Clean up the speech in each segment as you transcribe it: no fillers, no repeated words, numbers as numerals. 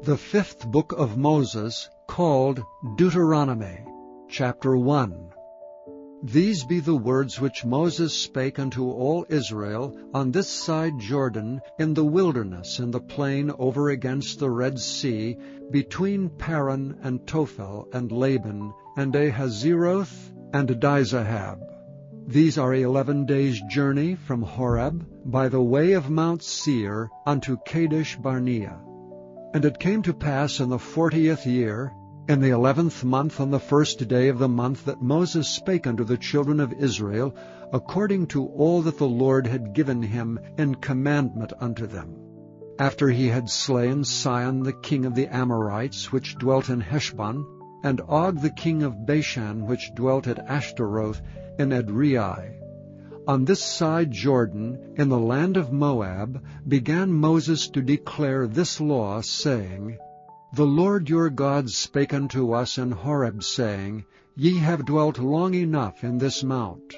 The fifth book of Moses, called Deuteronomy, chapter 1. These be the words which Moses spake unto all Israel on this side Jordan, in the wilderness, in the plain over against the Red Sea, between Paran and Tophel and Laban, and Ahazeroth and Dizahab. These are 11 days' journey from Horeb, by the way of Mount Seir, unto Kadesh Barnea. And it came to pass in the 40th year, in the 11th month, on the first day of the month, that Moses spake unto the children of Israel, according to all that the Lord had given him in commandment unto them. After he had slain Sihon the king of the Amorites, which dwelt in Heshbon, and Og the king of Bashan, which dwelt at Ashtaroth in Edrei. On this side Jordan, in the land of Moab, began Moses to declare this law, saying, The Lord your God spake unto us in Horeb, saying, Ye have dwelt long enough in this mount.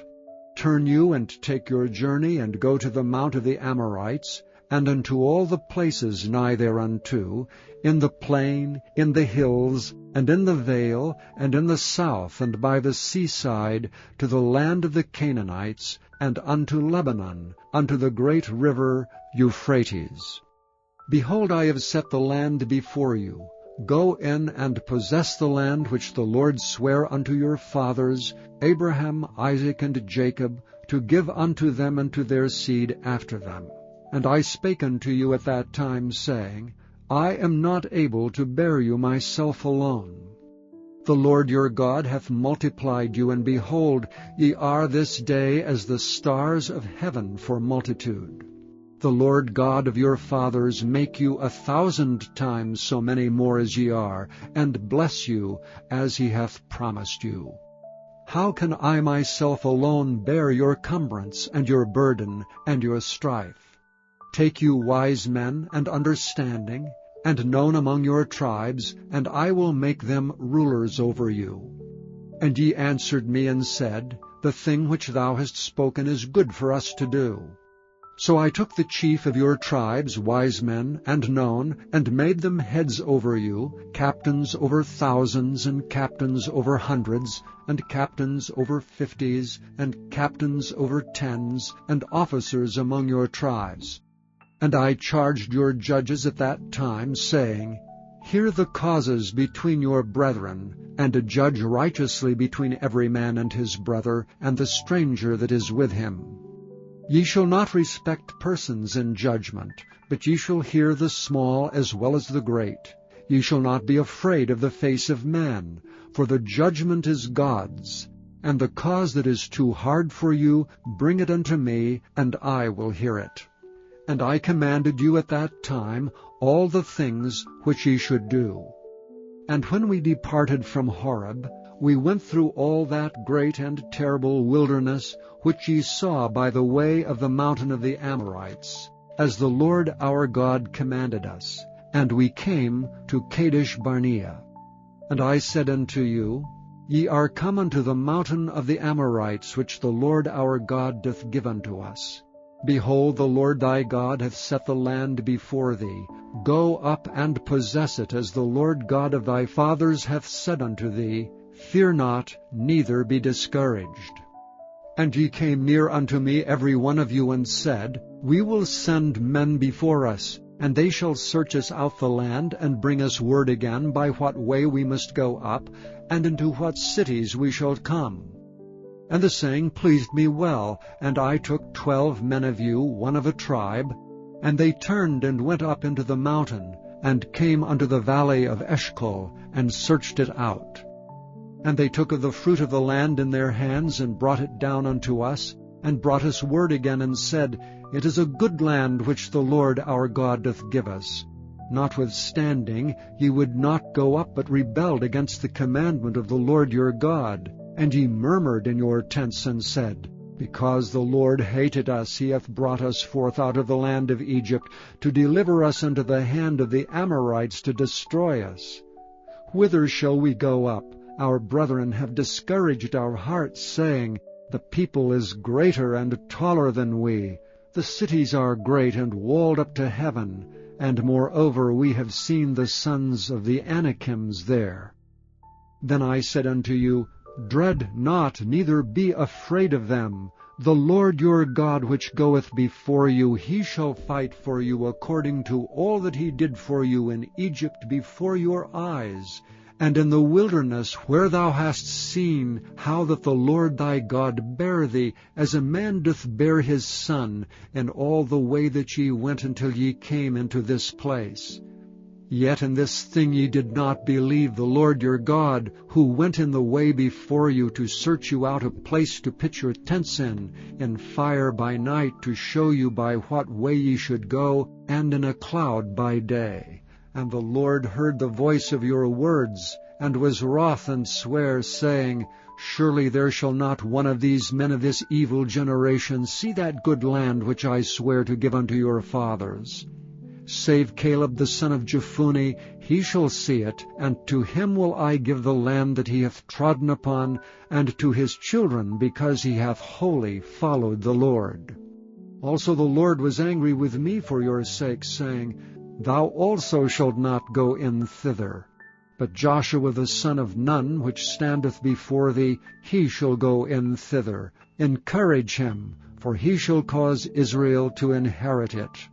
Turn you and take your journey, and go to the mount of the Amorites, and unto all the places nigh thereunto, in the plain, in the hills, and in the vale, and in the south, and by the seaside, to the land of the Canaanites, and unto Lebanon, unto the great river Euphrates. Behold, I have set the land before you. Go in and possess the land which the Lord sware unto your fathers, Abraham, Isaac, and Jacob, to give unto them and to their seed after them. And I spake unto you at that time, saying, I am not able to bear you myself alone. The Lord your God hath multiplied you, and behold, ye are this day as the stars of heaven for multitude. The Lord God of your fathers make you 1,000 times so many more as ye are, and bless you as he hath promised you. How can I myself alone bear your cumbrance, and your burden, and your strife? Take you wise men and understanding, and known among your tribes, and I will make them rulers over you. And ye answered me and said, The thing which thou hast spoken is good for us to do. So I took the chief of your tribes, wise men, and known, and made them heads over you, captains over thousands, and captains over hundreds, and captains over 50s, and captains over 10s, and officers among your tribes. And I charged your judges at that time, saying, Hear the causes between your brethren, and judge righteously between every man and his brother, and the stranger that is with him. Ye shall not respect persons in judgment, but ye shall hear the small as well as the great. Ye shall not be afraid of the face of man, for the judgment is God's. And the cause that is too hard for you, bring it unto me, and I will hear it. And I commanded you at that time all the things which ye should do. And when we departed from Horeb, we went through all that great and terrible wilderness which ye saw by the way of the mountain of the Amorites, as the Lord our God commanded us. And we came to Kadesh Barnea. And I said unto you, Ye are come unto the mountain of the Amorites, which the Lord our God doth give unto us. Behold, the Lord thy God hath set the land before thee. Go up and possess it, as the Lord God of thy fathers hath said unto thee. Fear not, neither be discouraged. And ye came near unto me every one of you, and said, We will send men before us, and they shall search us out the land, and bring us word again by what way we must go up, and into what cities we shall come. And the saying pleased me well, and I took 12 men of you, one of a tribe, and they turned and went up into the mountain, and came unto the valley of Eshcol, and searched it out. And they took of the fruit of the land in their hands, and brought it down unto us, and brought us word again, and said, It is a good land which the Lord our God doth give us. Notwithstanding, ye would not go up, but rebelled against the commandment of the Lord your God. And ye murmured in your tents, and said, Because the Lord hated us, he hath brought us forth out of the land of Egypt, to deliver us unto the hand of the Amorites, to destroy us. Whither shall we go up? Our brethren have discouraged our hearts, saying, The people is greater and taller than we. The cities are great and walled up to heaven, and moreover we have seen the sons of the Anakims there. Then I said unto you, Dread not, neither be afraid of them. The Lord your God which goeth before you, he shall fight for you according to all that he did for you in Egypt before your eyes, and in the wilderness, where thou hast seen how that the Lord thy God bare thee, as a man doth bear his son, in all the way that ye went until ye came into this place. Yet in this thing ye did not believe the Lord your God, who went in the way before you to search you out a place to pitch your tents in fire by night to show you by what way ye should go, and in a cloud by day. And the Lord heard the voice of your words, and was wroth, and sware, saying, Surely there shall not one of these men of this evil generation see that good land which I swear to give unto your fathers. Save Caleb the son of Jephunneh, he shall see it, and to him will I give the land that he hath trodden upon, and to his children, because he hath wholly followed the Lord. Also the Lord was angry with me for your sake, saying, Thou also shalt not go in thither. But Joshua the son of Nun, which standeth before thee, he shall go in thither. Encourage him, for he shall cause Israel to inherit it.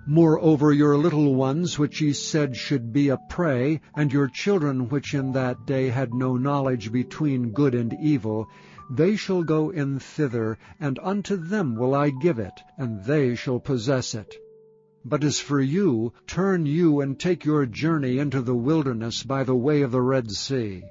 Moreover your little ones, which ye said should be a prey, and your children which in that day had no knowledge between good and evil, they shall go in thither, and unto them will I give it, and they shall possess it. But as for you, turn you and take your journey into the wilderness by the way of the Red Sea.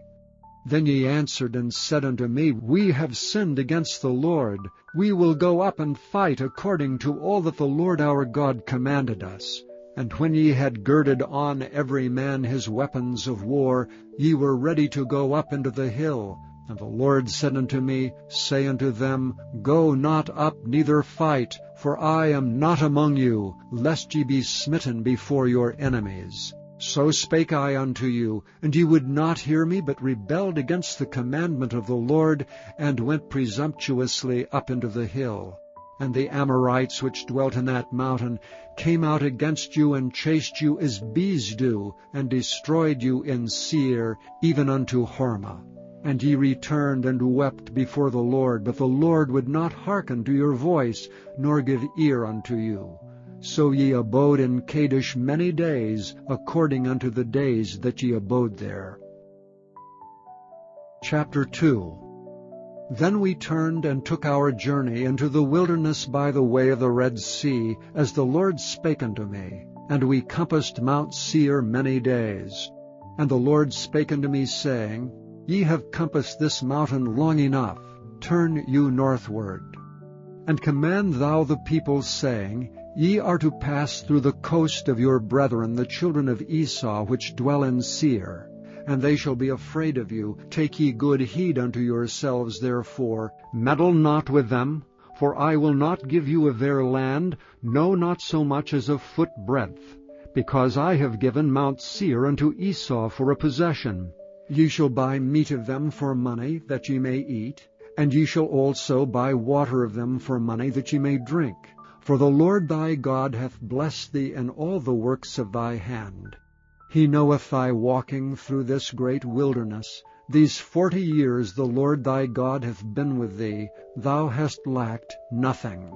Then ye answered and said unto me, We have sinned against the Lord. We will go up and fight according to all that the Lord our God commanded us. And when ye had girded on every man his weapons of war, ye were ready to go up into the hill. And the Lord said unto me, Say unto them, Go not up, neither fight, for I am not among you, lest ye be smitten before your enemies. So spake I unto you, and ye would not hear me, but rebelled against the commandment of the Lord, and went presumptuously up into the hill. And the Amorites which dwelt in that mountain came out against you, and chased you as bees do, and destroyed you in Seir, even unto Hormah. And ye returned and wept before the Lord, but the Lord would not hearken to your voice, nor give ear unto you. So ye abode in Kadesh many days, according unto the days that ye abode there. Chapter 2. Then we turned and took our journey into the wilderness by the way of the Red Sea, as the Lord spake unto me. And we compassed Mount Seir many days. And the Lord spake unto me, saying, Ye have compassed this mountain long enough. Turn you northward. And command thou the people, saying, Ye are to pass through the coast of your brethren, the children of Esau, which dwell in Seir. And they shall be afraid of you. Take ye good heed unto yourselves, therefore. Meddle not with them, for I will not give you of their land, no, not so much as a foot breadth, because I have given Mount Seir unto Esau for a possession. Ye shall buy meat of them for money, that ye may eat, and ye shall also buy water of them for money, that ye may drink. For the Lord thy God hath blessed thee in all the works of thy hand. He knoweth thy walking through this great wilderness. These 40 years the Lord thy God hath been with thee. Thou hast lacked nothing.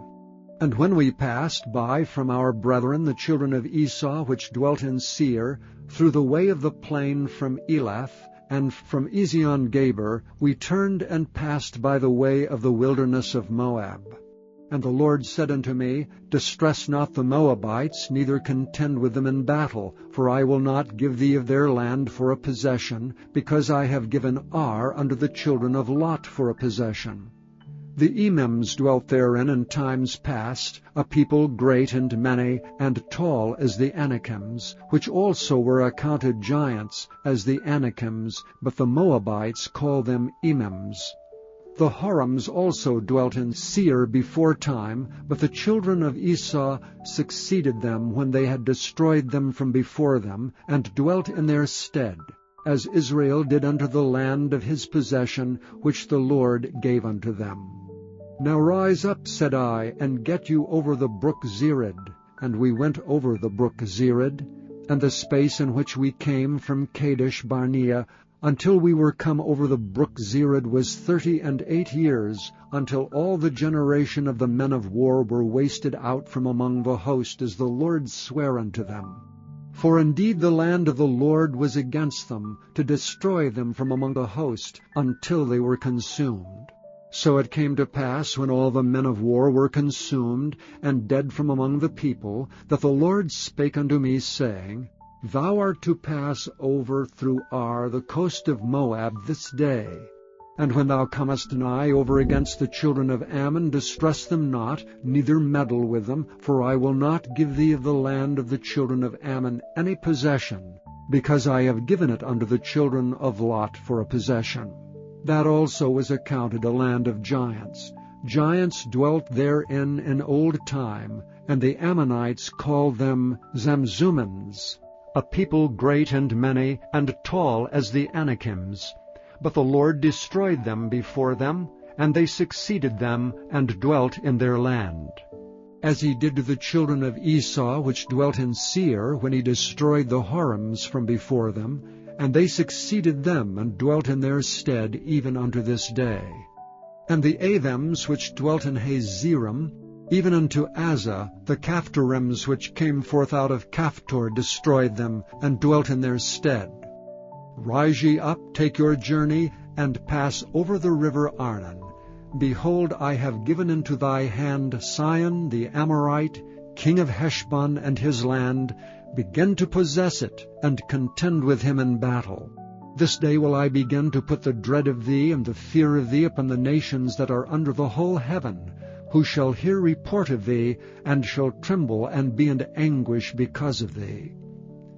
And when we passed by from our brethren the children of Esau, which dwelt in Seir, through the way of the plain from Elath, and from Ezion-Geber, we turned and passed by the way of the wilderness of Moab. And the Lord said unto me, Distress not the Moabites, neither contend with them in battle, for I will not give thee of their land for a possession, because I have given Ar unto the children of Lot for a possession. The Emims dwelt therein in times past, a people great and many, and tall as the Anakims, which also were accounted giants, as the Anakims, but the Moabites call them Emims. The Horims also dwelt in Seir before time, but the children of Esau succeeded them when they had destroyed them from before them, and dwelt in their stead, as Israel did unto the land of his possession, which the Lord gave unto them. Now rise up, said I, and get you over the brook Zered, and we went over the brook Zered, and the space in which we came from Kadesh Barnea, until we were come over the brook Zered, was 38 years, until all the generation of the men of war were wasted out from among the host, as the Lord sware unto them. For indeed the land of the Lord was against them, to destroy them from among the host, until they were consumed. So it came to pass, when all the men of war were consumed, and dead from among the people, that the Lord spake unto me, saying, Thou art to pass over through Ar, the coast of Moab, this day. And when thou comest nigh over against the children of Ammon, distress them not, neither meddle with them, for I will not give thee of the land of the children of Ammon any possession, because I have given it unto the children of Lot for a possession. That also was accounted a land of giants. Giants dwelt therein in old time, and the Ammonites called them Zamzummins, a people great and many, and tall as the Anakims. But the Lord destroyed them before them, and they succeeded them, and dwelt in their land. As he did to the children of Esau, which dwelt in Seir, when he destroyed the Horims from before them, and they succeeded them, and dwelt in their stead, even unto this day. And the Athims, which dwelt in Hazerim, even unto Azza, the Caphtorims, which came forth out of Caphtor, destroyed them, and dwelt in their stead. Rise ye up, take your journey, and pass over the river Arnon. Behold, I have given into thy hand Sihon the Amorite, king of Heshbon, and his land. Begin to possess it, and contend with him in battle. This day will I begin to put the dread of thee and the fear of thee upon the nations that are under the whole heaven, who shall hear report of thee, and shall tremble and be in anguish because of thee.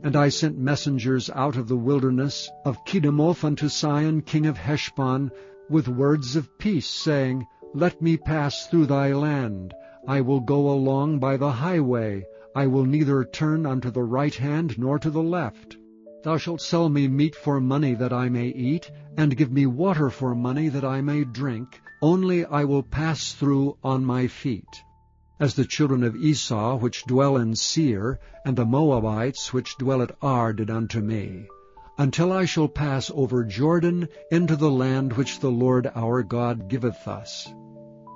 And I sent messengers out of the wilderness of Kedemoth unto Sihon king of Heshbon, with words of peace, saying, Let me pass through thy land. I will go along by the highway. I will neither turn unto the right hand nor to the left. Thou shalt sell me meat for money that I may eat, and give me water for money that I may drink. Only I will pass through on my feet. As the children of Esau, which dwell in Seir, and the Moabites, which dwell at Ar, did unto me, until I shall pass over Jordan into the land which the Lord our God giveth us.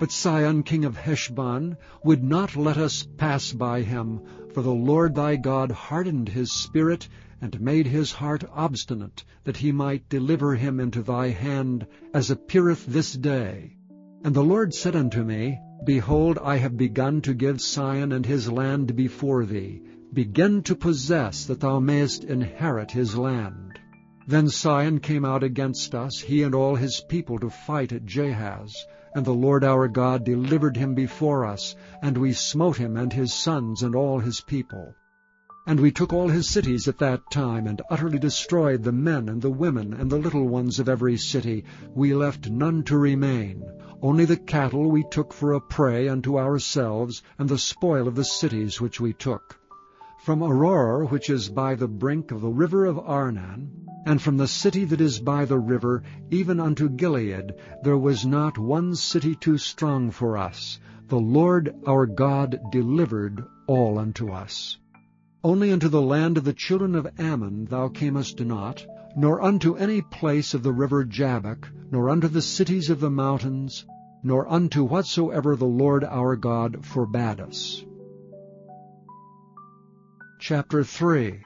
But Sihon king of Heshbon would not let us pass by him, for the Lord thy God hardened his spirit, and made his heart obstinate, that he might deliver him into thy hand, as appeareth this day. And the Lord said unto me, Behold, I have begun to give Sihon and his land before thee. Begin to possess, that thou mayest inherit his land. Then Sihon came out against us, he and all his people, to fight at Jahaz. And the Lord our God delivered him before us, and we smote him and his sons and all his people. And we took all his cities at that time, and utterly destroyed the men and the women and the little ones of every city. We left none to remain. Only the cattle we took for a prey unto ourselves, and the spoil of the cities which we took. From Aurora, which is by the brink of the river of Arnon, and from the city that is by the river, even unto Gilead, there was not one city too strong for us. The Lord our God delivered all unto us. Only unto the land of the children of Ammon thou camest not, nor unto any place of the river Jabbok, nor unto the cities of the mountains, nor unto whatsoever the Lord our God forbade us. Chapter 3.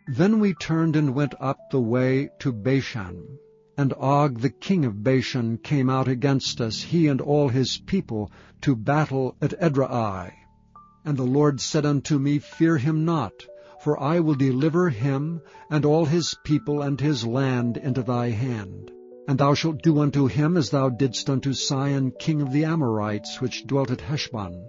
Then we turned and went up the way to Bashan. And Og the king of Bashan came out against us, he and all his people, to battle at Edrei. And the Lord said unto me, Fear him not, for I will deliver him and all his people and his land into thy hand. And thou shalt do unto him as thou didst unto Sihon king of the Amorites, which dwelt at Heshbon.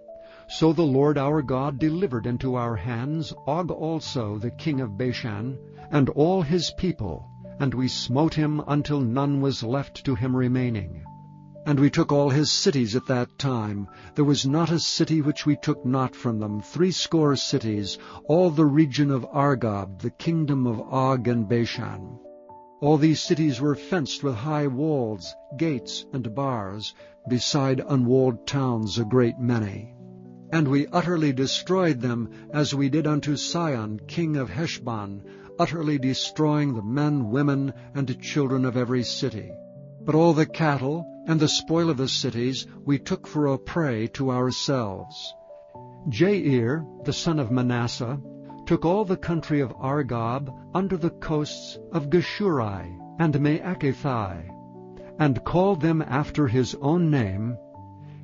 So the Lord our God delivered into our hands Og also the king of Bashan, and all his people, and we smote him until none was left to him remaining. And we took all his cities at that time. There was not a city which we took not from them, 80 cities, all the region of Argob, the kingdom of Og and Bashan. All these cities were fenced with high walls, gates, and bars, beside unwalled towns a great many. And we utterly destroyed them, as we did unto Sihon king of Heshbon, utterly destroying the men, women, and children of every city. But all the cattle and the spoil of the cities we took for a prey to ourselves. Jair, the son of Manasseh, took all the country of Argob under the coasts of Geshurai and Maacathai, and called them after his own name,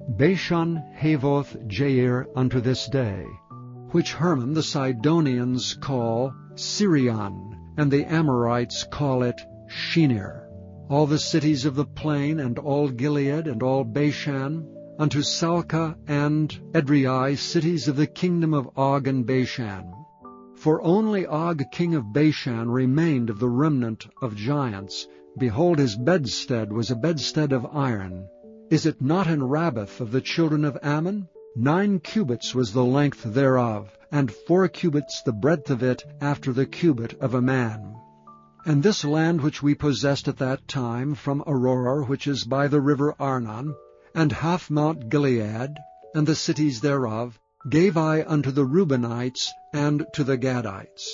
Bashan Havoth Jair unto this day, which Hermon the Sidonians call Sirion, and the Amorites call it Shinir. All the cities of the plain, and all Gilead, and all Bashan, unto Salcah and Edrei, cities of the kingdom of Og and Bashan. For only Og king of Bashan remained of the remnant of giants. Behold, his bedstead was a bedstead of iron. Is it not in Rabbath of the children of Ammon? 9 cubits was the length thereof, and 4 cubits the breadth of it, after the cubit of a man. And this land which we possessed at that time, from Aurora, which is by the river Arnon, and half Mount Gilead, and the cities thereof, gave I unto the Reubenites and to the Gadites.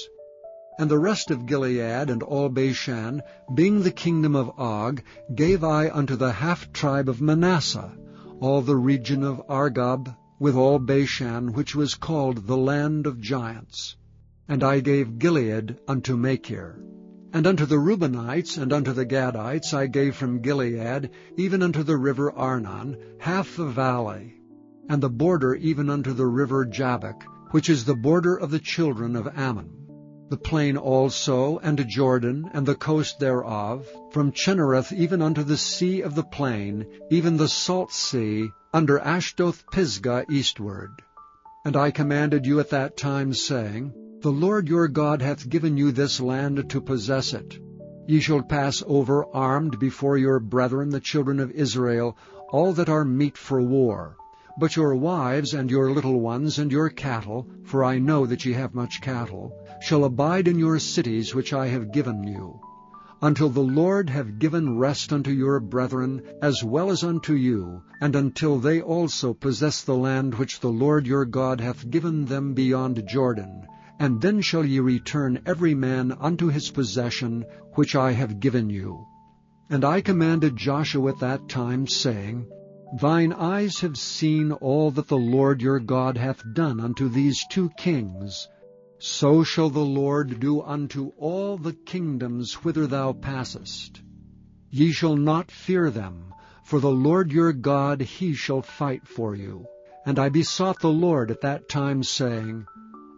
And the rest of Gilead and all Bashan, being the kingdom of Og, gave I unto the half-tribe of Manasseh, all the region of Argob, with all Bashan, which was called the land of giants. And I gave Gilead unto Machir. And unto the Reubenites and unto the Gadites I gave from Gilead, even unto the river Arnon, half the valley, and the border even unto the river Jabbok, which is the border of the children of Ammon. The plain also, and Jordan, and the coast thereof, from Chinnereth even unto the sea of the plain, even the salt sea, under Ashdoth Pisgah eastward. And I commanded you at that time, saying, The Lord your God hath given you this land to possess it. Ye shall pass over armed before your brethren the children of Israel, all that are meet for war. But your wives and your little ones and your cattle, for I know that ye have much cattle, shall abide in your cities which I have given you, until the Lord have given rest unto your brethren as well as unto you, and until they also possess the land which the Lord your God hath given them beyond Jordan. And then shall ye return every man unto his possession which I have given you. And I commanded Joshua at that time, saying, Thine eyes have seen all that the Lord your God hath done unto these 2 kings. So shall the Lord do unto all the kingdoms whither thou passest. Ye shall not fear them, for the Lord your God, he shall fight for you. And I besought the Lord at that time, saying,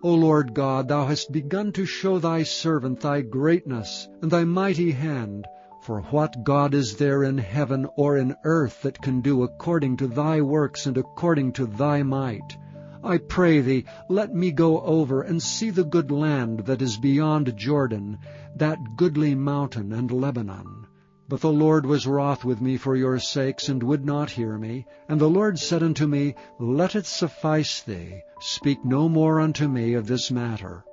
O Lord God, thou hast begun to show thy servant thy greatness and thy mighty hand. For what God is there in heaven or in earth that can do according to thy works and according to thy might? I pray thee, let me go over and see the good land that is beyond Jordan, that goodly mountain and Lebanon. But the Lord was wroth with me for your sakes, and would not hear me. And the Lord said unto me, Let it suffice thee, speak no more unto me of this matter.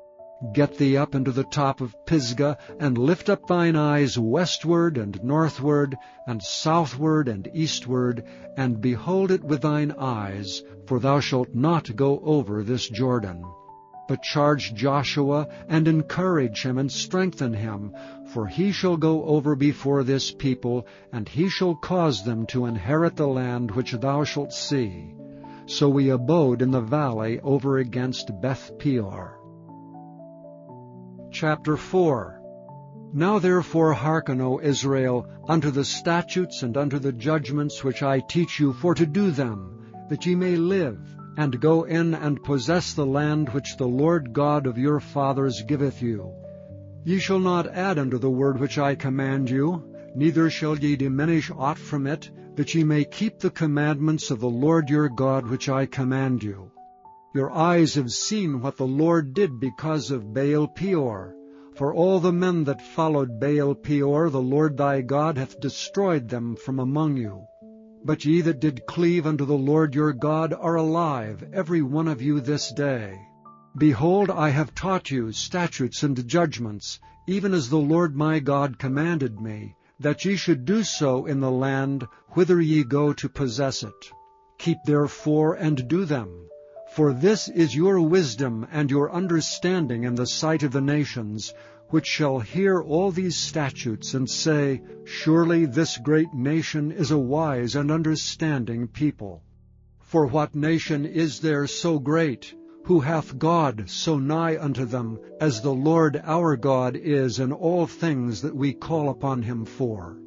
Get thee up into the top of Pisgah, and lift up thine eyes westward and northward, and southward and eastward, and behold it with thine eyes, for thou shalt not go over this Jordan. But charge Joshua, and encourage him, and strengthen him, for he shall go over before this people, and he shall cause them to inherit the land which thou shalt see. So we abode in the valley over against Beth Peor. Chapter 4. Now therefore hearken, O Israel, unto the statutes and unto the judgments which I teach you, for to do them, that ye may live, and go in and possess the land which the Lord God of your fathers giveth you. Ye shall not add unto the word which I command you, neither shall ye diminish aught from it, that ye may keep the commandments of the Lord your God which I command you. Your eyes have seen what the Lord did because of Baal Peor. For all the men that followed Baal Peor, the Lord thy God hath destroyed them from among you. But ye that did cleave unto the Lord your God are alive, every one of you this day. Behold, I have taught you statutes and judgments, even as the Lord my God commanded me, that ye should do so in the land whither ye go to possess it. Keep therefore and do them. For this is your wisdom and your understanding in the sight of the nations, which shall hear all these statutes, and say, Surely this great nation is a wise and understanding people. For what nation is there so great, who hath God so nigh unto them, as the Lord our God is in all things that we call upon him for?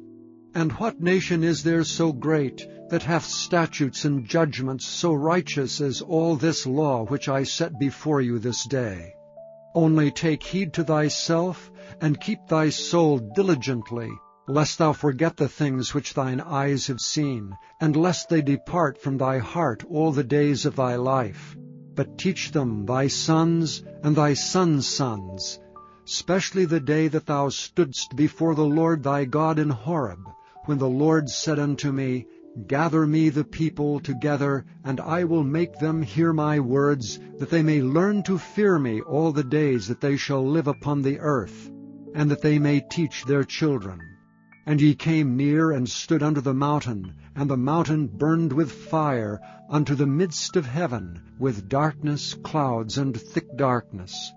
And what nation is there so great, that hath statutes and judgments so righteous as all this law which I set before you this day? Only take heed to thyself, and keep thy soul diligently, lest thou forget the things which thine eyes have seen, and lest they depart from thy heart all the days of thy life. But teach them thy sons and thy sons' sons, especially the day that thou stoodst before the Lord thy God in Horeb, when the Lord said unto me, Gather me the people together, and I will make them hear my words, that they may learn to fear me all the days that they shall live upon the earth, and that they may teach their children. And ye came near and stood under the mountain, and the mountain burned with fire unto the midst of heaven, with darkness, clouds, and thick darkness.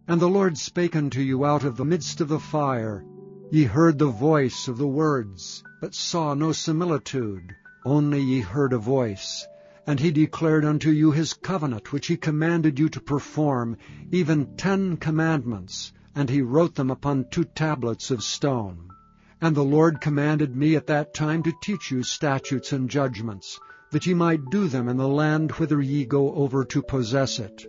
And the Lord spake unto you out of the midst of the fire. Ye heard the voice of the words, but saw no similitude, only ye heard a voice. And he declared unto you his covenant, which he commanded you to perform, even 10 commandments, and he wrote them upon 2 tablets of stone. And the Lord commanded me at that time to teach you statutes and judgments, that ye might do them in the land whither ye go over to possess it.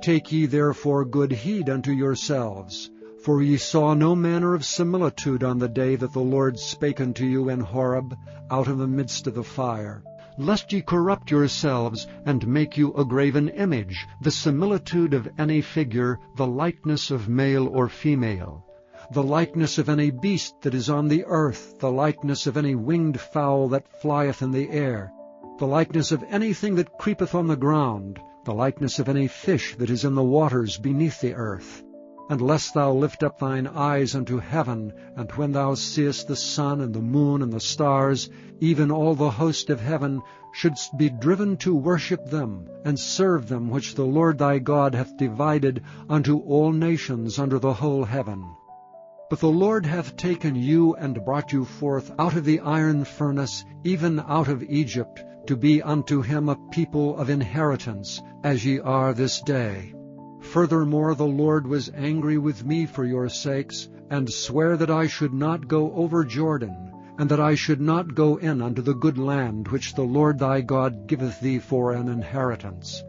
Take ye therefore good heed unto yourselves, for ye saw no manner of similitude on the day that the Lord spake unto you in Horeb, out of the midst of the fire, lest ye corrupt yourselves, and make you a graven image, the similitude of any figure, the likeness of male or female, the likeness of any beast that is on the earth, the likeness of any winged fowl that flieth in the air, the likeness of anything that creepeth on the ground, the likeness of any fish that is in the waters beneath the earth. And lest thou lift up thine eyes unto heaven, and when thou seest the sun and the moon and the stars, even all the host of heaven, shouldst be driven to worship them, and serve them which the Lord thy God hath divided unto all nations under the whole heaven. But the Lord hath taken you and brought you forth out of the iron furnace, even out of Egypt, to be unto him a people of inheritance, as ye are this day. Furthermore, the Lord was angry with me for your sakes, and sware that I should not go over Jordan, and that I should not go in unto the good land which the Lord thy God giveth thee for an inheritance.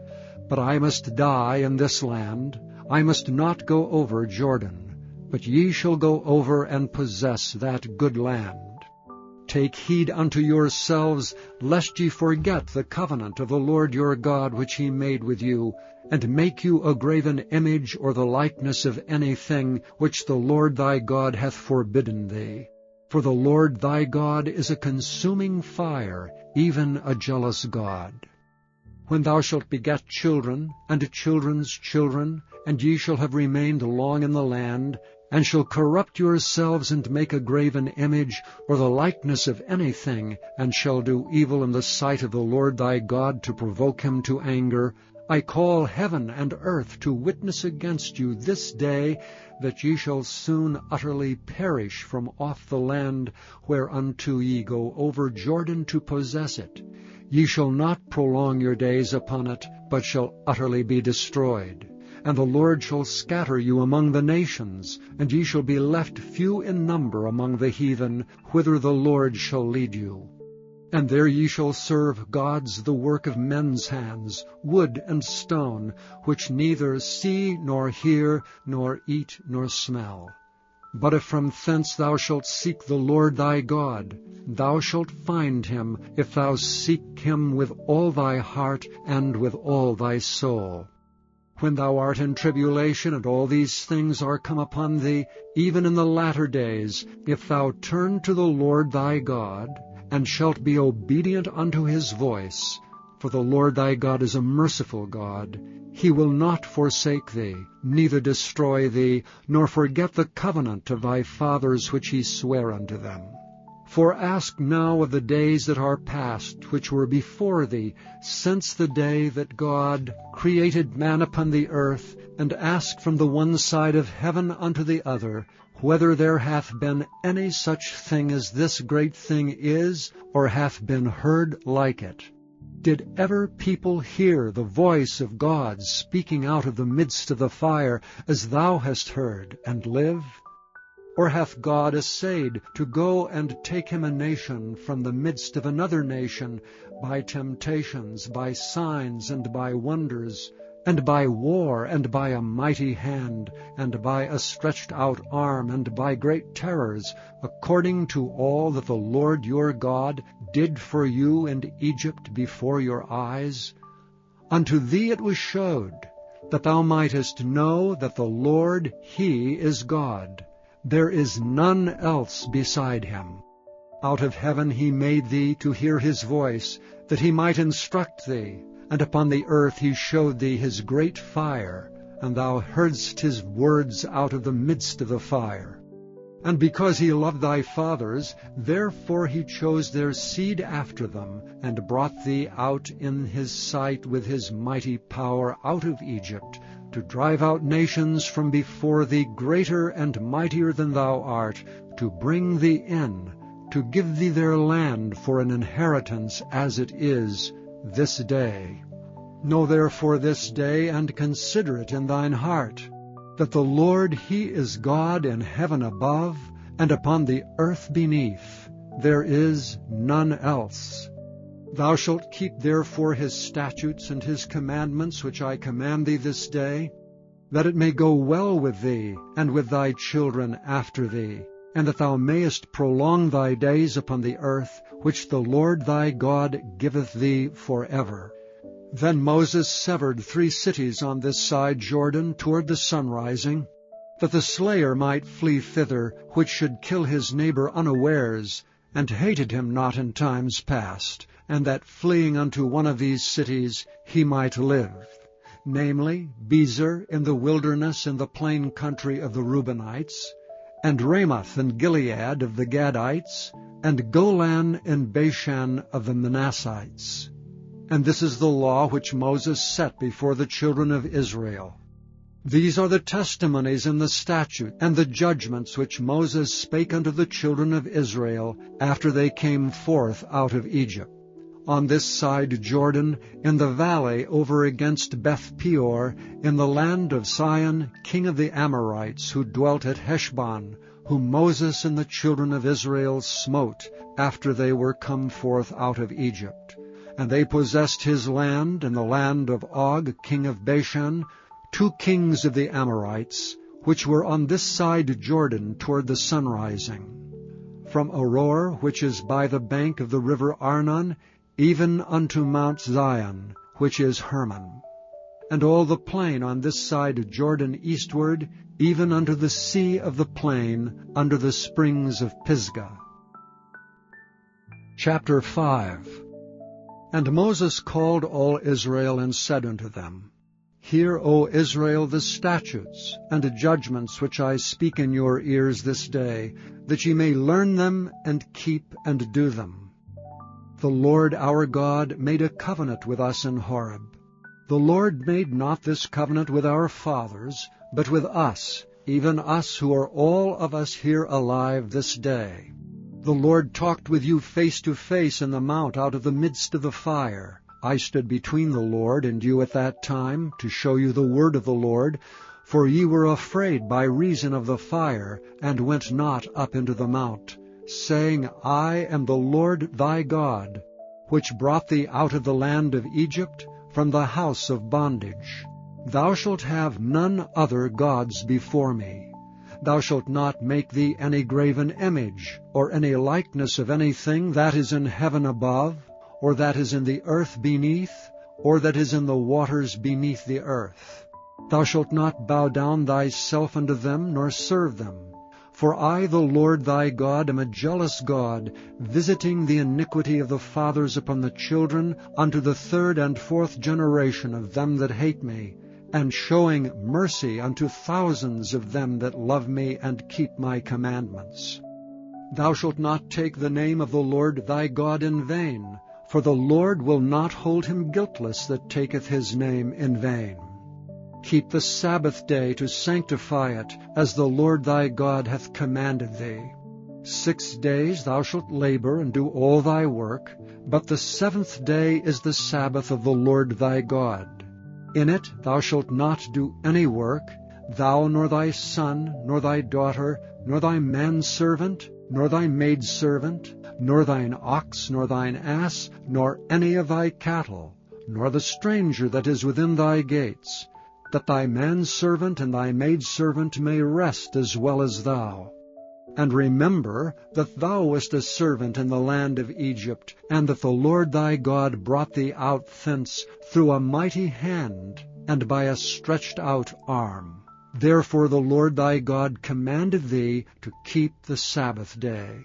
But I must die in this land, I must not go over Jordan, but ye shall go over and possess that good land. Take heed unto yourselves, lest ye forget the covenant of the Lord your God which he made with you, and make you a graven image or the likeness of anything which the Lord thy God hath forbidden thee. For the Lord thy God is a consuming fire, even a jealous God. When thou shalt beget children, and children's children, and ye shall have remained long in the land, and shall corrupt yourselves and make a graven image, or the likeness of anything, and shall do evil in the sight of the Lord thy God to provoke him to anger, I call heaven and earth to witness against you this day, that ye shall soon utterly perish from off the land whereunto ye go over Jordan to possess it. Ye shall not prolong your days upon it, but shall utterly be destroyed. And the Lord shall scatter you among the nations, and ye shall be left few in number among the heathen, whither the Lord shall lead you. And there ye shall serve gods the work of men's hands, wood and stone, which neither see nor hear, nor eat nor smell. But if from thence thou shalt seek the Lord thy God, thou shalt find him, if thou seek him with all thy heart and with all thy soul. When thou art in tribulation, and all these things are come upon thee, even in the latter days, if thou turn to the Lord thy God, and shalt be obedient unto his voice, for the Lord thy God is a merciful God, he will not forsake thee, neither destroy thee, nor forget the covenant of thy fathers which he sware unto them. For ask now of the days that are past, which were before thee, since the day that God created man upon the earth, and ask from the one side of heaven unto the other, whether there hath been any such thing as this great thing is, or hath been heard like it. Did ever people hear the voice of God speaking out of the midst of the fire, as thou hast heard, and live? Or hath God essayed to go and take him a nation from the midst of another nation, by temptations, by signs, and by wonders, and by war, and by a mighty hand, and by a stretched out arm, and by great terrors, according to all that the Lord your God did for you in Egypt before your eyes? Unto thee it was showed, that thou mightest know that the Lord, He is God. There is none else beside him. Out of heaven he made thee to hear his voice, that he might instruct thee, and upon the earth he showed thee his great fire, and thou heardst his words out of the midst of the fire. And because he loved thy fathers, therefore he chose their seed after them, and brought thee out in his sight with his mighty power out of Egypt, to drive out nations from before thee greater and mightier than thou art, to bring thee in, to give thee their land for an inheritance as it is this day. Know therefore this day, and consider it in thine heart, that the Lord He is God in heaven above, and upon the earth beneath. There is none else. Thou shalt keep therefore his statutes and his commandments which I command thee this day, that it may go well with thee, and with thy children after thee, and that thou mayest prolong thy days upon the earth, which the Lord thy God giveth thee forever. Then Moses severed 3 cities on this side Jordan toward the sunrising, that the slayer might flee thither, which should kill his neighbor unawares, and hated him not in times past, and that fleeing unto one of these cities he might live, namely, Bezer in the wilderness in the plain country of the Reubenites, and Ramoth and Gilead of the Gadites, and Golan and Bashan of the Manassites. And this is the law which Moses set before the children of Israel. These are the testimonies and the statute and the judgments which Moses spake unto the children of Israel after they came forth out of Egypt. On this side Jordan, in the valley over against Beth-peor, in the land of Sihon, king of the Amorites, who dwelt at Heshbon, whom Moses and the children of Israel smote after they were come forth out of Egypt. And they possessed his land, and the land of Og, king of Bashan, 2 kings of the Amorites, which were on this side Jordan toward the sunrising. From Aroer, which is by the bank of the river Arnon, even unto Mount Zion, which is Hermon, and all the plain on this side Jordan eastward, even unto the sea of the plain, under the springs of Pisgah. Chapter 5. And Moses called all Israel, and said unto them, Hear, O Israel, the statutes and judgments which I speak in your ears this day, that ye may learn them, and keep and do them. The Lord our God made a covenant with us in Horeb. The Lord made not this covenant with our fathers, but with us, even us who are all of us here alive this day. The Lord talked with you face to face in the mount out of the midst of the fire. I stood between the Lord and you at that time, to show you the word of the Lord, for ye were afraid by reason of the fire, and went not up into the mount, saying, I am the Lord thy God, which brought thee out of the land of Egypt, from the house of bondage. Thou shalt have none other gods before me. Thou shalt not make thee any graven image, or any likeness of anything that is in heaven above, or that is in the earth beneath, or that is in the waters beneath the earth. Thou shalt not bow down thyself unto them, nor serve them. For I, the Lord thy God, am a jealous God, visiting the iniquity of the fathers upon the children, unto the 3rd and 4th generation of them that hate me, and showing mercy unto thousands of them that love me and keep my commandments. Thou shalt not take the name of the Lord thy God in vain, for the Lord will not hold him guiltless that taketh his name in vain. Keep the Sabbath day to sanctify it, as the Lord thy God hath commanded thee. 6 days thou shalt labor and do all thy work, but the 7th day is the Sabbath of the Lord thy God. In it thou shalt not do any work, thou nor thy son, nor thy daughter, nor thy manservant, nor thy maidservant, nor thine ox, nor thine ass, nor any of thy cattle, nor the stranger that is within thy gates, that thy manservant and thy maidservant may rest as well as thou. And remember that thou wast a servant in the land of Egypt, and that the Lord thy God brought thee out thence through a mighty hand, and by a stretched out arm. Therefore the Lord thy God commanded thee to keep the Sabbath day.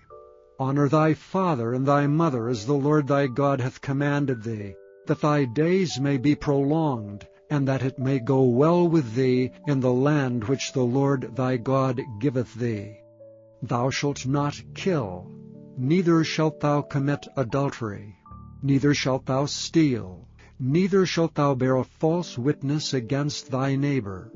Honor thy father and thy mother as the Lord thy God hath commanded thee, that thy days may be prolonged, and that it may go well with thee in the land which the Lord thy God giveth thee. Thou shalt not kill, neither shalt thou commit adultery, neither shalt thou steal, neither shalt thou bear a false witness against thy neighbor.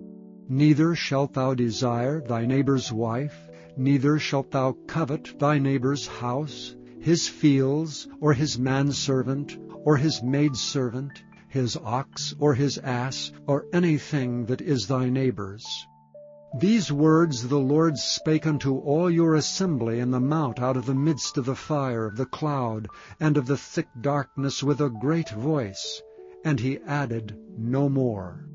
Neither shalt thou desire thy neighbor's wife, neither shalt thou covet thy neighbor's house, his fields, or his manservant, or his maidservant, his ox, or his ass, or anything that is thy neighbor's. These words the Lord spake unto all your assembly in the mount out of the midst of the fire, of the cloud, and of the thick darkness with a great voice. And he added no more.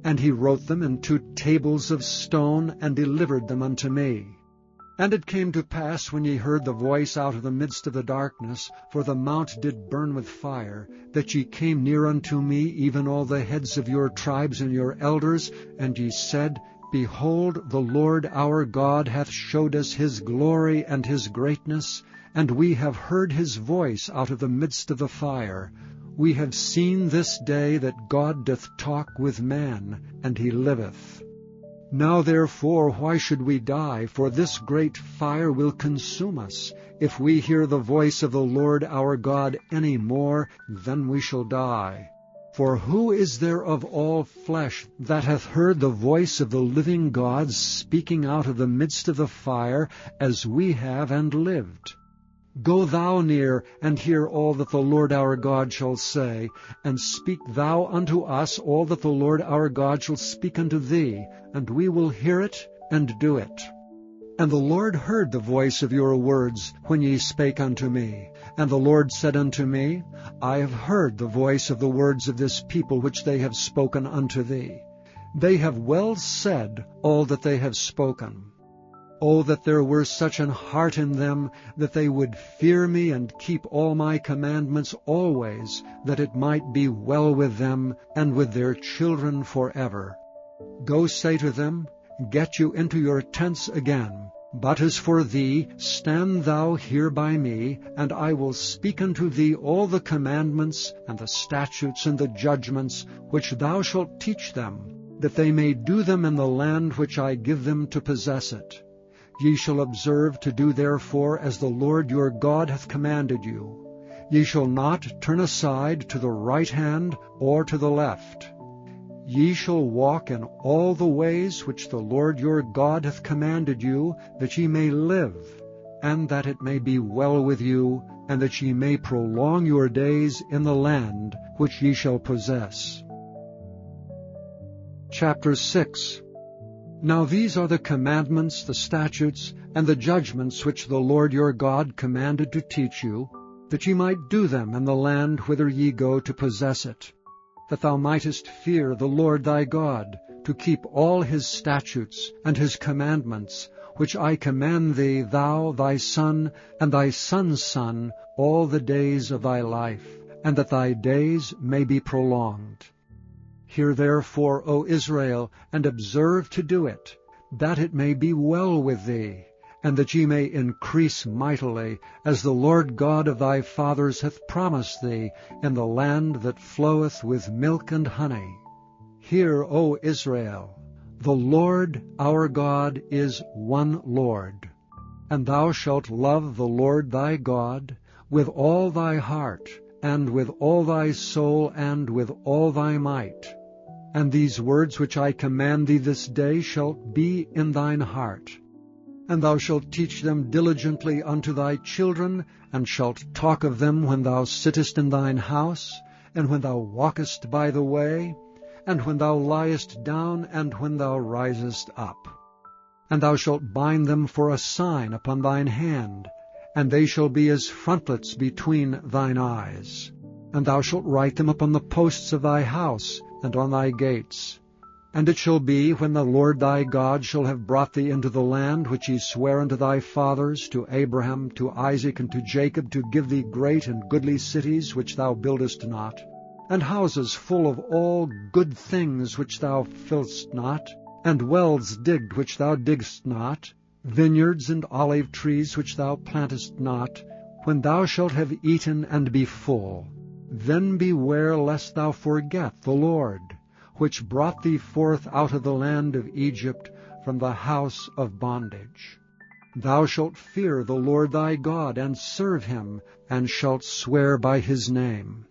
And he wrote them in 2 tables of stone, and delivered them unto me. And it came to pass, when ye heard the voice out of the midst of the darkness, for the mount did burn with fire, that ye came near unto me, even all the heads of your tribes and your elders, and ye said, Behold, the Lord our God hath showed us his glory and his greatness, and we have heard his voice out of the midst of the fire. We have seen this day that God doth talk with man, and he liveth. Now therefore why should we die? For this great fire will consume us. If we hear the voice of the Lord our God any more, then we shall die. For who is there of all flesh that hath heard the voice of the living God speaking out of the midst of the fire, as we have, and lived? Go thou near, and hear all that the Lord our God shall say, and speak thou unto us all that the Lord our God shall speak unto thee, and we will hear it, and do it. And the Lord heard the voice of your words, when ye spake unto me. And the Lord said unto me, I have heard the voice of the words of this people which they have spoken unto thee. They have well said all that they have spoken. Oh, that there were such an heart in them, that they would fear me and keep all my commandments always, that it might be well with them and with their children forever. Go say to them, Get you into your tents again. But as for thee, stand thou here by me, and I will speak unto thee all the commandments, and the statutes, and the judgments, which thou shalt teach them, that they may do them in the land which I give them to possess it. Ye shall observe to do therefore as the Lord your God hath commanded you. Ye shall not turn aside to the right hand or to the left. Ye shall walk in all the ways which the Lord your God hath commanded you, that ye may live, and that it may be well with you, and that ye may prolong your days in the land which ye shall possess. Chapter 6. Now these are the commandments, the statutes, and the judgments which the Lord your God commanded to teach you, that ye might do them in the land whither ye go to possess it, that thou mightest fear the Lord thy God, to keep all his statutes and his commandments, which I command thee, thou, thy son, and thy son's son, all the days of thy life, and that thy days may be prolonged. Hear therefore, O Israel, and observe to do it, that it may be well with thee, and that ye may increase mightily, as the Lord God of thy fathers hath promised thee, in the land that floweth with milk and honey. Hear, O Israel, the Lord our God is one Lord. And thou shalt love the Lord thy God with all thy heart, and with all thy soul, and with all thy might. And these words which I command thee this day shall be in thine heart. And thou shalt teach them diligently unto thy children, and shalt talk of them when thou sittest in thine house, and when thou walkest by the way, and when thou liest down, and when thou risest up. And thou shalt bind them for a sign upon thine hand, and they shall be as frontlets between thine eyes. And thou shalt write them upon the posts of thy house, and on thy gates. And it shall be, when the Lord thy God shall have brought thee into the land which he sware unto thy fathers, to Abraham, to Isaac, and to Jacob, to give thee great and goodly cities which thou buildest not, and houses full of all good things which thou fillest not, and wells digged which thou diggest not, vineyards and olive trees which thou plantest not, when thou shalt have eaten and be full, then beware lest thou forget the Lord, which brought thee forth out of the land of Egypt from the house of bondage. Thou shalt fear the Lord thy God, and serve him, and shalt swear by his name.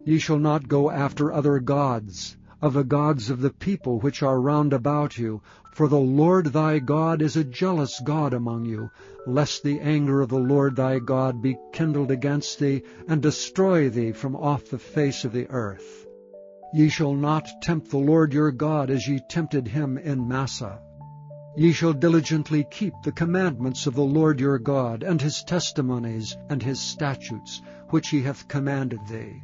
Ye shall not go after other gods, of the gods of the people which are round about you, for the Lord thy God is a jealous God among you, lest the anger of the Lord thy God be kindled against thee, and destroy thee from off the face of the earth. Ye shall not tempt the Lord your God as ye tempted him in Massah. Ye shall diligently keep the commandments of the Lord your God, and his testimonies, and his statutes, which he hath commanded thee.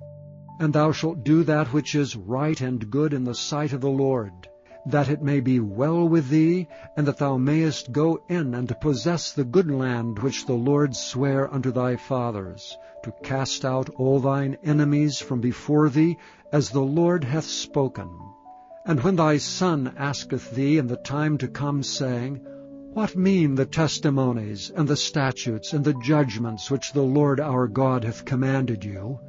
And thou shalt do that which is right and good in the sight of the Lord, that it may be well with thee, and that thou mayest go in and possess the good land which the Lord sware unto thy fathers, to cast out all thine enemies from before thee, as the Lord hath spoken. And when thy son asketh thee in the time to come, saying, What mean the testimonies, and the statutes, and the judgments which the Lord our God hath commanded you?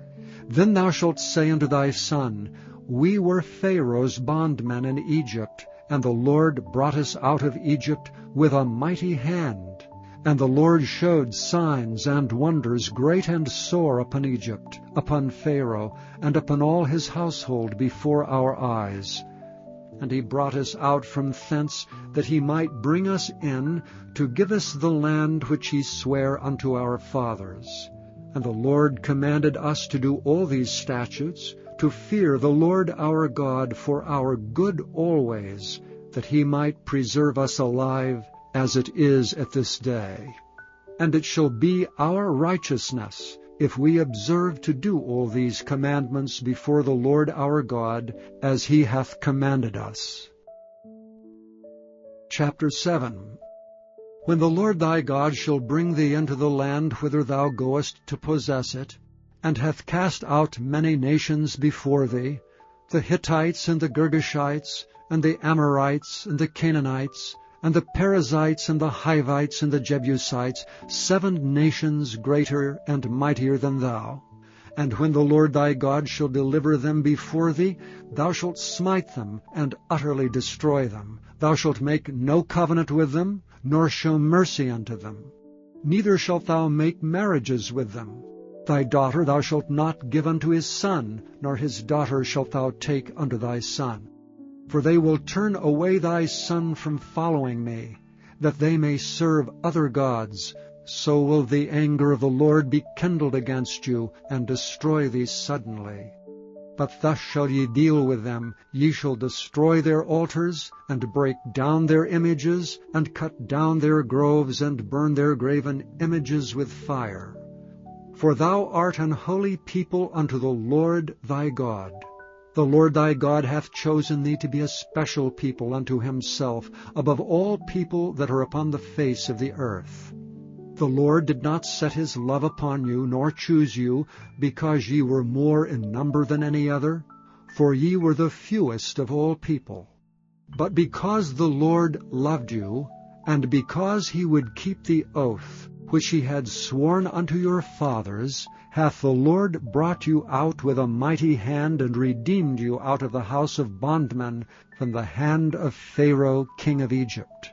Then thou shalt say unto thy son, We were Pharaoh's bondmen in Egypt, and the Lord brought us out of Egypt with a mighty hand. And the Lord showed signs and wonders great and sore upon Egypt, upon Pharaoh, and upon all his household before our eyes. And he brought us out from thence, that he might bring us in, to give us the land which he sware unto our fathers. And the Lord commanded us to do all these statutes, to fear the Lord our God for our good always, that he might preserve us alive, as it is at this day. And it shall be our righteousness, if we observe to do all these commandments before the Lord our God, as he hath commanded us. Chapter 7. When the Lord thy God shall bring thee into the land whither thou goest to possess it, and hath cast out many nations before thee, the Hittites, and the Girgashites, and the Amorites, and the Canaanites, and the Perizzites, and the Hivites, and the Jebusites, 7 nations greater and mightier than thou. And when the Lord thy God shall deliver them before thee, thou shalt smite them, and utterly destroy them. Thou shalt make no covenant with them, nor show mercy unto them. Neither shalt thou make marriages with them. Thy daughter thou shalt not give unto his son, nor his daughter shalt thou take unto thy son. For they will turn away thy son from following me, that they may serve other gods. So will the anger of the Lord be kindled against you, and destroy thee suddenly. But thus shall ye deal with them. Ye shall destroy their altars, and break down their images, and cut down their groves, and burn their graven images with fire. For thou art an holy people unto the Lord thy God. The Lord thy God hath chosen thee to be a special people unto himself, above all people that are upon the face of the earth. The Lord did not set his love upon you, nor choose you, because ye were more in number than any other, for ye were the fewest of all people. But because the Lord loved you, and because he would keep the oath which he had sworn unto your fathers, hath the Lord brought you out with a mighty hand, and redeemed you out of the house of bondmen, from the hand of Pharaoh king of Egypt.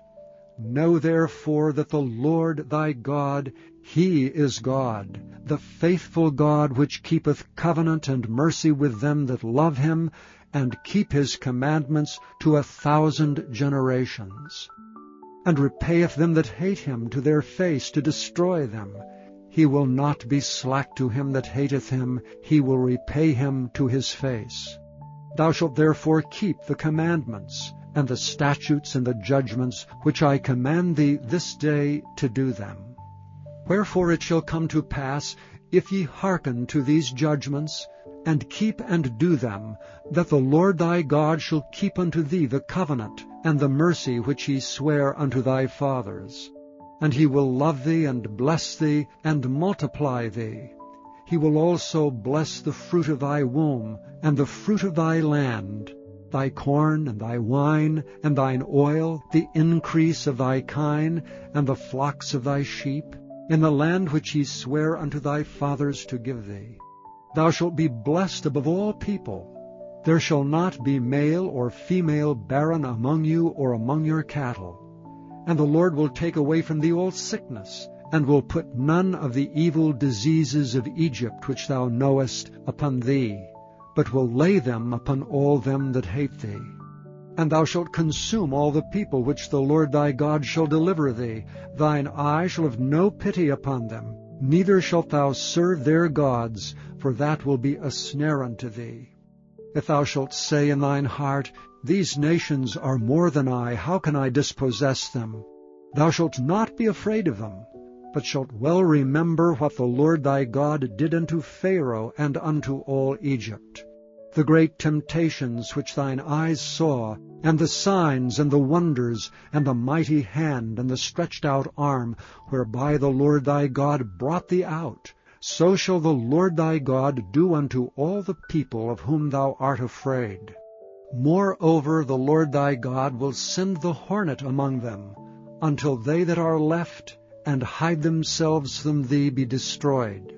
Know therefore that the Lord thy God, He is God, the faithful God, which keepeth covenant and mercy with them that love Him, and keep His commandments to 1,000 generations. And repayeth them that hate Him to their face, to destroy them. He will not be slack to him that hateth Him, He will repay him to his face. Thou shalt therefore keep the commandments, and the statutes and the judgments, which I command thee this day to do them. Wherefore it shall come to pass, if ye hearken to these judgments, and keep and do them, that the Lord thy God shall keep unto thee the covenant and the mercy which He sware unto thy fathers. And He will love thee, and bless thee, and multiply thee. He will also bless the fruit of thy womb, and the fruit of thy land, thy corn, and thy wine, and thine oil, the increase of thy kine, and the flocks of thy sheep, in the land which He sware unto thy fathers to give thee. Thou shalt be blessed above all people. There shall not be male or female barren among you or among your cattle. And the Lord will take away from thee all sickness, and will put none of the evil diseases of Egypt which thou knowest upon thee, but will lay them upon all them that hate thee. And thou shalt consume all the people which the Lord thy God shall deliver thee. Thine eye shall have no pity upon them, neither shalt thou serve their gods, for that will be a snare unto thee. If thou shalt say in thine heart, These nations are more than I, how can I dispossess them? Thou shalt not be afraid of them, but shalt well remember what the Lord thy God did unto Pharaoh and unto all Egypt, the great temptations which thine eyes saw, and the signs and the wonders, and the mighty hand and the stretched out arm, whereby the Lord thy God brought thee out. So shall the Lord thy God do unto all the people of whom thou art afraid. Moreover, the Lord thy God will send the hornet among them, until they that are left and hide themselves from thee be destroyed.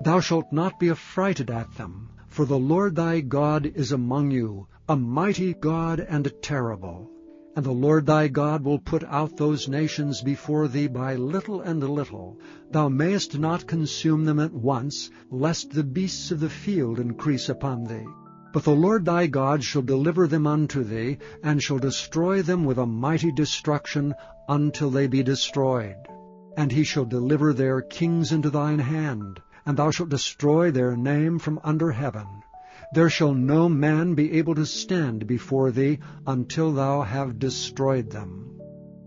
Thou shalt not be affrighted at them, for the Lord thy God is among you, a mighty God and terrible. And the Lord thy God will put out those nations before thee by little and little. Thou mayest not consume them at once, lest the beasts of the field increase upon thee. But the Lord thy God shall deliver them unto thee, and shall destroy them with a mighty destruction until they be destroyed. And He shall deliver their kings into thine hand, and thou shalt destroy their name from under heaven. There shall no man be able to stand before thee until thou have destroyed them.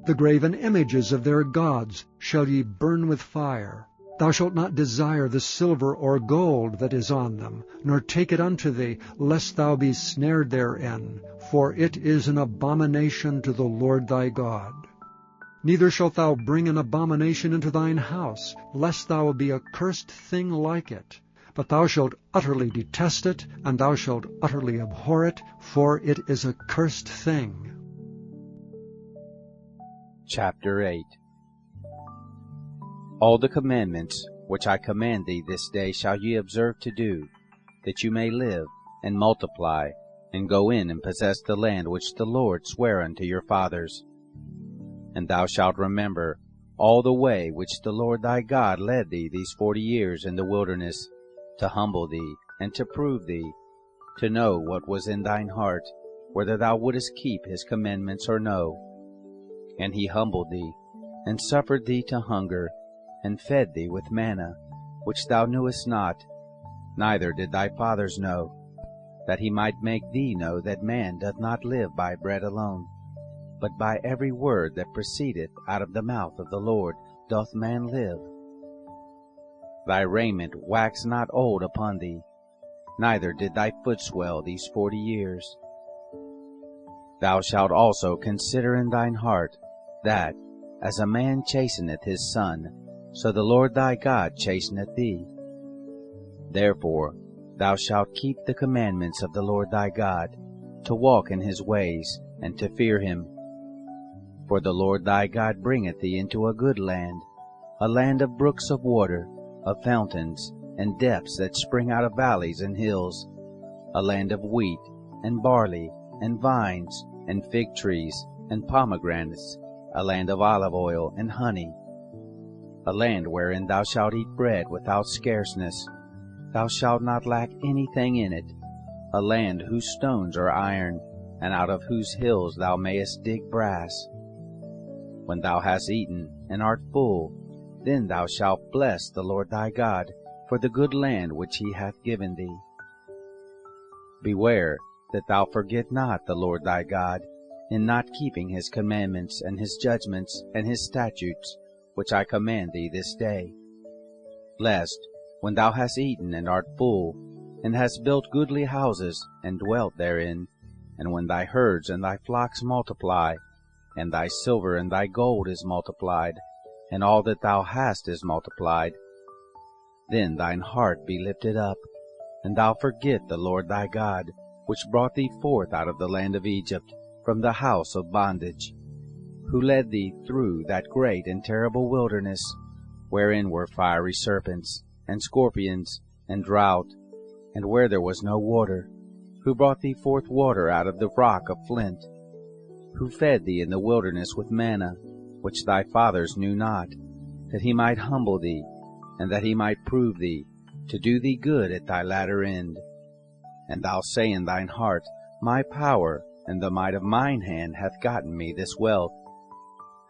The graven images of their gods shall ye burn with fire. Thou shalt not desire the silver or gold that is on them, nor take it unto thee, lest thou be snared therein, for it is an abomination to the Lord thy God. Neither shalt thou bring an abomination into thine house, lest thou be a cursed thing like it. But thou shalt utterly detest it, and thou shalt utterly abhor it, for it is a cursed thing. Chapter 8. All the commandments which I command thee this day shall ye observe to do, that you may live, and multiply, and go in and possess the land which the Lord sware unto your fathers. And thou shalt remember all the way which the Lord thy God led thee these 40 years in the wilderness, to humble thee, and to prove thee, to know what was in thine heart, whether thou wouldest keep his commandments or no. And he humbled thee, and suffered thee to hunger, and fed thee with manna, which thou knewest not, neither did thy fathers know, that he might make thee know that man doth not live by bread alone, but by every word that proceedeth out of the mouth of the Lord doth man live. Thy raiment waxed not old upon thee, neither did thy foot swell these 40 years. Thou shalt also consider in thine heart, that, as a man chasteneth his son, so the Lord thy God chasteneth thee. Therefore thou shalt keep the commandments of the Lord thy God, to walk in his ways, and to fear him. For the Lord thy God bringeth thee into a good land, a land of brooks of water, of fountains, and depths that spring out of valleys and hills, a land of wheat, and barley, and vines, and fig trees, and pomegranates, a land of olive oil and honey, a land wherein thou shalt eat bread without scarceness, thou shalt not lack anything in it, a land whose stones are iron, and out of whose hills thou mayest dig brass. When thou hast eaten and art full, then thou shalt bless the Lord thy God for the good land which he hath given thee. Beware that thou forget not the Lord thy God, in not keeping his commandments and his judgments and his statutes, which I command thee this day. Lest, when thou hast eaten and art full, and hast built goodly houses, and dwelt therein, and when thy herds and thy flocks multiply, and thy silver and thy gold is multiplied, and all that thou hast is multiplied, then thine heart be lifted up, and thou forget the Lord thy God, which brought thee forth out of the land of Egypt, from the house of bondage, who led thee through that great and terrible wilderness, wherein were fiery serpents, and scorpions, and drought, and where there was no water, who brought thee forth water out of the rock of flint, who fed thee in the wilderness with manna, which thy fathers knew not, that he might humble thee, and that he might prove thee, to do thee good at thy latter end. And thou say in thine heart, My power and the might of mine hand hath gotten me this wealth.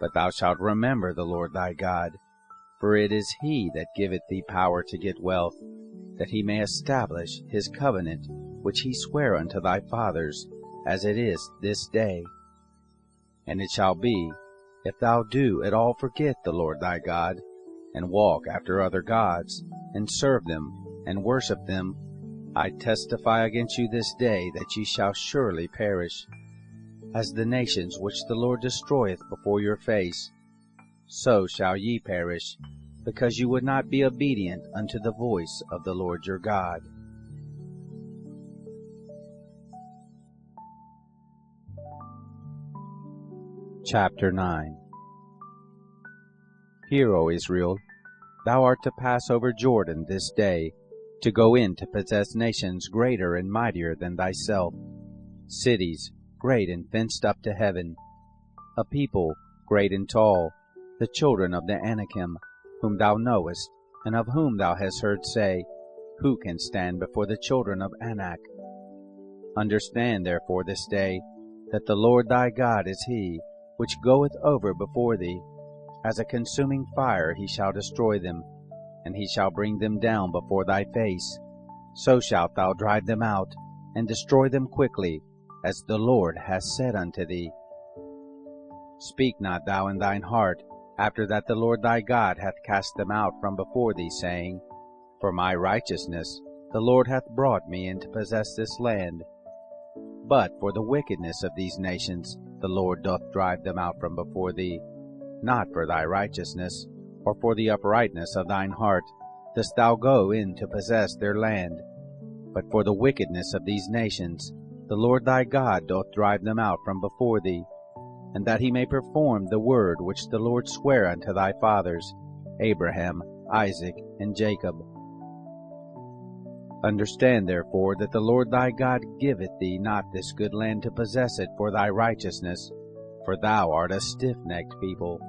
But thou shalt remember the Lord thy God, for it is he that giveth thee power to get wealth, that he may establish his covenant, which he sware unto thy fathers, as it is this day. And it shall be, if thou do at all forget the Lord thy God, and walk after other gods, and serve them, and worship them, I testify against you this day that ye shall surely perish. As the nations which the Lord destroyeth before your face, so shall ye perish, because you would not be obedient unto the voice of the Lord your God. Chapter 9. Hear, O Israel, thou art to pass over Jordan this day, to go in to possess nations greater and mightier than thyself, cities great and fenced up to heaven, a people great and tall, the children of the Anakim, whom thou knowest, and of whom thou hast heard say, Who can stand before the children of Anak? Understand therefore this day, that the Lord thy God is he, which goeth over before thee. As a consuming fire he shall destroy them, and he shall bring them down before thy face. So shalt thou drive them out, and destroy them quickly, as the Lord hath said unto thee. Speak not thou in thine heart, after that the Lord thy God hath cast them out from before thee, saying, For my righteousness the Lord hath brought me in to possess this land. But for the wickedness of these nations the Lord doth drive them out from before thee, not for thy righteousness, or for the uprightness of thine heart, dost thou go in to possess their land. But for the wickedness of these nations, the Lord thy God doth drive them out from before thee, and that he may perform the word which the Lord sware unto thy fathers, Abraham, Isaac, and Jacob. Understand therefore that the Lord thy God giveth thee not this good land to possess it for thy righteousness, for thou art a stiff-necked people.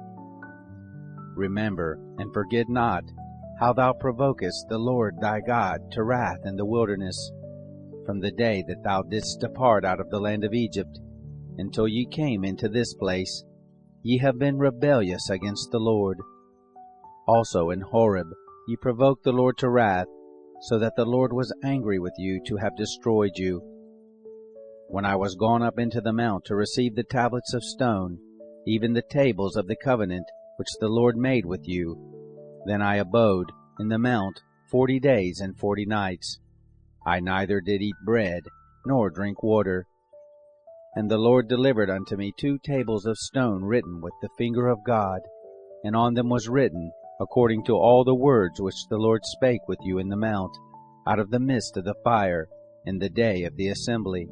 Remember, and forget not, how thou provokest the Lord thy God to wrath in the wilderness, from the day that thou didst depart out of the land of Egypt, until ye came into this place. Ye have been rebellious against the Lord. Also in Horeb ye provoked the Lord to wrath, so that the Lord was angry with you to have destroyed you. When I was gone up into the mount to receive the tablets of stone, even the tables of the covenant which the Lord made with you, then I abode in the mount 40 days and 40 nights. I neither did eat bread, nor drink water. And the Lord delivered unto me 2 tables of stone written with the finger of God, and on them was written, according to all the words which the Lord spake with you in the mount, out of the midst of the fire, in the day of the assembly.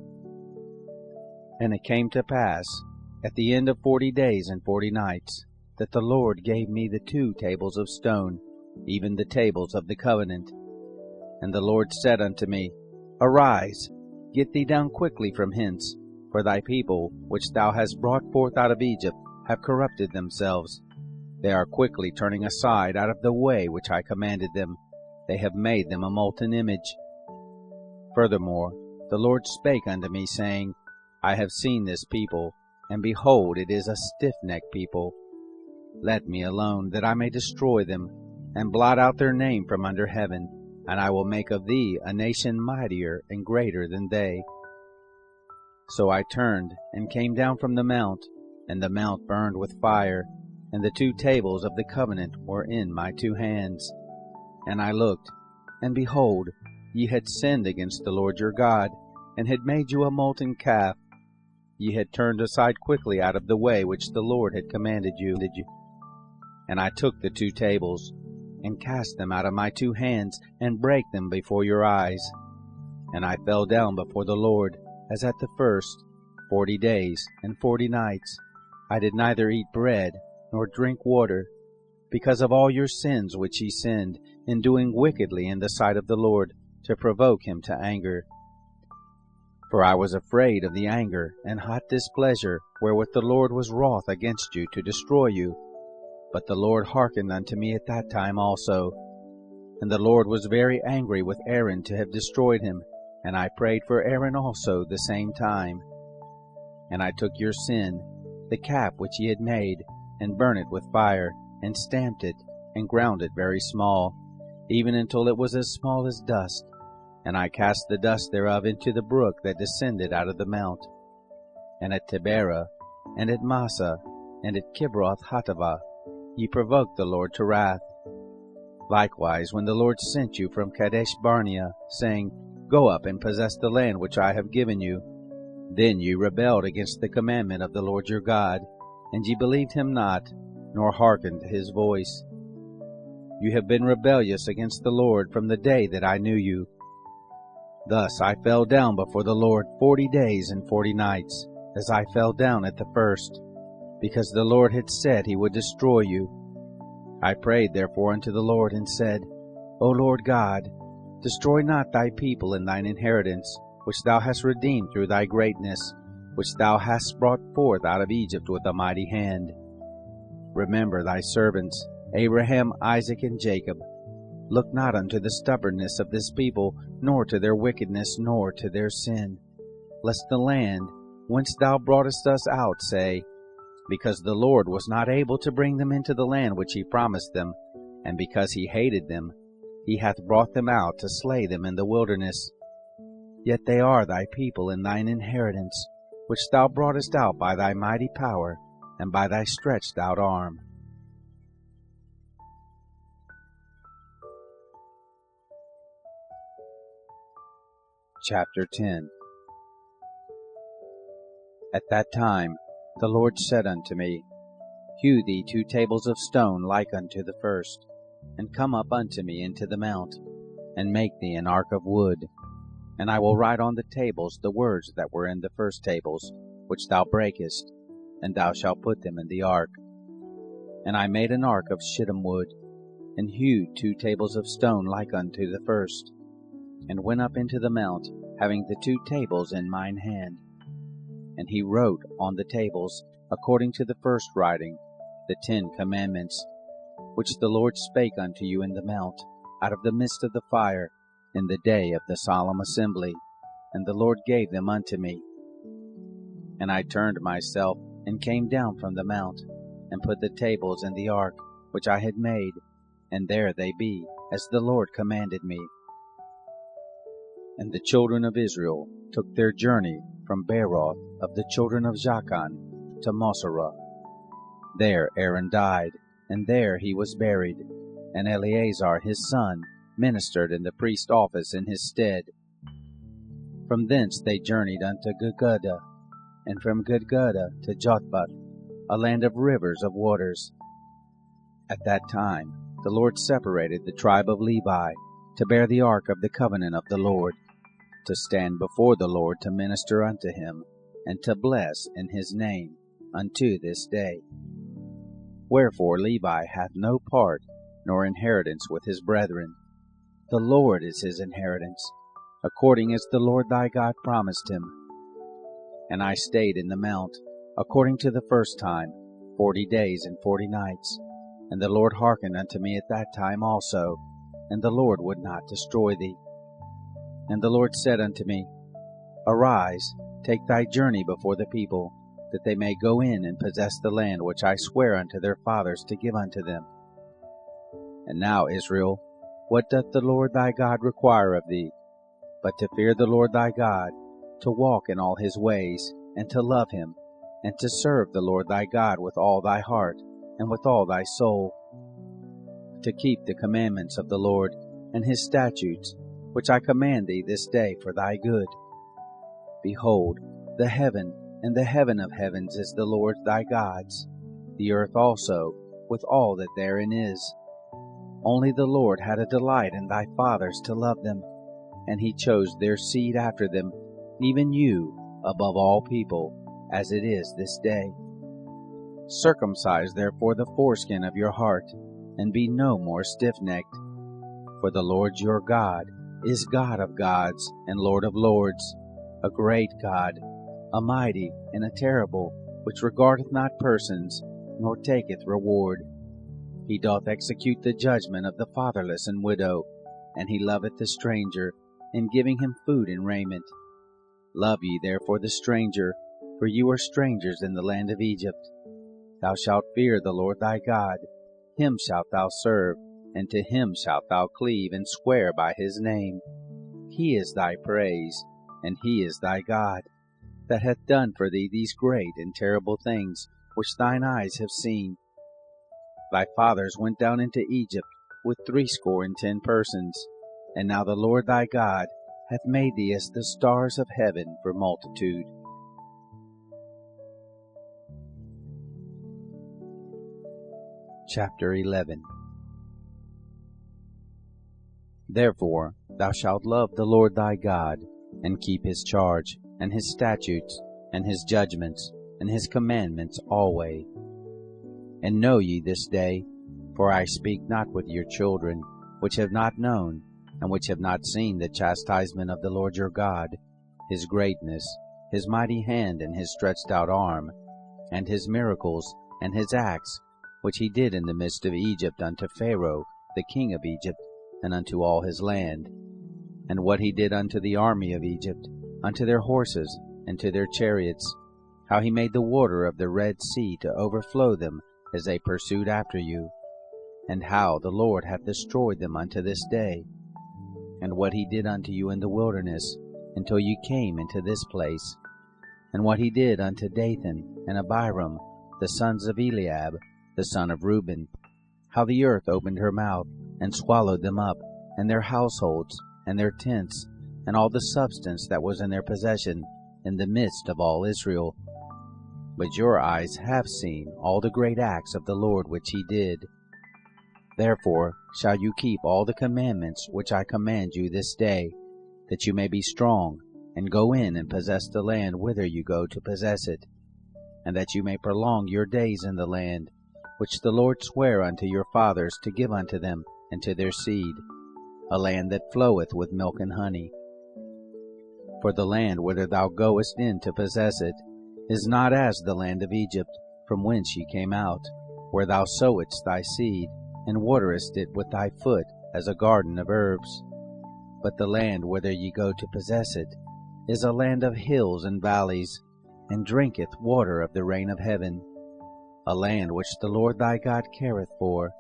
And it came to pass, at the end of 40 days and 40 nights, that the Lord gave me the 2 tables of stone, even the tables of the covenant. And the Lord said unto me, Arise, get thee down quickly from hence, for thy people, which thou hast brought forth out of Egypt, have corrupted themselves. They are quickly turning aside out of the way which I commanded them. They have made them a molten image. Furthermore, the Lord spake unto me, saying, I have seen this people, and behold, it is a stiff-necked people. Let me alone, that I may destroy them, and blot out their name from under heaven, and I will make of thee a nation mightier and greater than they. So I turned, and came down from the mount, and the mount burned with fire, and the 2 tables of the covenant were in my 2 hands. And I looked, and behold, ye had sinned against the Lord your God, and had made you a molten calf. Ye had turned aside quickly out of the way which the Lord had commanded you. And I took the 2 tables, and cast them out of my 2 hands, and brake them before your eyes. And I fell down before the Lord, as at the first, 40 days and 40 nights. I did neither eat bread, nor drink water, because of all your sins which ye sinned, in doing wickedly in the sight of the Lord, to provoke him to anger. For I was afraid of the anger and hot displeasure wherewith the Lord was wroth against you to destroy you. But the Lord hearkened unto me at that time also. And the Lord was very angry with Aaron to have destroyed him, and I prayed for Aaron also the same time. And I took your sin, the calf which ye had made, and burnt it with fire, and stamped it, and ground it very small, even until it was as small as dust. And I cast the dust thereof into the brook that descended out of the mount. And at Taberah, and at Massa, and at Kibroth Hattaavah, ye provoked the Lord to wrath. Likewise, when the Lord sent you from Kadesh Barnea, saying, Go up and possess the land which I have given you, then ye rebelled against the commandment of the Lord your God, and ye believed him not, nor hearkened to his voice. You have been rebellious against the Lord from the day that I knew you. Thus I fell down before the Lord 40 days and 40 nights, as I fell down at the first, because the Lord had said he would destroy you. I prayed therefore unto the Lord, and said, O Lord God, destroy not thy people and thine inheritance, which thou hast redeemed through thy greatness, which thou hast brought forth out of Egypt with a mighty hand. Remember thy servants, Abraham, Isaac, and Jacob. Look not unto the stubbornness of this people, nor to their wickedness, nor to their sin, lest the land whence thou broughtest us out say, Because the Lord was not able to bring them into the land which he promised them, and because he hated them, he hath brought them out to slay them in the wilderness. Yet they are thy people and thine inheritance, which thou broughtest out by thy mighty power, and by thy stretched out arm. Chapter 10. At that time the Lord said unto me, Hew thee 2 tables of stone like unto the first, and come up unto me into the mount, and make thee an ark of wood. And I will write on the tables the words that were in the first tables, which thou breakest, and thou shalt put them in the ark. And I made an ark of shittim wood, and hewed 2 tables of stone like unto the first, and went up into the mount, having the 2 tables in mine hand. And he wrote on the tables, according to the first writing, the 10 commandments, which the Lord spake unto you in the mount, out of the midst of the fire, in the day of the solemn assembly, and the Lord gave them unto me. And I turned myself, and came down from the mount, and put the tables in the ark, which I had made, and there they be, as the Lord commanded me. And the children of Israel took their journey from Beeroth of the children of Jachan to Moserah. There Aaron died, and there he was buried, and Eleazar his son ministered in the priest's office in his stead. From thence they journeyed unto Gudgodah, and from Gudgodah to Jotbath, a land of rivers of waters. At that time the Lord separated the tribe of Levi to bear the ark of the covenant of the Lord, to stand before the Lord to minister unto him, and to bless in his name unto this day. Wherefore Levi hath no part nor inheritance with his brethren. The Lord is his inheritance, according as the Lord thy God promised him. And I stayed in the mount, according to the first time, 40 days and 40 nights. And the Lord hearkened unto me at that time also, and the Lord would not destroy thee. And the Lord said unto me, Arise, take thy journey before the people, that they may go in and possess the land which I swear unto their fathers to give unto them. And now, Israel, what doth the Lord thy God require of thee, but to fear the Lord thy God, to walk in all his ways, and to love him, and to serve the Lord thy God with all thy heart, and with all thy soul, to keep the commandments of the Lord, and his statutes, which I command thee this day for thy good. Behold, the heaven and the heaven of heavens is the Lord thy God's, the earth also, with all that therein is. Only the Lord had a delight in thy fathers to love them, and he chose their seed after them, even you, above all people, as it is this day. Circumcise therefore the foreskin of your heart, and be no more stiff-necked. For the Lord your God is God of gods and Lord of lords, a great God, a mighty and a terrible, which regardeth not persons, nor taketh reward. He doth execute the judgment of the fatherless and widow, and he loveth the stranger, in giving him food and raiment. Love ye therefore the stranger, for you are strangers in the land of Egypt. Thou shalt fear the Lord thy God, him shalt thou serve, and to him shalt thou cleave, and swear by his name. He is thy praise, and he is thy God, that hath done for thee these great and terrible things, which thine eyes have seen. Thy fathers went down into Egypt with 70 persons, and now the Lord thy God hath made thee as the stars of heaven for multitude. Chapter 11. Therefore thou shalt love the Lord thy God, and keep his charge, and his statutes, and his judgments, and his commandments alway. And know ye this day, for I speak not with your children, which have not known, and which have not seen the chastisement of the Lord your God, his greatness, his mighty hand, and his stretched out arm, and his miracles, and his acts, which he did in the midst of Egypt unto Pharaoh, the king of Egypt, and unto all his land, and what he did unto the army of Egypt, unto their horses, and to their chariots, how he made the water of the Red Sea to overflow them as they pursued after you, and how the Lord hath destroyed them unto this day, and what he did unto you in the wilderness, until you came into this place, and what he did unto Dathan and Abiram, the sons of Eliab, the son of Reuben, how the earth opened her mouth, and swallowed them up, and their households, and their tents, and all the substance that was in their possession, in the midst of all Israel. But your eyes have seen all the great acts of the Lord which he did. Therefore shall you keep all the commandments which I command you this day, that you may be strong, and go in and possess the land whither you go to possess it, and that you may prolong your days in the land, which the Lord sware unto your fathers to give unto them and to their seed, a land that floweth with milk and honey. For the land whither thou goest in to possess it is not as the land of Egypt, from whence ye came out, where thou sowedst thy seed, and waterest it with thy foot as a garden of herbs. But the land whither ye go to possess it is a land of hills and valleys, and drinketh water of the rain of heaven, a land which the Lord thy God careth for.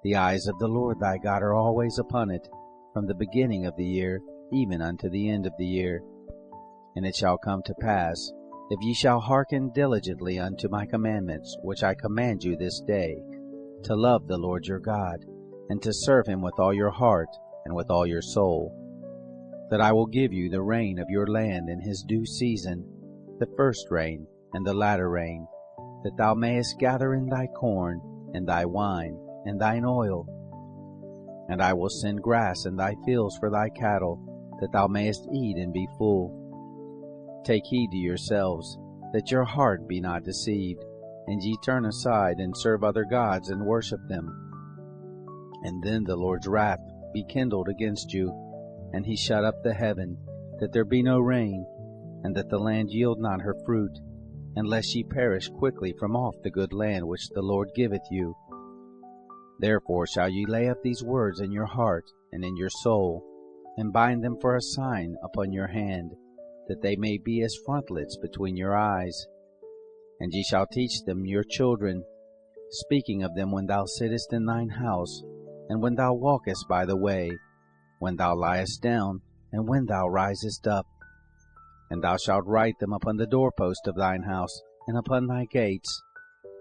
The eyes of the Lord thy God are always upon it, from the beginning of the year even unto the end of the year. And it shall come to pass, if ye shall hearken diligently unto my commandments, which I command you this day, to love the Lord your God, and to serve him with all your heart and with all your soul, that I will give you the rain of your land in his due season, the first rain and the latter rain, that thou mayest gather in thy corn, and thy wine, and thine oil. And I will send grass in thy fields for thy cattle, that thou mayest eat and be full. Take heed to yourselves, that your heart be not deceived, and ye turn aside and serve other gods and worship them. And then the Lord's wrath be kindled against you, and he shut up the heaven, that there be no rain, and that the land yield not her fruit, unless ye perish quickly from off the good land which the Lord giveth you. Therefore shall ye lay up these words in your heart and in your soul, and bind them for a sign upon your hand, that they may be as frontlets between your eyes. And ye shall teach them your children, speaking of them when thou sittest in thine house, and when thou walkest by the way, when thou liest down, and when thou risest up. And thou shalt write them upon the doorpost of thine house, and upon thy gates,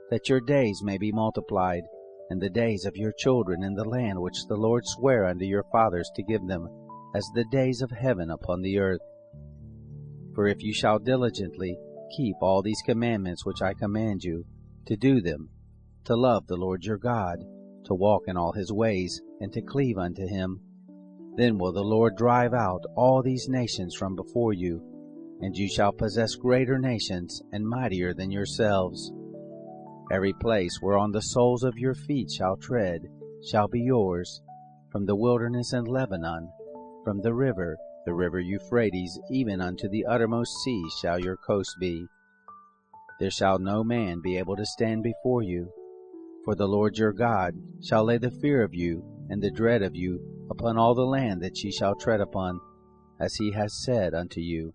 that your days may be multiplied, and the days of your children in the land which the Lord sware unto your fathers to give them, as the days of heaven upon the earth. For if you shall diligently keep all these commandments which I command you, to do them, to love the Lord your God, to walk in all his ways, and to cleave unto him, then will the Lord drive out all these nations from before you, and you shall possess greater nations and mightier than yourselves. Every place whereon the soles of your feet shall tread shall be yours, from the wilderness and Lebanon, from the river Euphrates, even unto the uttermost sea shall your coast be. There shall no man be able to stand before you, for the Lord your God shall lay the fear of you and the dread of you upon all the land that ye shall tread upon, as he has said unto you.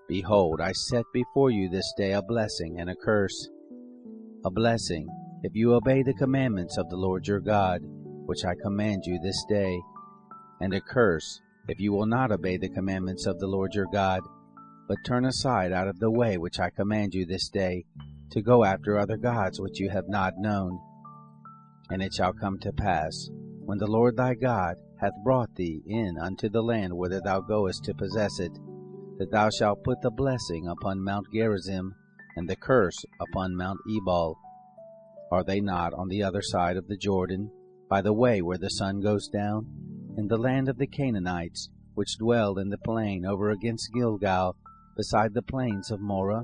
Behold, I set before you this day a blessing and a curse. A blessing, if you obey the commandments of the Lord your God, which I command you this day, and a curse, if you will not obey the commandments of the Lord your God, but turn aside out of the way which I command you this day, to go after other gods which you have not known. And it shall come to pass, when the Lord thy God hath brought thee in unto the land whither thou goest to possess it, that thou shalt put the blessing upon Mount Gerizim, and the curse upon Mount Ebal. Are they not on the other side of the Jordan, by the way where the sun goes down, in the land of the Canaanites, which dwell in the plain over against Gilgal, beside the plains of Moreh?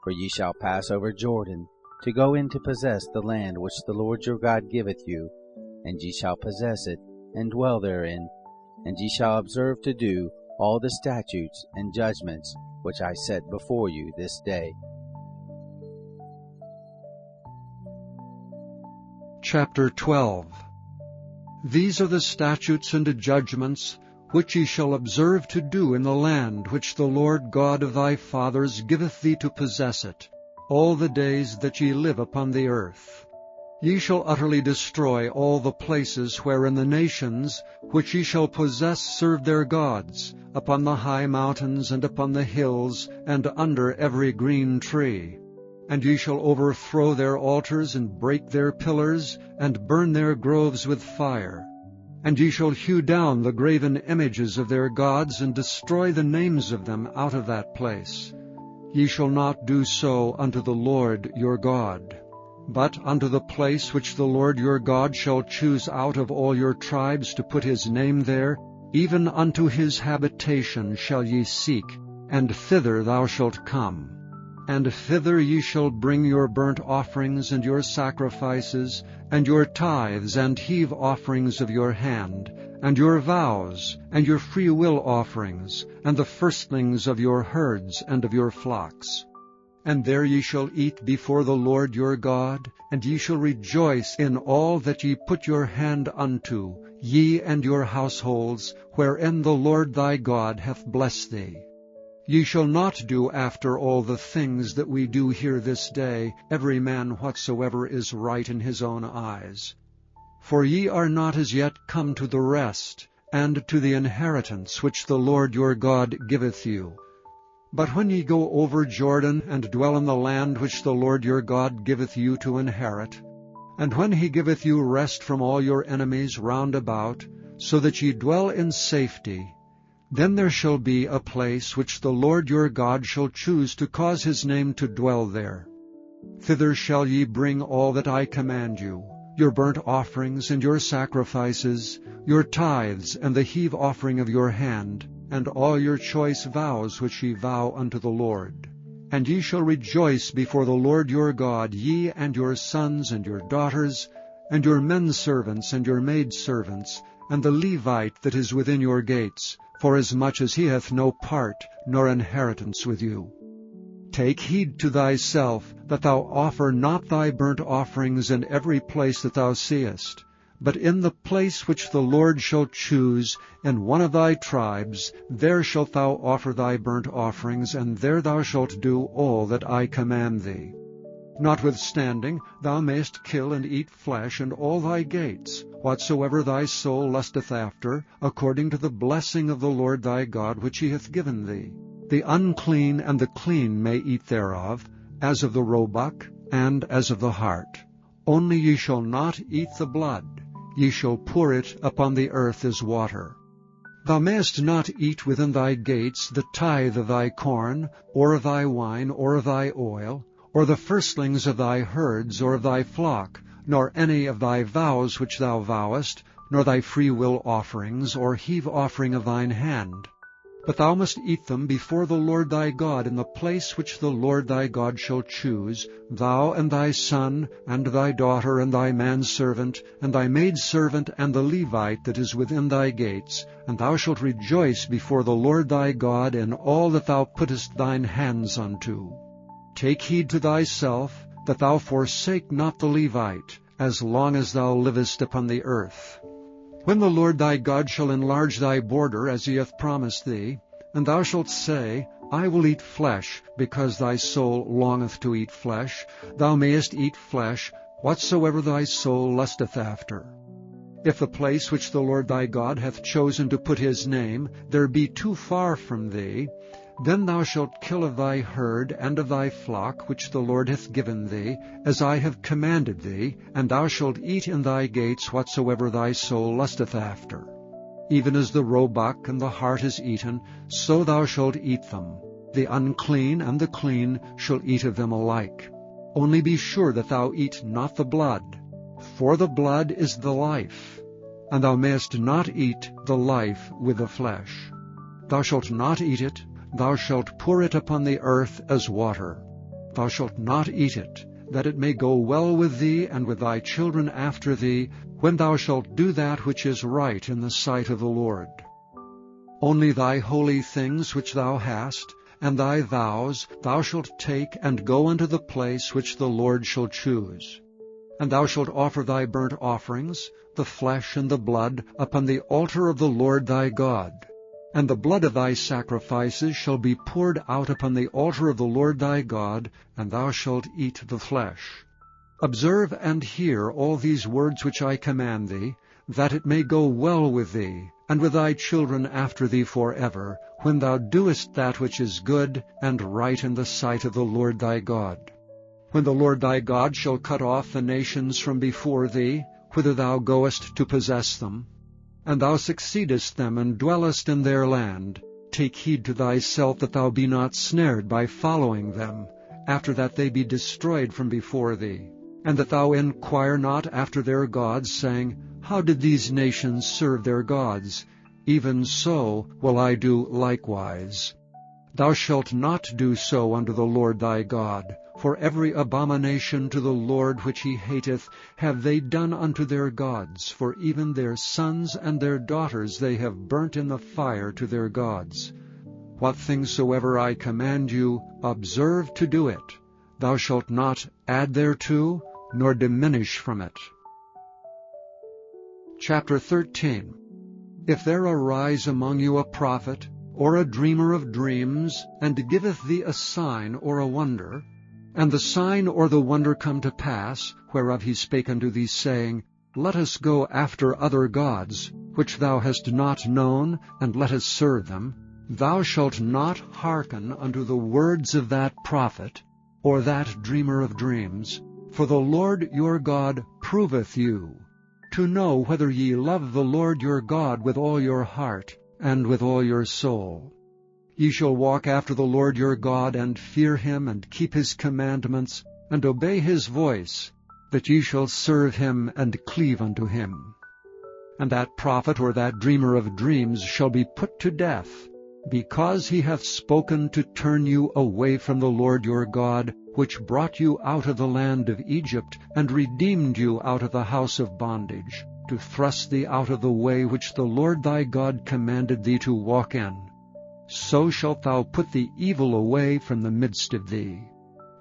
For ye shall pass over Jordan, to go in to possess the land which the Lord your God giveth you, and ye shall possess it, and dwell therein, and ye shall observe to do all the statutes and judgments which I set before you this day. Chapter 12. These are the statutes and judgments which ye shall observe to do in the land which the Lord God of thy fathers giveth thee to possess it, all the days that ye live upon the earth. Ye shall utterly destroy all the places wherein the nations which ye shall possess serve their gods, upon the high mountains and upon the hills, and under every green tree. And ye shall overthrow their altars, and break their pillars, and burn their groves with fire. And ye shall hew down the graven images of their gods, and destroy the names of them out of that place. Ye shall not do so unto the Lord your God. But unto the place which the Lord your God shall choose out of all your tribes to put his name there, even unto his habitation shall ye seek, and thither thou shalt come. And thither ye shall bring your burnt offerings and your sacrifices, and your tithes and heave offerings of your hand, and your vows, and your freewill offerings, and the firstlings of your herds and of your flocks. And there ye shall eat before the Lord your God, and ye shall rejoice in all that ye put your hand unto, ye and your households, wherein the Lord thy God hath blessed thee. Ye shall not do after all the things that we do here this day, every man whatsoever is right in his own eyes. For ye are not as yet come to the rest, and to the inheritance which the Lord your God giveth you. But when ye go over Jordan, and dwell in the land which the Lord your God giveth you to inherit, and when he giveth you rest from all your enemies round about, so that ye dwell in safety, then there shall be a place which the Lord your God shall choose to cause his name to dwell there. Thither shall ye bring all that I command you, your burnt offerings and your sacrifices, your tithes and the heave offering of your hand, and all your choice vows which ye vow unto the Lord. And ye shall rejoice before the Lord your God, ye and your sons and your daughters, and your menservants and your maidservants, and the Levite that is within your gates, forasmuch as he hath no part nor inheritance with you. Take heed to thyself, that thou offer not thy burnt offerings in every place that thou seest, but in the place which the Lord shall choose, in one of thy tribes, there shalt thou offer thy burnt offerings, and there thou shalt do all that I command thee. Notwithstanding, thou mayest kill and eat flesh in all thy gates, whatsoever thy soul lusteth after, according to the blessing of the Lord thy God which he hath given thee. The unclean and the clean may eat thereof, as of the roebuck, and as of the hart. Only ye shall not eat the blood, ye shall pour it upon the earth as water. Thou mayest not eat within thy gates the tithe of thy corn, or of thy wine, or of thy oil, or the firstlings of thy herds, or of thy flock, nor any of thy vows which thou vowest, nor thy freewill offerings, or heave offering of thine hand. But thou must eat them before the Lord thy God in the place which the Lord thy God shall choose, thou and thy son, and thy daughter, and thy manservant, and thy maidservant, and the Levite that is within thy gates, and thou shalt rejoice before the Lord thy God in all that thou puttest thine hands unto. Take heed to thyself, that thou forsake not the Levite, as long as thou livest upon the earth. When the Lord thy God shall enlarge thy border, as he hath promised thee, and thou shalt say, I will eat flesh, because thy soul longeth to eat flesh, thou mayest eat flesh, whatsoever thy soul lusteth after. If the place which the Lord thy God hath chosen to put his name, there be too far from thee, then thou shalt kill of thy herd and of thy flock which the Lord hath given thee, as I have commanded thee, and thou shalt eat in thy gates whatsoever thy soul lusteth after. Even as the roebuck and the hart is eaten, so thou shalt eat them. The unclean and the clean shall eat of them alike. Only be sure that thou eat not the blood, for the blood is the life, and thou mayest not eat the life with the flesh. Thou shalt not eat it, thou shalt pour it upon the earth as water. Thou shalt not eat it, that it may go well with thee and with thy children after thee, when thou shalt do that which is right in the sight of the Lord. Only thy holy things which thou hast, and thy vows, thou shalt take and go unto the place which the Lord shall choose. And thou shalt offer thy burnt offerings, the flesh and the blood, upon the altar of the Lord thy God. And the blood of thy sacrifices shall be poured out upon the altar of the Lord thy God, and thou shalt eat the flesh. Observe and hear all these words which I command thee, that it may go well with thee, and with thy children after thee forever, when thou doest that which is good and right in the sight of the Lord thy God. When the Lord thy God shall cut off the nations from before thee, whither thou goest to possess them, and thou succeedest them and dwellest in their land, take heed to thyself that thou be not snared by following them, after that they be destroyed from before thee, and that thou inquire not after their gods, saying, How did these nations serve their gods? Even so will I do likewise. Thou shalt not do so unto the Lord thy God, for every abomination to the Lord which he hateth have they done unto their gods, for even their sons and their daughters they have burnt in the fire to their gods. What things soever I command you, observe to do it. Thou shalt not add thereto, nor diminish from it. Chapter 13. If there arise among you a prophet, or a dreamer of dreams, and giveth thee a sign or a wonder, and the sign or the wonder come to pass, whereof he spake unto thee, saying, Let us go after other gods, which thou hast not known, and let us serve them, thou shalt not hearken unto the words of that prophet, or that dreamer of dreams, for the Lord your God proveth you, to know whether ye love the Lord your God with all your heart, and with all your soul. Ye shall walk after the Lord your God, and fear him, and keep his commandments, and obey his voice, that ye shall serve him, and cleave unto him. And that prophet or that dreamer of dreams shall be put to death, because he hath spoken to turn you away from the Lord your God, which brought you out of the land of Egypt, and redeemed you out of the house of bondage, to thrust thee out of the way which the Lord thy God commanded thee to walk in. so shalt thou put the evil away from the midst of thee.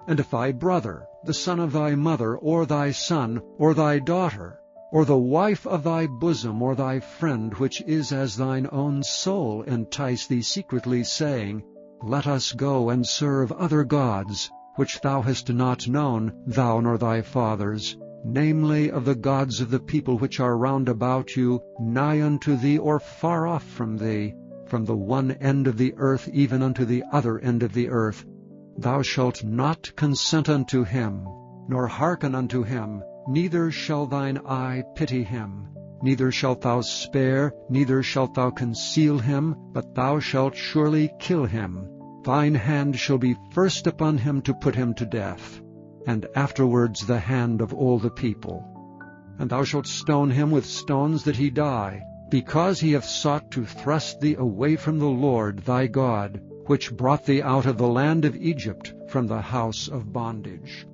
And if thy brother, the son of thy mother, or thy son, or thy daughter, or the wife of thy bosom, or thy friend, which is as thine own soul, entice thee secretly, saying, Let us go and serve other gods, which thou hast not known, thou nor thy fathers, namely of the gods of the people which are round about you, nigh unto thee, or far off from thee, from the one end of the earth even unto the other end of the earth, thou shalt not consent unto him, nor hearken unto him, neither shall thine eye pity him, neither shalt thou spare, neither shalt thou conceal him, but thou shalt surely kill him. Thine hand shall be first upon him to put him to death, and afterwards the hand of all the people. And thou shalt stone him with stones that he die, because he hath sought to thrust thee away from the Lord thy God, which brought thee out of the land of Egypt from the house of bondage.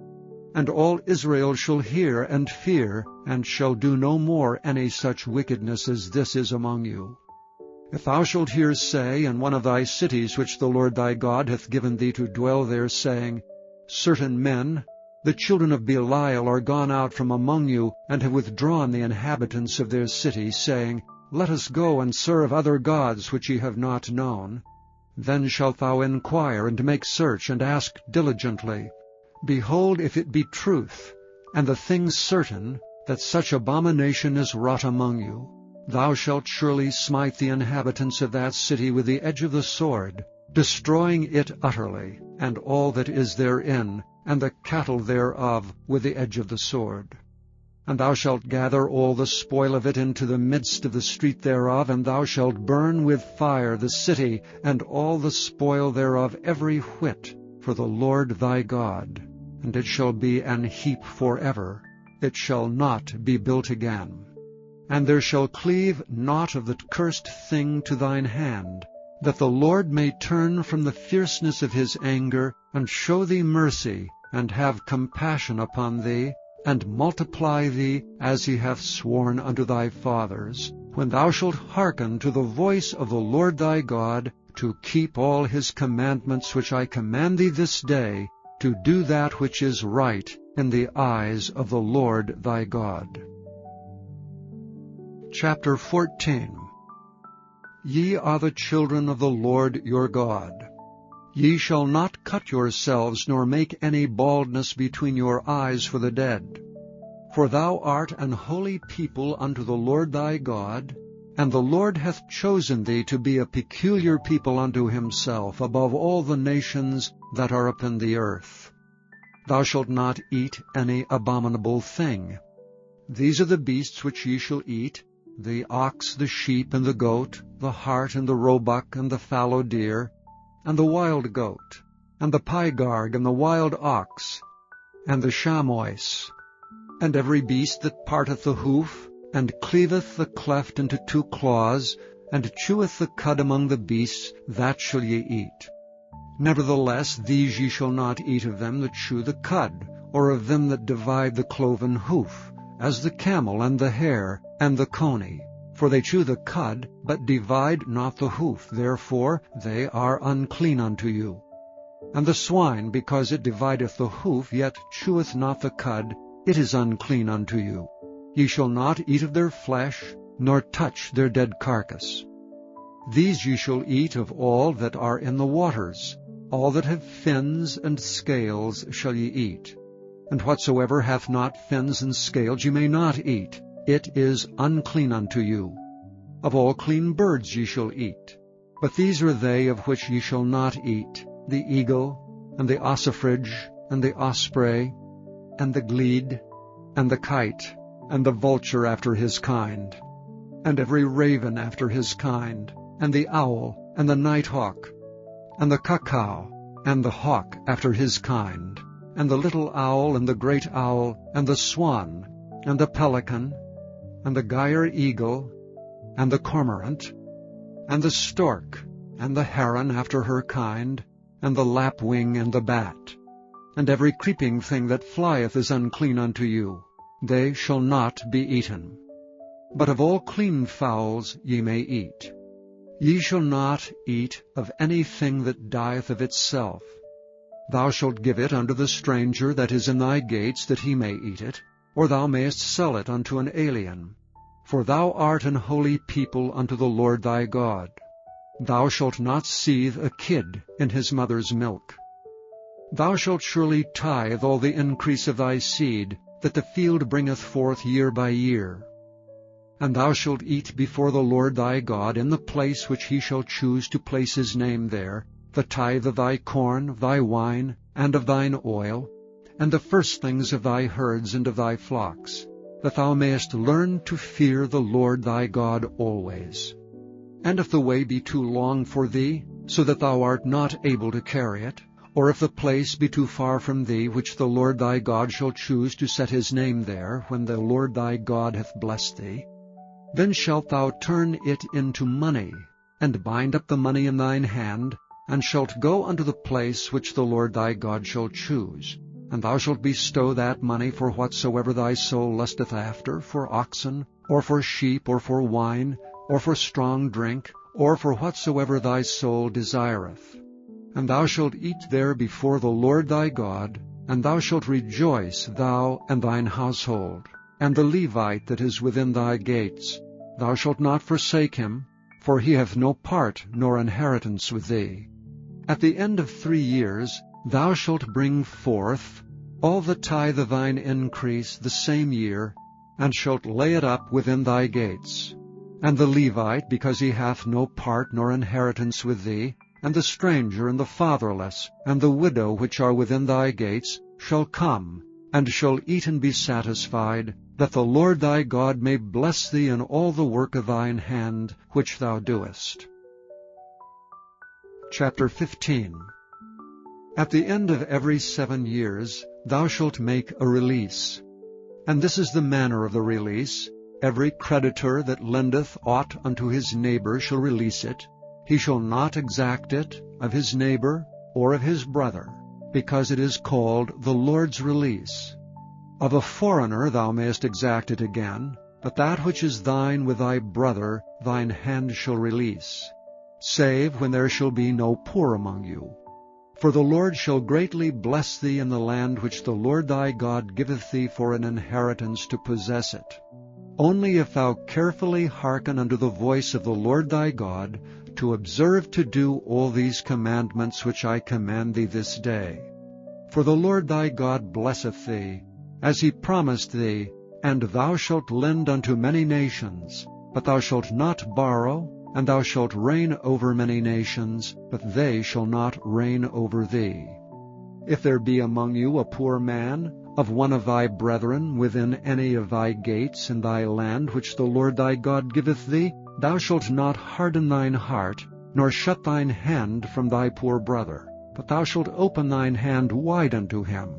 And all Israel shall hear and fear, and shall do no more any such wickedness as this is among you. If thou shalt hear say in one of thy cities which the Lord thy God hath given thee to dwell there, saying, Certain men, the children of Belial, are gone out from among you, and have withdrawn the inhabitants of their city, saying, Let us go and serve other gods which ye have not known. Then shalt thou inquire, and make search, and ask diligently. Behold, if it be truth, and the thing certain, that such abomination is wrought among you, thou shalt surely smite the inhabitants of that city with the edge of the sword, destroying it utterly, and all that is therein, and the cattle thereof with the edge of the sword. And thou shalt gather all the spoil of it into the midst of the street thereof, and thou shalt burn with fire the city, and all the spoil thereof every whit, for the Lord thy God. And it shall be an heap forever, it shall not be built again. And there shall cleave naught of the cursed thing to thine hand, that the Lord may turn from the fierceness of his anger, and show thee mercy, and have compassion upon thee, and multiply thee, as he hath sworn unto thy fathers, when thou shalt hearken to the voice of the Lord thy God, to keep all his commandments which I command thee this day, to do that which is right in the eyes of the Lord thy God. Chapter 14. Ye are the children of the Lord your God. Ye shall not cut yourselves, nor make any baldness between your eyes for the dead. For thou art an holy people unto the Lord thy God, and the Lord hath chosen thee to be a peculiar people unto himself, above all the nations that are upon the earth. Thou shalt not eat any abominable thing. These are the beasts which ye shall eat, the ox, the sheep, and the goat, the hart, and the roebuck, and the fallow deer, and the wild goat, and the pygarg, and the wild ox, and the chamois, and every beast that parteth the hoof, and cleaveth the cleft into two claws, and cheweth the cud among the beasts, that shall ye eat. Nevertheless these ye shall not eat of them that chew the cud, or of them that divide the cloven hoof, as the camel, and the hare, and the coney. For they chew the cud, but divide not the hoof, therefore they are unclean unto you. And the swine, because it divideth the hoof, yet cheweth not the cud, it is unclean unto you. Ye shall not eat of their flesh, nor touch their dead carcass. These ye shall eat of all that are in the waters. All that have fins and scales shall ye eat. And whatsoever hath not fins and scales ye may not eat. It is unclean unto you. Of all clean birds ye shall eat. But these are they of which ye shall not eat: the eagle, and the ossifrage, and the osprey, and the glede, and the kite, and the vulture after his kind, and every raven after his kind, and the owl, and the nighthawk, and the cuckoo, and the hawk after his kind, and the little owl, and the great owl, and the swan, and the pelican, and the gyre eagle, and the cormorant, and the stork, and the heron after her kind, and the lapwing, and the bat. And every creeping thing that flieth is unclean unto you. They shall not be eaten. But of all clean fowls ye may eat. Ye shall not eat of anything that dieth of itself. Thou shalt give it unto the stranger that is in thy gates, that he may eat it, or thou mayest sell it unto an alien. For thou art an holy people unto the Lord thy God. Thou shalt not seethe a kid in his mother's milk. Thou shalt surely tithe all the increase of thy seed, that the field bringeth forth year by year. And thou shalt eat before the Lord thy God in the place which he shall choose to place his name there, the tithe of thy corn, of thy wine, and of thine oil, and the firstlings of thy herds and of thy flocks, that thou mayest learn to fear the Lord thy God always. And if the way be too long for thee, so that thou art not able to carry it, or if the place be too far from thee, which the Lord thy God shall choose to set his name there, when the Lord thy God hath blessed thee, then shalt thou turn it into money, and bind up the money in thine hand, and shalt go unto the place which the Lord thy God shall choose. And thou shalt bestow that money for whatsoever thy soul lusteth after, for oxen, or for sheep, or for wine, or for strong drink, or for whatsoever thy soul desireth. And thou shalt eat there before the Lord thy God, and thou shalt rejoice, thou and thine household, and the Levite that is within thy gates. Thou shalt not forsake him, for he hath no part nor inheritance with thee. At the end of 3 years thou shalt bring forth all the tithe of thine increase the same year, and shalt lay it up within thy gates. And the Levite, because he hath no part nor inheritance with thee, and the stranger, and the fatherless, and the widow which are within thy gates, shall come, and shall eat and be satisfied, that the Lord thy God may bless thee in all the work of thine hand which thou doest. Chapter 15. At the end of every 7 years thou shalt make a release. And this is the manner of the release. Every creditor that lendeth aught unto his neighbor shall release it. He shall not exact it of his neighbor or of his brother, because it is called the Lord's release. Of a foreigner thou mayest exact it again, but that which is thine with thy brother thine hand shall release, save when there shall be no poor among you. For the Lord shall greatly bless thee in the land which the Lord thy God giveth thee for an inheritance to possess it. Only if thou carefully hearken unto the voice of the Lord thy God, to observe to do all these commandments which I command thee this day. For the Lord thy God blesseth thee, as he promised thee, and thou shalt lend unto many nations, but thou shalt not borrow, and thou shalt reign over many nations, but they shall not reign over thee. If there be among you a poor man, of one of thy brethren, within any of thy gates in thy land which the Lord thy God giveth thee, thou shalt not harden thine heart, nor shut thine hand from thy poor brother, but thou shalt open thine hand wide unto him,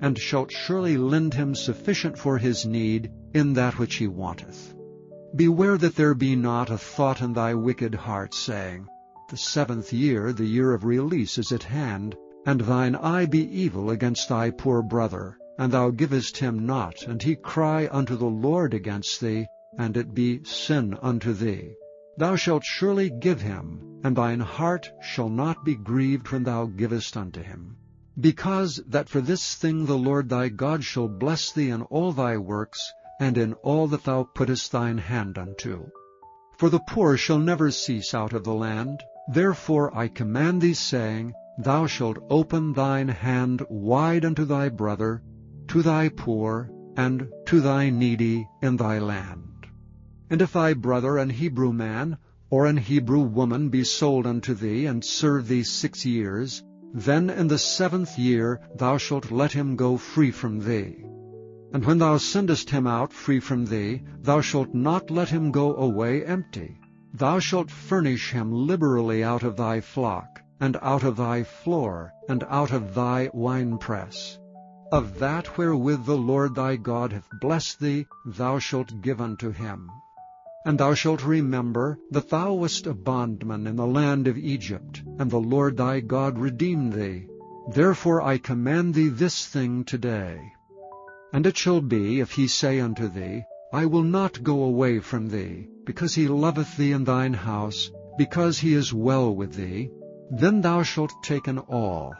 and shalt surely lend him sufficient for his need in that which he wanteth. Beware that there be not a thought in thy wicked heart, saying, The 7th year, the year of release, is at hand, and thine eye be evil against thy poor brother, and thou givest him not, and he cry unto the Lord against thee, and it be sin unto thee. Thou shalt surely give him, and thine heart shall not be grieved when thou givest unto him. Because that for this thing the Lord thy God shall bless thee in all thy works, and in all that thou puttest thine hand unto. For the poor shall never cease out of the land. Therefore I command thee, saying, Thou shalt open thine hand wide unto thy brother, to thy poor, and to thy needy in thy land. And if thy brother, an Hebrew man, or an Hebrew woman, be sold unto thee, and serve thee 6 years, then in the 7th year thou shalt let him go free from thee. And when thou sendest him out free from thee, thou shalt not let him go away empty. Thou shalt furnish him liberally out of thy flock, and out of thy floor, and out of thy winepress. Of that wherewith the Lord thy God hath blessed thee, thou shalt give unto him. And thou shalt remember that thou wast a bondman in the land of Egypt, and the Lord thy God redeemed thee. Therefore I command thee this thing today. And it shall be, if he say unto thee, I will not go away from thee, because he loveth thee in thine house, because he is well with thee, then thou shalt take an awl,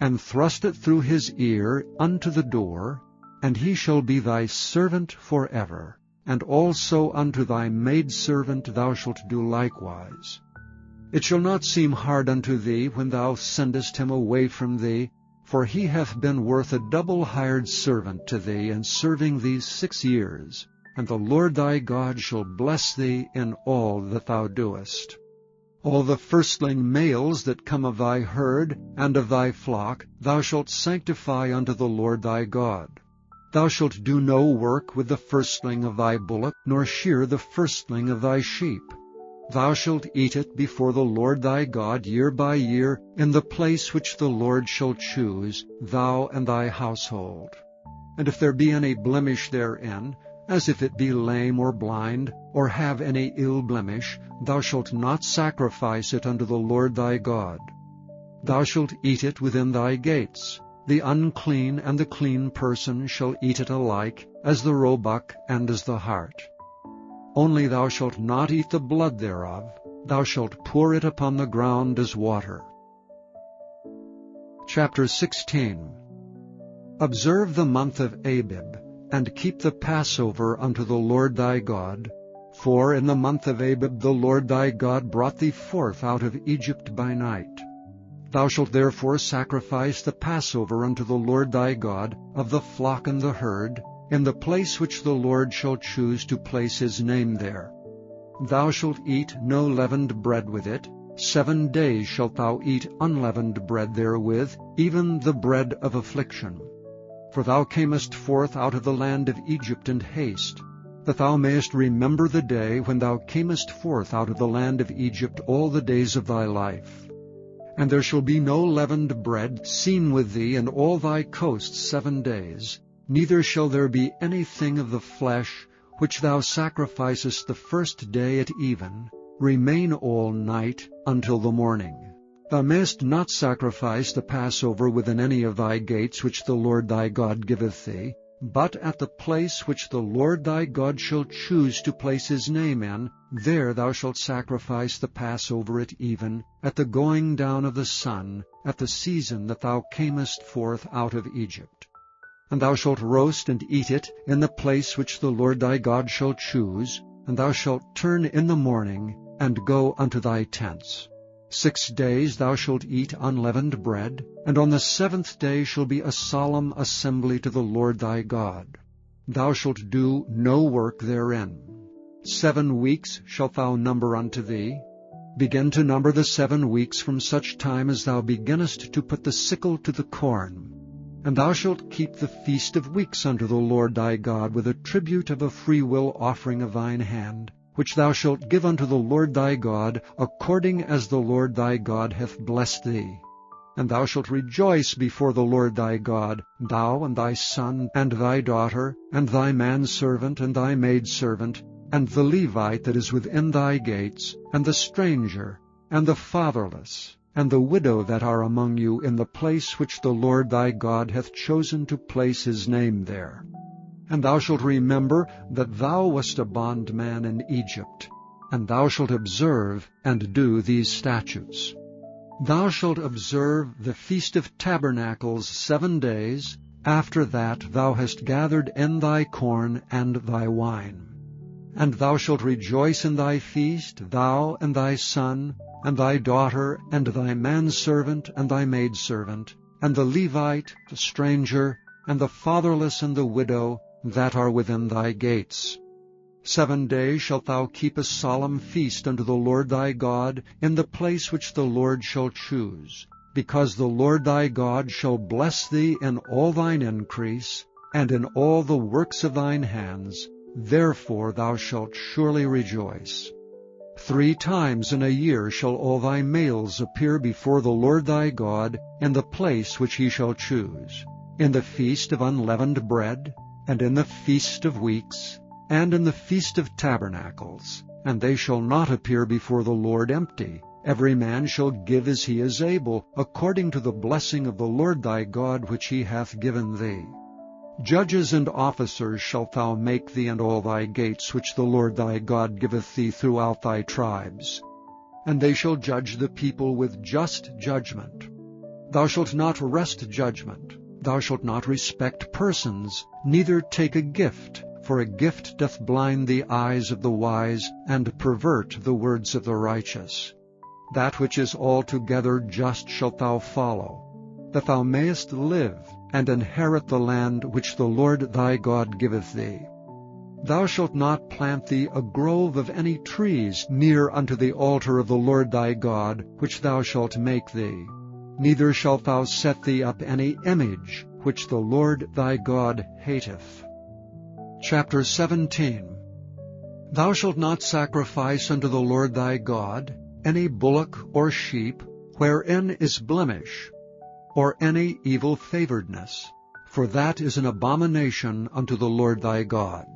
and thrust it through his ear unto the door, and he shall be thy servant forever. And also unto thy maidservant thou shalt do likewise. It shall not seem hard unto thee when thou sendest him away from thee, for he hath been worth a double hired servant to thee in serving thee 6 years. And the Lord thy God shall bless thee in all that thou doest. All the firstling males that come of thy herd and of thy flock thou shalt sanctify unto the Lord thy God. Thou shalt do no work with the firstling of thy bullock, nor shear the firstling of thy sheep. Thou shalt eat it before the Lord thy God year by year, in the place which the Lord shall choose, thou and thy household. And if there be any blemish therein, as if it be lame or blind, or have any ill blemish, thou shalt not sacrifice it unto the Lord thy God. Thou shalt eat it within thy gates. The unclean and the clean person shall eat it alike, as the roebuck and as the hart. Only thou shalt not eat the blood thereof, thou shalt pour it upon the ground as water. Chapter 16. Observe the month of Abib, and keep the Passover unto the Lord thy God. For in the month of Abib the Lord thy God brought thee forth out of Egypt by night. Thou shalt therefore sacrifice the Passover unto the Lord thy God of the flock and the herd, in the place which the Lord shall choose to place his name there. Thou shalt eat no leavened bread with it. 7 days shalt thou eat unleavened bread therewith, even the bread of affliction. For thou camest forth out of the land of Egypt in haste, that thou mayest remember the day when thou camest forth out of the land of Egypt all the days of thy life. And there shall be no leavened bread seen with thee in all thy coasts 7 days, neither shall there be anything of the flesh which thou sacrificest the first day at even, remain all night until the morning. Thou mayest not sacrifice the Passover within any of thy gates which the Lord thy God giveth thee, but at the place which the Lord thy God shall choose to place his name in, there thou shalt sacrifice the Passover at even, at the going down of the sun, at the season that thou camest forth out of Egypt. And thou shalt roast and eat it in the place which the Lord thy God shall choose, and thou shalt turn in the morning, and go unto thy tents. 6 days thou shalt eat unleavened bread, and on the 7th day shall be a solemn assembly to the Lord thy God. Thou shalt do no work therein. 7 weeks shalt thou number unto thee. Begin to number the 7 weeks from such time as thou beginnest to put the sickle to the corn. And thou shalt keep the feast of weeks unto the Lord thy God with a tribute of a freewill offering of thine hand, which thou shalt give unto the Lord thy God, according as the Lord thy God hath blessed thee. And thou shalt rejoice before the Lord thy God, thou and thy son, and thy daughter, and thy manservant, and thy maidservant, and the Levite that is within thy gates, and the stranger, and the fatherless, and the widow that are among you in the place which the Lord thy God hath chosen to place his name there. And thou shalt remember that thou wast a bondman in Egypt, and thou shalt observe and do these statutes. Thou shalt observe the Feast of Tabernacles 7 days. After that thou hast gathered in thy corn and thy wine. And thou shalt rejoice in thy feast, thou and thy son, and thy daughter, and thy manservant, and thy maidservant, and the Levite, the stranger, and the fatherless, and the widow, that are within thy gates. 7 days shalt thou keep a solemn feast unto the Lord thy God in the place which the Lord shall choose, because the Lord thy God shall bless thee in all thine increase, and in all the works of thine hands. Therefore thou shalt surely rejoice. 3 times in a year shall all thy males appear before the Lord thy God in the place which he shall choose, in the feast of unleavened bread, and in the feast of weeks, and in the feast of tabernacles. And they shall not appear before the Lord empty. Every man shall give as he is able, according to the blessing of the Lord thy God which he hath given thee. Judges and officers shalt thou make thee in all thy gates which the Lord thy God giveth thee throughout thy tribes. and they shall judge the people with just judgment. Thou shalt not wrest judgment. Thou shalt not respect persons, neither take a gift, for a gift doth blind the eyes of the wise, and pervert the words of the righteous. That which is altogether just shalt thou follow, that thou mayest live, and inherit the land which the Lord thy God giveth thee. Thou shalt not plant thee a grove of any trees near unto the altar of the Lord thy God, which thou shalt make thee. Neither shalt thou set thee up any image, which the Lord thy God hateth. Chapter 17. Thou shalt not sacrifice unto the Lord thy God any bullock or sheep, wherein is blemish, or any evil favoredness, for that is an abomination unto the Lord thy God.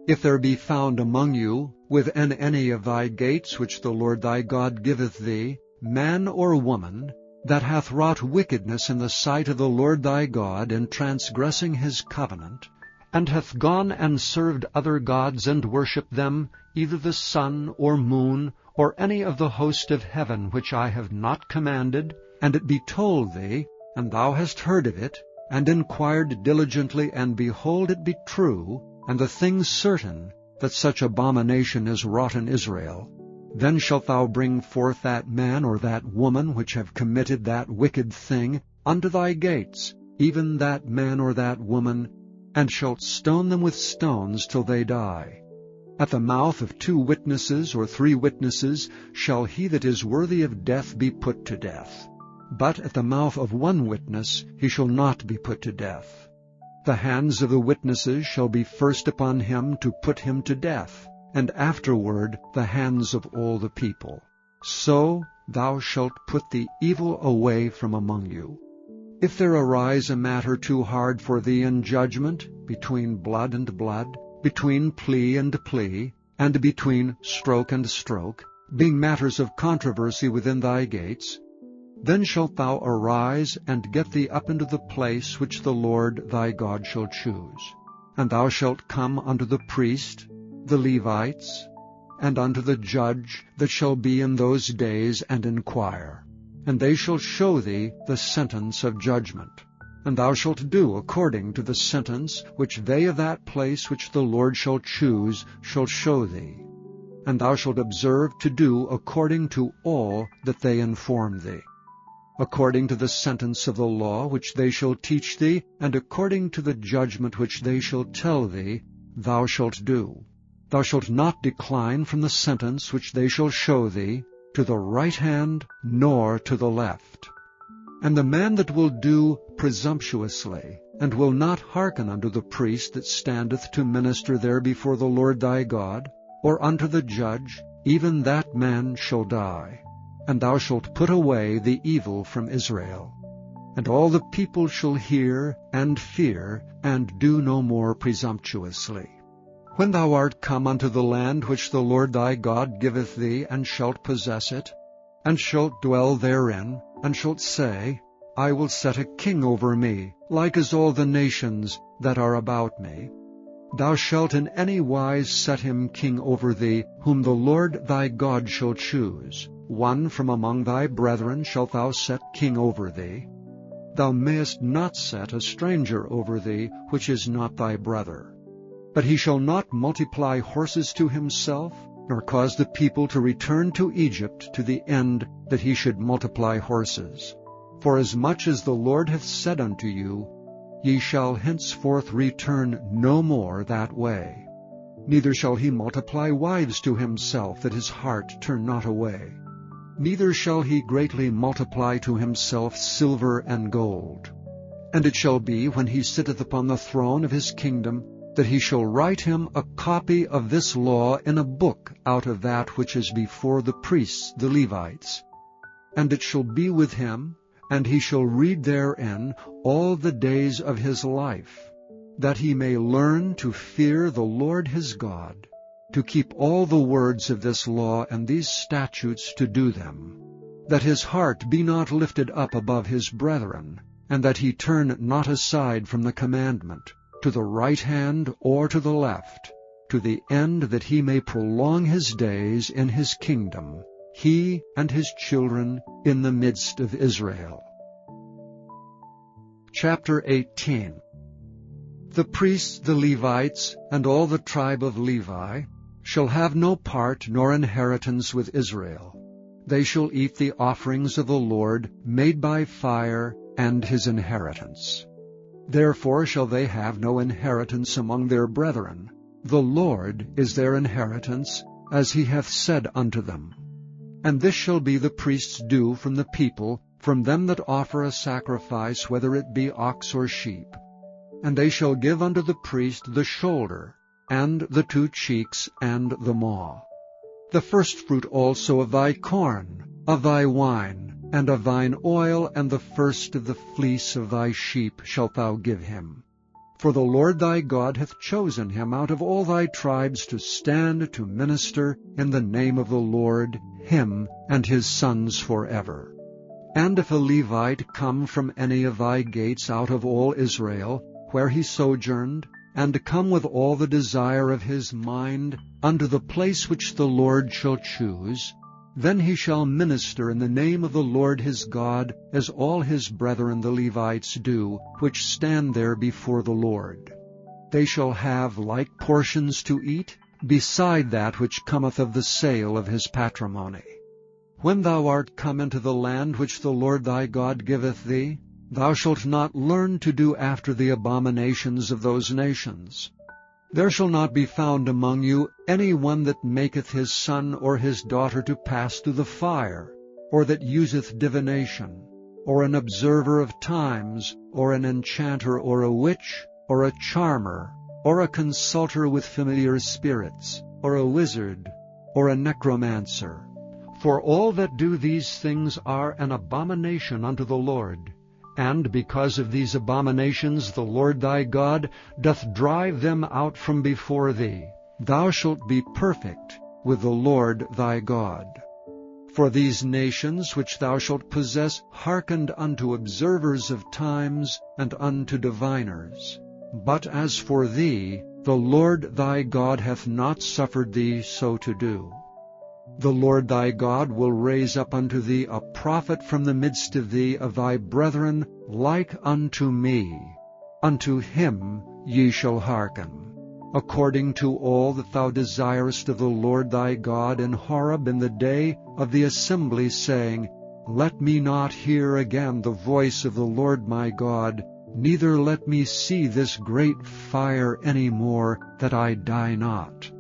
If there be found among you, within any of thy gates which the Lord thy God giveth thee, man or woman, that hath wrought wickedness in the sight of the Lord thy God in transgressing his covenant, and hath gone and served other gods and worshipped them, either the sun or moon, or any of the host of heaven which I have not commanded, and it be told thee, and thou hast heard of it, and inquired diligently, and behold, it be true, and the thing certain, that such abomination is wrought in Israel, then shalt thou bring forth that man or that woman which have committed that wicked thing unto thy gates, even that man or that woman, and shalt stone them with stones till they die. At the mouth of 2 witnesses or 3 witnesses shall he that is worthy of death be put to death. But at the mouth of 1 witness he shall not be put to death. The hands of the witnesses shall be first upon him to put him to death, and afterward the hands of all the people. So thou shalt put the evil away from among you. If there arise a matter too hard for thee in judgment, between blood and blood, between plea and plea, and between stroke and stroke, being matters of controversy within thy gates, then shalt thou arise and get thee up into the place which the Lord thy God shall choose. And thou shalt come unto the priest, the Levites, and unto the judge that shall be in those days, and inquire. And they shall show thee the sentence of judgment. And thou shalt do according to the sentence which they of that place which the Lord shall choose shall show thee. And thou shalt observe to do according to all that they inform thee. According to the sentence of the law which they shall teach thee, and according to the judgment which they shall tell thee, thou shalt do. Thou shalt not decline from the sentence which they shall show thee, to the right hand, nor to the left. And the man that will do presumptuously, and will not hearken unto the priest that standeth to minister there before the Lord thy God, or unto the judge, even that man shall die. And thou shalt put away the evil from Israel. And all the people shall hear and fear, and do no more presumptuously. When thou art come unto the land which the Lord thy God giveth thee, and shalt possess it, and shalt dwell therein, and shalt say, I will set a king over me, like as all the nations that are about me. Thou shalt in any wise set him king over thee, whom the Lord thy God shall choose. One from among thy brethren shalt thou set king over thee. Thou mayest not set a stranger over thee, which is not thy brother. But he shall not multiply horses to himself, nor cause the people to return to Egypt to the end that he should multiply horses. For as much as the Lord hath said unto you, ye shall henceforth return no more that way. Neither shall he multiply wives to himself, that his heart turn not away. Neither shall he greatly multiply to himself silver and gold. And it shall be, when he sitteth upon the throne of his kingdom, that he shall write him a copy of this law in a book out of that which is before the priests, the Levites. And it shall be with him, and he shall read therein all the days of his life, that he may learn to fear the Lord his God, to keep all the words of this law and these statutes to do them, that his heart be not lifted up above his brethren, and that he turn not aside from the commandment, to the right hand or to the left, to the end that he may prolong his days in his kingdom, he and his children in the midst of Israel. Chapter 18. The priests, the Levites, and all the tribe of Levi shall have no part nor inheritance with Israel. They shall eat the offerings of the Lord made by fire and his inheritance. Therefore shall they have no inheritance among their brethren. The Lord is their inheritance, as he hath said unto them. And this shall be the priest's due from the people, from them that offer a sacrifice, whether it be ox or sheep. And they shall give unto the priest the shoulder, and the 2 cheeks, and the maw. The firstfruit also of thy corn, of thy wine, and of thine oil, and the first of the fleece of thy sheep shalt thou give him. For the Lord thy God hath chosen him out of all thy tribes to stand to minister in the name of the Lord, him and his sons forever. And if a Levite come from any of thy gates out of all Israel, where he sojourned, and come with all the desire of his mind unto the place which the Lord shall choose, then he shall minister in the name of the Lord his God, as all his brethren the Levites do, which stand there before the Lord. They shall have like portions to eat, beside that which cometh of the sale of his patrimony. When thou art come into the land which the Lord thy God giveth thee, thou shalt not learn to do after the abominations of those nations. There shall not be found among you any one that maketh his son or his daughter to pass through the fire, or that useth divination, or an observer of times, or an enchanter, or a witch, or a charmer, or a consulter with familiar spirits, or a wizard, or a necromancer. For all that do these things are an abomination unto the Lord. And because of these abominations the Lord thy God doth drive them out from before thee. Thou shalt be perfect with the Lord thy God. For these nations which thou shalt possess hearkened unto observers of times and unto diviners. But as for thee, the Lord thy God hath not suffered thee so to do. The Lord thy God will raise up unto thee a prophet from the midst of thee of thy brethren, like unto me. Unto him ye shall hearken, according to all that thou desirest of the Lord thy God in Horeb in the day of the assembly, saying, Let me not hear again the voice of the Lord my God, neither let me see this great fire any more, that I die not.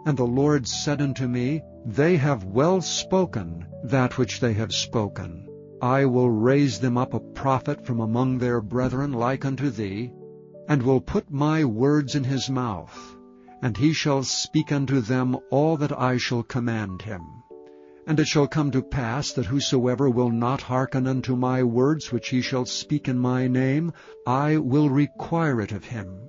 And the Lord said unto me, They have well spoken that which they have spoken. I will raise them up a prophet from among their brethren like unto thee, and will put my words in his mouth, and he shall speak unto them all that I shall command him. And it shall come to pass that whosoever will not hearken unto my words which he shall speak in my name, I will require it of him.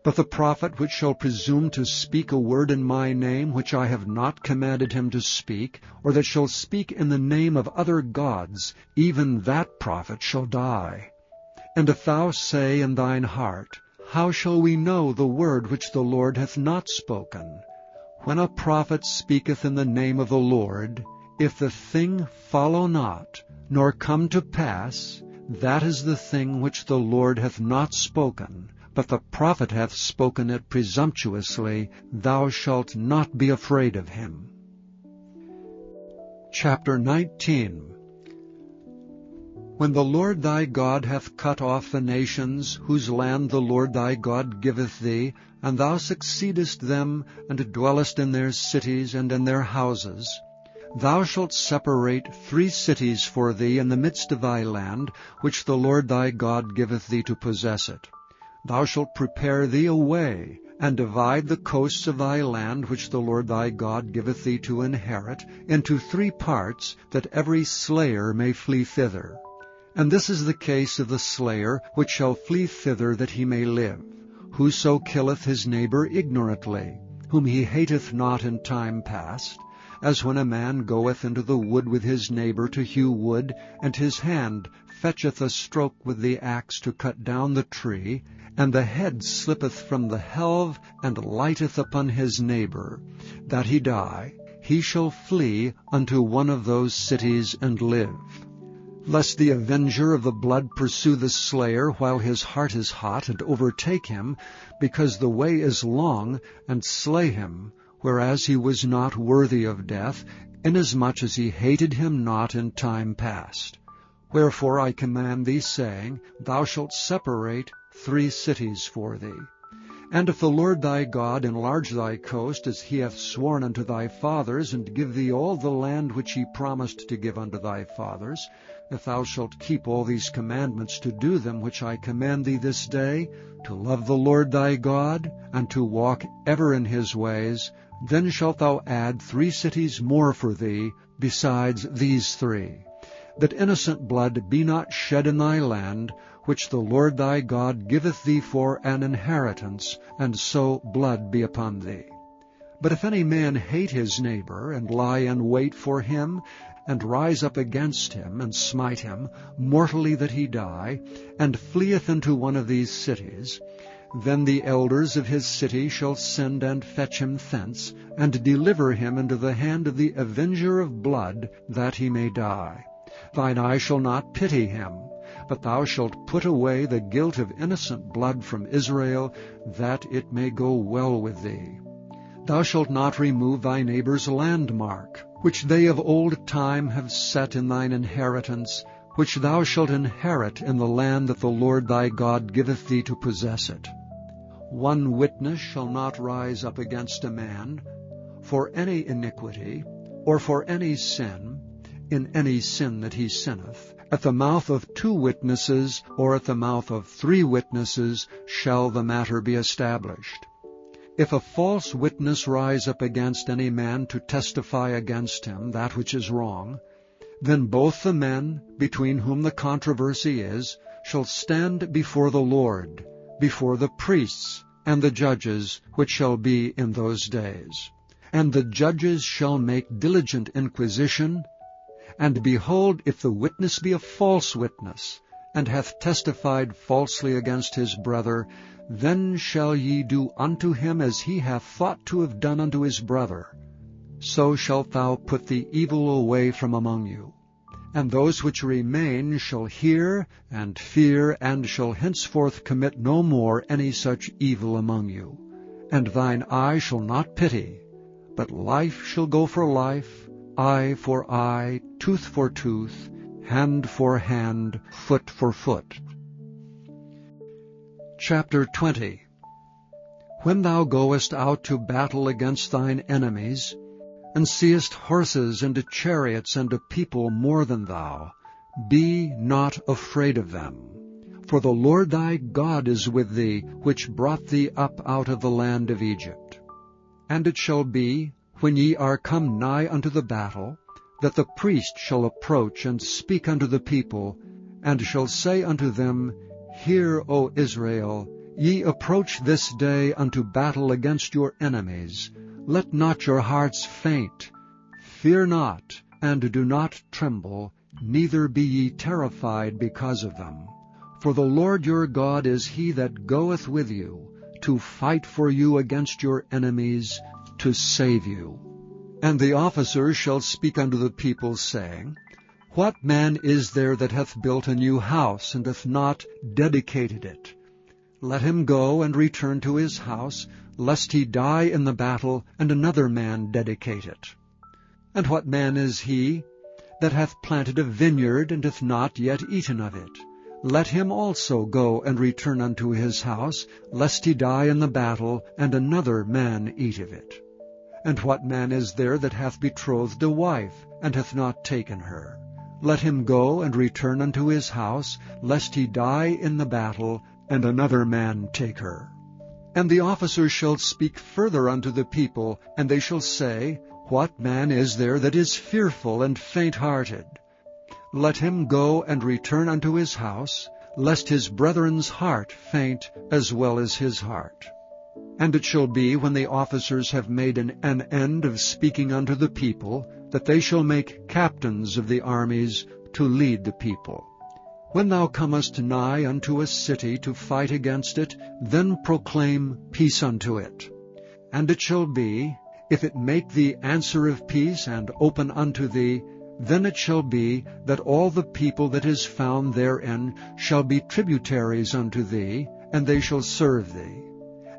But the prophet which shall presume to speak a word in my name which I have not commanded him to speak, or that shall speak in the name of other gods, even that prophet shall die. And if thou say in thine heart, How shall we know the word which the Lord hath not spoken? When a prophet speaketh in the name of the Lord, if the thing follow not, nor come to pass, that is the thing which the Lord hath not spoken, but the prophet hath spoken it presumptuously, thou shalt not be afraid of him. Chapter 19. When the Lord thy God hath cut off the nations, whose land the Lord thy God giveth thee, and thou succeedest them, and dwellest in their cities and in their houses, thou shalt separate 3 cities for thee in the midst of thy land, which the Lord thy God giveth thee to possess it. Thou shalt prepare thee a way, and divide the coasts of thy land which the Lord thy God giveth thee to inherit, into 3 parts, that every slayer may flee thither. And this is the case of the slayer, which shall flee thither that he may live. Whoso killeth his neighbor ignorantly, whom he hateth not in time past, as when a man goeth into the wood with his neighbor to hew wood, and his hand fetcheth a stroke with the axe to cut down the tree, and the head slippeth from the helve, and lighteth upon his neighbor, that he die, he shall flee unto one of those cities and live. Lest the avenger of the blood pursue the slayer while his heart is hot, and overtake him, because the way is long, and slay him, whereas he was not worthy of death, inasmuch as he hated him not in time past. Wherefore I command thee, saying, Thou shalt separate 3 cities for thee. And if the Lord thy God enlarge thy coast, as he hath sworn unto thy fathers, and give thee all the land which he promised to give unto thy fathers, if thou shalt keep all these commandments to do them which I command thee this day, to love the Lord thy God, and to walk ever in his ways, then shalt thou add 3 cities more for thee, besides these 3, that innocent blood be not shed in thy land, which the Lord thy God giveth thee for an inheritance, and so blood be upon thee. But if any man hate his neighbor, and lie in wait for him, and rise up against him, and smite him, mortally that he die, and fleeth into one of these cities, then the elders of his city shall send and fetch him thence, and deliver him into the hand of the avenger of blood, that he may die. Thine eye shall not pity him, but thou shalt put away the guilt of innocent blood from Israel, that it may go well with thee. Thou shalt not remove thy neighbor's landmark, which they of old time have set in thine inheritance, which thou shalt inherit in the land that the Lord thy God giveth thee to possess it. 1 witness shall not rise up against a man for any iniquity, or for any sin, in any sin that he sinneth. At the mouth of 2 witnesses, or at the mouth of 3 witnesses, shall the matter be established. If a false witness rise up against any man to testify against him that which is wrong, then both the men, between whom the controversy is, shall stand before the Lord, before the priests and the judges which shall be in those days. And the judges shall make diligent inquisition, and behold, if the witness be a false witness, and hath testified falsely against his brother, then shall ye do unto him as he hath thought to have done unto his brother. So shalt thou put the evil away from among you. And those which remain shall hear and fear, and shall henceforth commit no more any such evil among you. And thine eye shall not pity, but life shall go for life, eye for eye, tooth for tooth, hand for hand, foot for foot. Chapter 20. When thou goest out to battle against thine enemies, and seest horses and chariots and a people more than thou, be not afraid of them. For the Lord thy God is with thee, which brought thee up out of the land of Egypt. And it shall be, when ye are come nigh unto the battle, that the priest shall approach and speak unto the people, and shall say unto them, Hear, O Israel, ye approach this day unto battle against your enemies. Let not your hearts faint. Fear not, and do not tremble, neither be ye terrified because of them. For the Lord your God is he that goeth with you, to fight for you against your enemies, to save you. And the officers shall speak unto the people, saying, What man is there that hath built a new house, and hath not dedicated it? Let him go and return to his house, lest he die in the battle, and another man dedicate it. And what man is he that hath planted a vineyard, and hath not yet eaten of it? Let him also go and return unto his house, lest he die in the battle, and another man eat of it. And what man is there that hath betrothed a wife, and hath not taken her? Let him go and return unto his house, lest he die in the battle, and another man take her. And the officers shall speak further unto the people, and they shall say, What man is there that is fearful and faint-hearted? Let him go and return unto his house, lest his brethren's heart faint as well as his heart. And it shall be, when the officers have made an end of speaking unto the people, that they shall make captains of the armies to lead the people. When thou comest nigh unto a city to fight against it, then proclaim peace unto it. And it shall be, if it make thee answer of peace, and open unto thee, then it shall be that all the people that is found therein shall be tributaries unto thee, and they shall serve thee.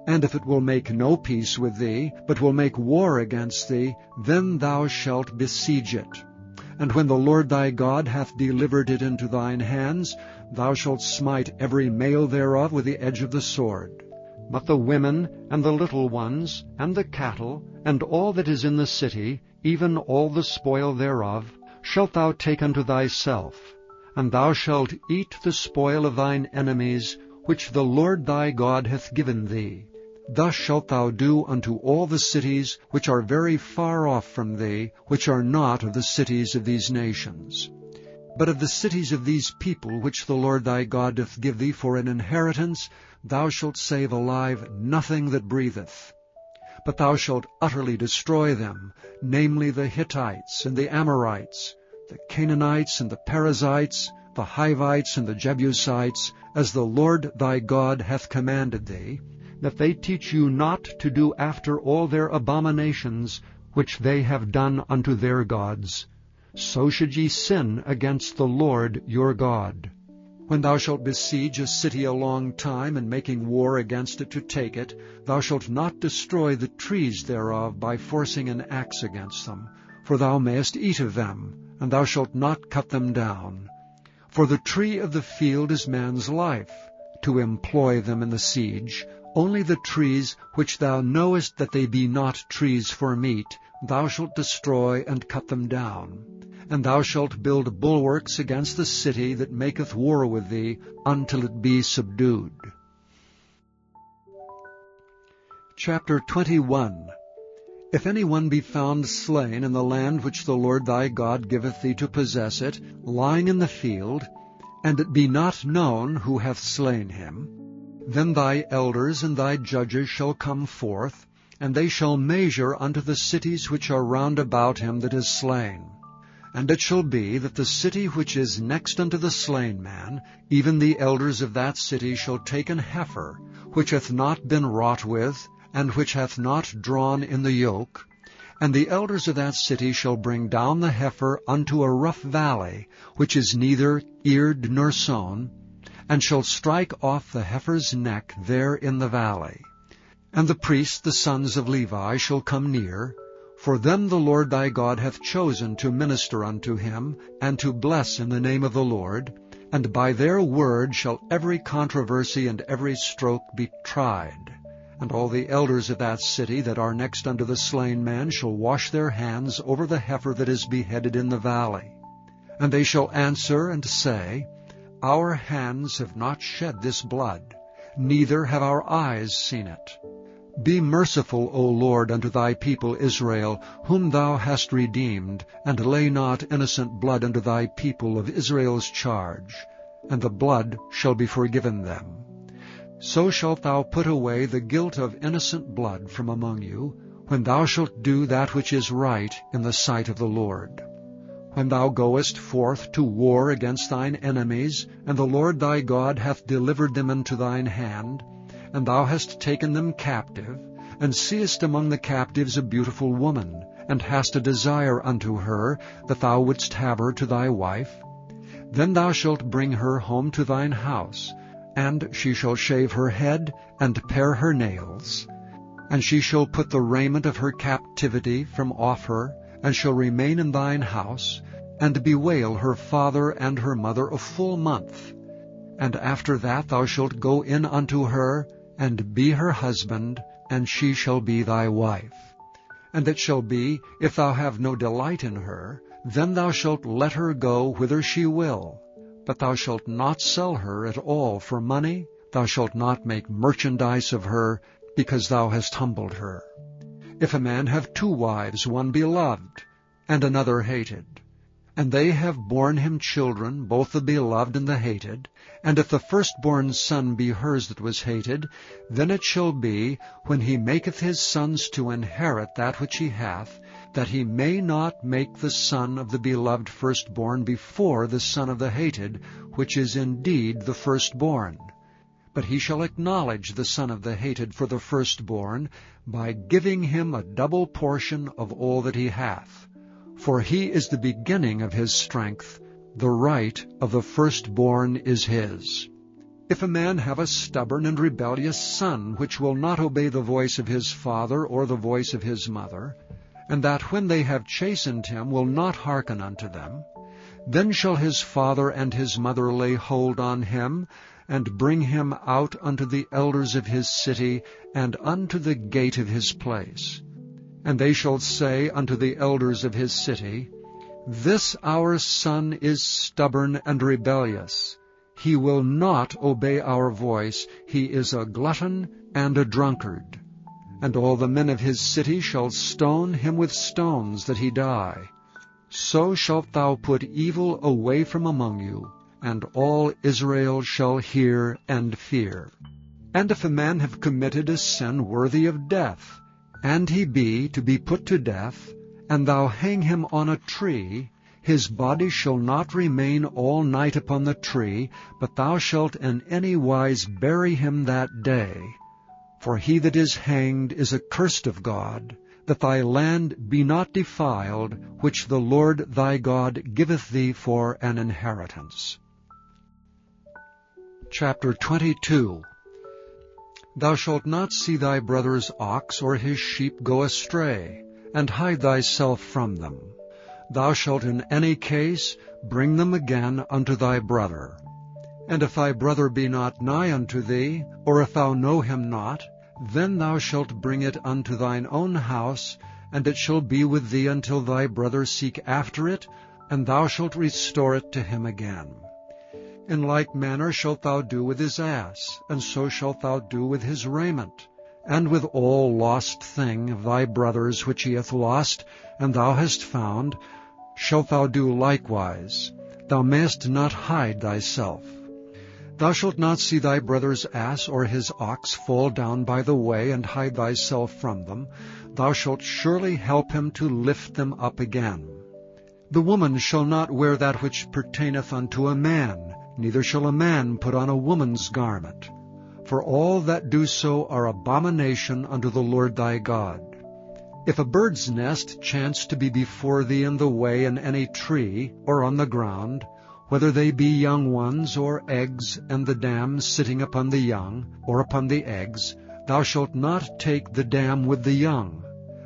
And if it will make no peace with thee, but will make war against thee, then thou shalt besiege it. And when the Lord thy God hath delivered it into thine hands, thou shalt smite every male thereof with the edge of the sword. But the women, and the little ones, and the cattle, and all that is in the city, even all the spoil thereof, shalt thou take unto thyself, and thou shalt eat the spoil of thine enemies, which the Lord thy God hath given thee. Thus shalt thou do unto all the cities which are very far off from thee, which are not of the cities of these nations. But of the cities of these people which the Lord thy God doth give thee for an inheritance, thou shalt save alive nothing that breatheth. But thou shalt utterly destroy them, namely the Hittites and the Amorites, the Canaanites and the Perizzites, the Hivites and the Jebusites, as the Lord thy God hath commanded thee, that they teach you not to do after all their abominations which they have done unto their gods. So should ye sin against the Lord your God. When thou shalt besiege a city a long time, and making war against it to take it, thou shalt not destroy the trees thereof by forcing an axe against them, for thou mayest eat of them, and thou shalt not cut them down. For the tree of the field is man's life, to employ them in the siege. Only the trees which thou knowest that they be not trees for meat, thou shalt destroy and cut them down. And thou shalt build bulwarks against the city that maketh war with thee, until it be subdued. Chapter 21. If any one be found slain in the land which the Lord thy God giveth thee to possess it, lying in the field, and it be not known who hath slain him, then thy elders and thy judges shall come forth, and they shall measure unto the cities which are round about him that is slain. And it shall be that the city which is next unto the slain man, even the elders of that city shall take an heifer, which hath not been wrought with, and which hath not drawn in the yoke, and the elders of that city shall bring down the heifer unto a rough valley, which is neither eared nor sown, and shall strike off the heifer's neck there in the valley. And the priests, the sons of Levi, shall come near, for them the Lord thy God hath chosen to minister unto him, and to bless in the name of the Lord, and by their word shall every controversy and every stroke be tried. And all the elders of that city that are next unto the slain man shall wash their hands over the heifer that is beheaded in the valley. And they shall answer and say, Our hands have not shed this blood, neither have our eyes seen it. Be merciful, O Lord, unto thy people Israel, whom thou hast redeemed, and lay not innocent blood unto thy people of Israel's charge, and the blood shall be forgiven them. So shalt thou put away the guilt of innocent blood from among you, when thou shalt do that which is right in the sight of the Lord. When thou goest forth to war against thine enemies, and the Lord thy God hath delivered them into thine hand, and thou hast taken them captive, and seest among the captives a beautiful woman, and hast a desire unto her, that thou wouldst have her to thy wife, then thou shalt bring her home to thine house, and she shall shave her head, and pare her nails. And she shall put the raiment of her captivity from off her, and shall remain in thine house, and bewail her father and her mother a full month. And after that thou shalt go in unto her, and be her husband, and she shall be thy wife. And it shall be, if thou have no delight in her, then thou shalt let her go whither she will. But thou shalt not sell her at all for money, thou shalt not make merchandise of her, because thou hast humbled her. If a man have 2 wives, one beloved, and another hated, and they have borne him children, both the beloved and the hated, and if the firstborn son be hers that was hated, then it shall be, when he maketh his sons to inherit that which he hath, that he may not make the son of the beloved firstborn before the son of the hated, which is indeed the firstborn. but he shall acknowledge the son of the hated for the firstborn, by giving him a double portion of all that he hath. For he is the beginning of his strength, the right of the firstborn is his. If a man have a stubborn and rebellious son, which will not obey the voice of his father or the voice of his mother, and that when they have chastened him will not hearken unto them, then shall his father and his mother lay hold on him, and bring him out unto the elders of his city, and unto the gate of his place. And they shall say unto the elders of his city, This our son is stubborn and rebellious. He will not obey our voice. He is a glutton and a drunkard. And all the men of his city shall stone him with stones, that he die. So shalt thou put evil away from among you, and all Israel shall hear and fear. And if a man have committed a sin worthy of death, and he be to be put to death, and thou hang him on a tree, his body shall not remain all night upon the tree, but thou shalt in any wise bury him that day. For he that is hanged is accursed of God, that thy land be not defiled, which the Lord thy God giveth thee for an inheritance. Chapter 22. Thou shalt not see thy brother's ox or his sheep go astray, and hide thyself from them. Thou shalt in any case bring them again unto thy brother. And if thy brother be not nigh unto thee, or if thou know him not, then thou shalt bring it unto thine own house, and it shall be with thee until thy brother seek after it, and thou shalt restore it to him again. In like manner shalt thou do with his ass, and so shalt thou do with his raiment, and with all lost thing of thy brother's which he hath lost, and thou hast found, shalt thou do likewise. Thou mayest not hide thyself. Thou shalt not see thy brother's ass or his ox fall down by the way, and hide thyself from them. Thou shalt surely help him to lift them up again. The woman shall not wear that which pertaineth unto a man, neither shall a man put on a woman's garment. For all that do so are abomination unto the Lord thy God. If a bird's nest chance to be before thee in the way in any tree, or on the ground, whether they be young ones or eggs, and the dam sitting upon the young, or upon the eggs, thou shalt not take the dam with the young,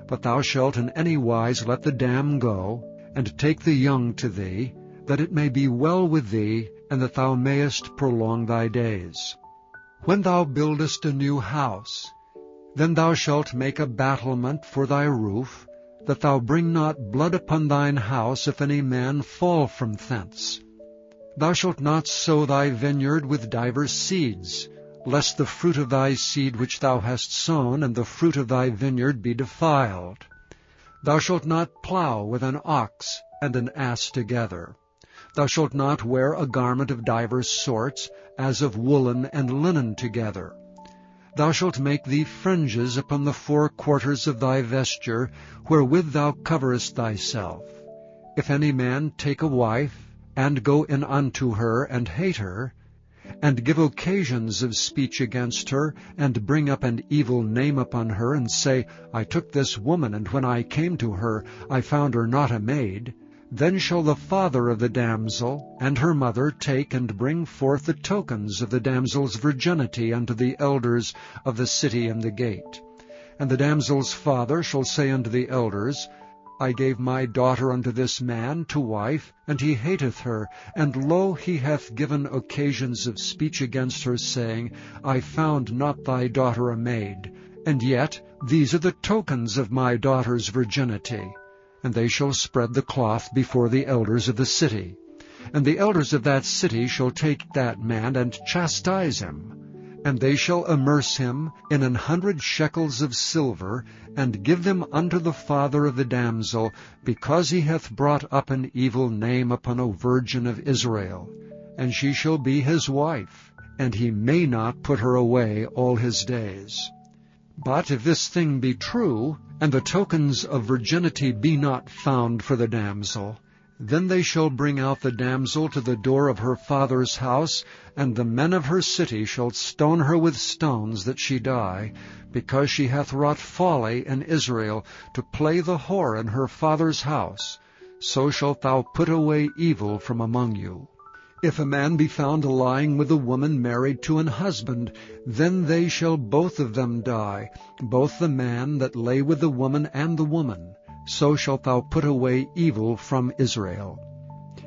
but thou shalt in any wise let the dam go, and take the young to thee, that it may be well with thee, and that thou mayest prolong thy days. When thou buildest a new house, then thou shalt make a battlement for thy roof, that thou bring not blood upon thine house if any man fall from thence. Thou shalt not sow thy vineyard with divers seeds, lest the fruit of thy seed which thou hast sown and the fruit of thy vineyard be defiled. Thou shalt not plow with an ox and an ass together. Thou shalt not wear a garment of divers sorts, as of woolen and linen together. Thou shalt make thee fringes upon the 4 quarters of thy vesture, wherewith thou coverest thyself. If any man take a wife, and go in unto her, and hate her, and give occasions of speech against her, and bring up an evil name upon her, and say, I took this woman, and when I came to her, I found her not a maid, then shall the father of the damsel and her mother take and bring forth the tokens of the damsel's virginity unto the elders of the city and the gate. And the damsel's father shall say unto the elders, I gave my daughter unto this man to wife, and he hateth her, and lo, he hath given occasions of speech against her, saying, I found not thy daughter a maid, and yet these are the tokens of my daughter's virginity. And they shall spread the cloth before the elders of the city. And the elders of that city shall take that man and chastise him. And they shall immerse him in 100 shekels of silver, and give them unto the father of the damsel, because he hath brought up an evil name upon a virgin of Israel. And she shall be his wife, and he may not put her away all his days. But if this thing be true, and the tokens of virginity be not found for the damsel, Then they shall bring out the damsel to the door of her father's house, and the men of her city shall stone her with stones that she die, because she hath wrought folly in Israel, to play the whore in her father's house. So shalt thou put away evil from among you. If a man be found lying with a woman married to an husband, then they shall both of them die, both the man that lay with the woman and the woman. So shalt thou put away evil from Israel.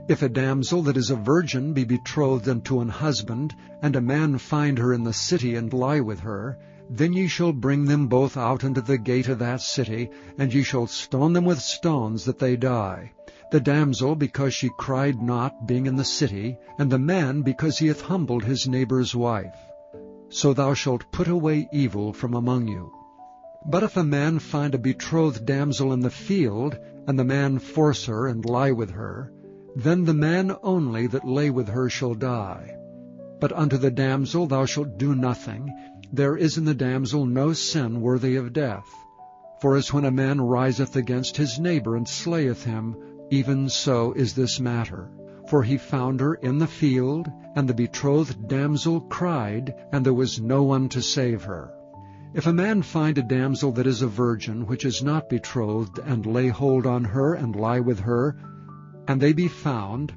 If a damsel that is a virgin be betrothed unto an husband, and a man find her in the city and lie with her, then ye shall bring them both out unto the gate of that city, and ye shall stone them with stones that they die. The damsel because she cried not, being in the city, and the man because he hath humbled his neighbor's wife. So thou shalt put away evil from among you. But if a man find a betrothed damsel in the field, and the man force her and lie with her, then the man only that lay with her shall die. But unto the damsel thou shalt do nothing. There is in the damsel no sin worthy of death. For as when a man riseth against his neighbor and slayeth him, even so is this matter. For he found her in the field, and the betrothed damsel cried, and there was no one to save her. If a man find a damsel that is a virgin, which is not betrothed, and lay hold on her, and lie with her, and they be found,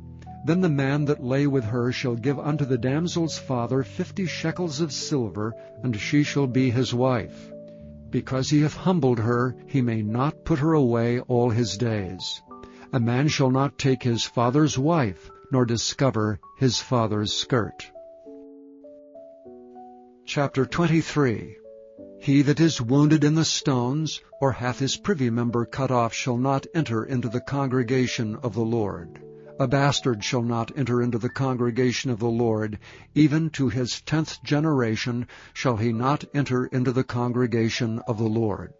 then the man that lay with her shall give unto the damsel's father 50 shekels of silver, and she shall be his wife. Because he hath humbled her, he may not put her away all his days. A man shall not take his father's wife, nor discover his father's skirt. Chapter 23. He that is wounded in the stones, or hath his privy member cut off, shall not enter into the congregation of the Lord. A bastard shall not enter into the congregation of the Lord. Even to his 10th generation shall he not enter into the congregation of the Lord.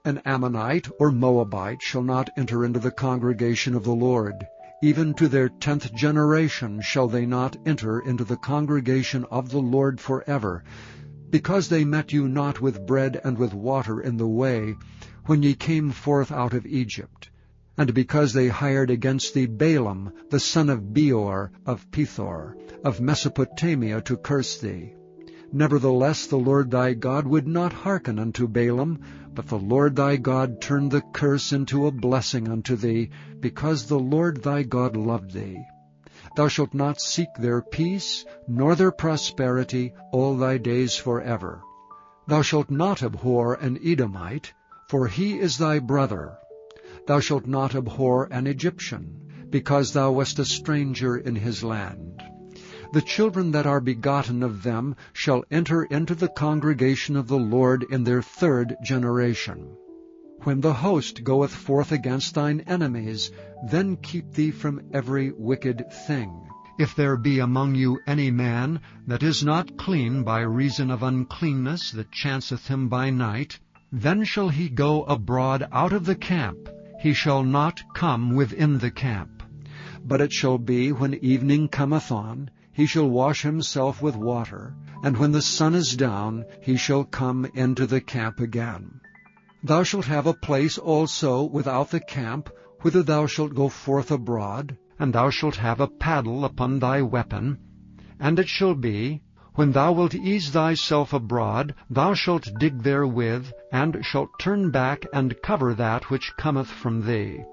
An Ammonite or Moabite shall not enter into the congregation of the Lord. Even to their 10th generation shall they not enter into the congregation of the Lord forever, because they met you not with bread and with water in the way, when ye came forth out of Egypt, and because they hired against thee Balaam, the son of Beor, of Pethor, of Mesopotamia, to curse thee. Nevertheless the Lord thy God would not hearken unto Balaam, but the Lord thy God turned the curse into a blessing unto thee, because the Lord thy God loved thee. Thou shalt not seek their peace, nor their prosperity, all thy days forever. Thou shalt not abhor an Edomite, for he is thy brother. Thou shalt not abhor an Egyptian, because thou wast a stranger in his land. The children that are begotten of them shall enter into the congregation of the Lord in their 3rd generation. When the host goeth forth against thine enemies, then keep thee from every wicked thing. If there be among you any man that is not clean by reason of uncleanness that chanceth him by night, then shall he go abroad out of the camp. He shall not come within the camp. But it shall be, when evening cometh on, he shall wash himself with water, and when the sun is down, he shall come into the camp again. Thou shalt have a place also without the camp, whither thou shalt go forth abroad, and thou shalt have a paddle upon thy weapon. And it shall be, when thou wilt ease thyself abroad, thou shalt dig therewith, and shalt turn back and cover that which cometh from thee.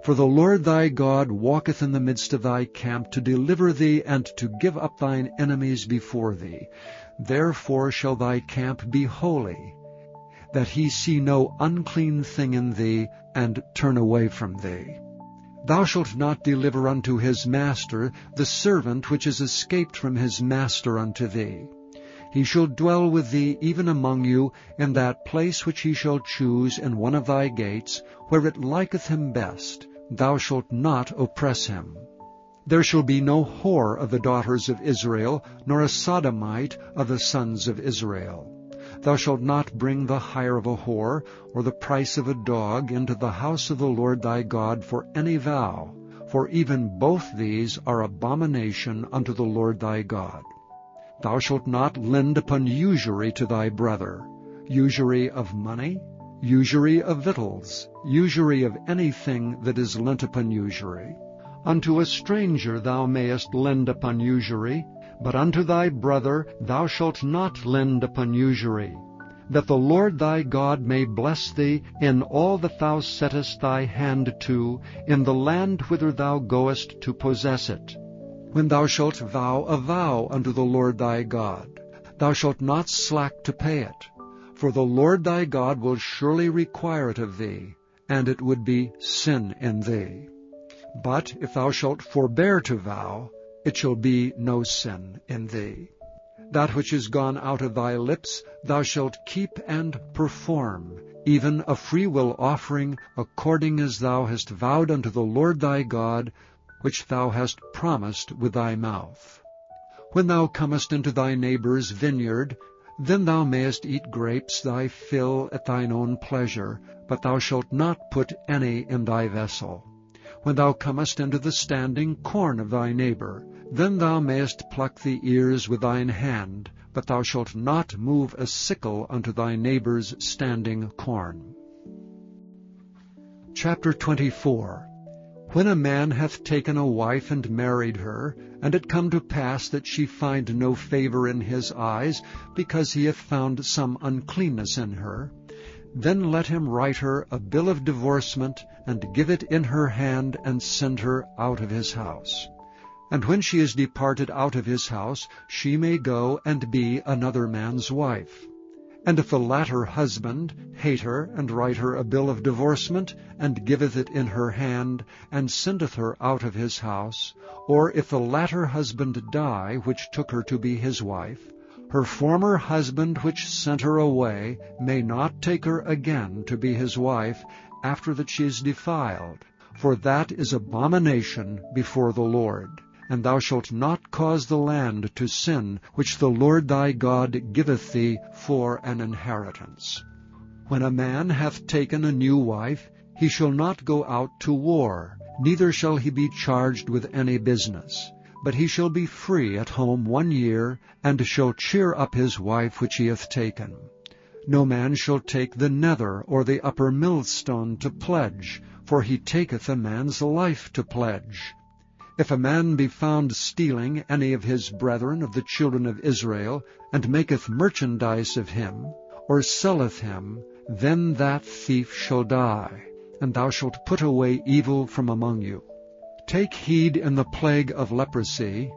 For the Lord thy God walketh in the midst of thy camp, to deliver thee, and to give up thine enemies before thee. Therefore shall thy camp be holy, that he see no unclean thing in thee, and turn away from thee. Thou shalt not deliver unto his master the servant which is escaped from his master unto thee. He shall dwell with thee even among you, in that place which he shall choose in one of thy gates, where it liketh him best. Thou shalt not oppress him. There shall be no whore of the daughters of Israel, nor a sodomite of the sons of Israel. Thou shalt not bring the hire of a whore, or the price of a dog, into the house of the Lord thy God for any vow, for even both these are abomination unto the Lord thy God. Thou shalt not lend upon usury to thy brother, usury of money, usury of victuals, usury of anything that is lent upon usury. Unto a stranger thou mayest lend upon usury, but unto thy brother thou shalt not lend upon usury, that the Lord thy God may bless thee in all that thou settest thy hand to, in the land whither thou goest to possess it. When thou shalt vow a vow unto the Lord thy God, thou shalt not slack to pay it, for the Lord thy God will surely require it of thee, and it would be sin in thee. But if thou shalt forbear to vow, it shall be no sin in thee. That which is gone out of thy lips thou shalt keep and perform, even a freewill offering, according as thou hast vowed unto the Lord thy God, which thou hast promised with thy mouth. When thou comest into thy neighbour's vineyard, then thou mayest eat grapes thy fill at thine own pleasure, but thou shalt not put any in thy vessel. When thou comest into the standing corn of thy neighbour, then thou mayest pluck the ears with thine hand, but thou shalt not move a sickle unto thy neighbour's standing corn. Chapter 24. When a man hath taken a wife and married her, and it come to pass that she find no favour in his eyes, because he hath found some uncleanness in her, then let him write her a bill of divorcement, and give it in her hand, and send her out of his house. And when she is departed out of his house, she may go and be another man's wife. And if the latter husband hate her, and write her a bill of divorcement, and giveth it in her hand, and sendeth her out of his house, or if the latter husband die, which took her to be his wife, her former husband which sent her away may not take her again to be his wife, after that she is defiled, for that is abomination before the Lord. And thou shalt not cause the land to sin, which the Lord thy God giveth thee for an inheritance. When a man hath taken a new wife, he shall not go out to war, neither shall he be charged with any business. But he shall be free at home 1 year, and shall cheer up his wife which he hath taken. No man shall take the nether or the upper millstone to pledge, for he taketh a man's life to pledge. If a man be found stealing any of his brethren of the children of Israel, and maketh merchandise of him, or selleth him, then that thief shall die, and thou shalt put away evil from among you. Take heed in the plague of leprosy,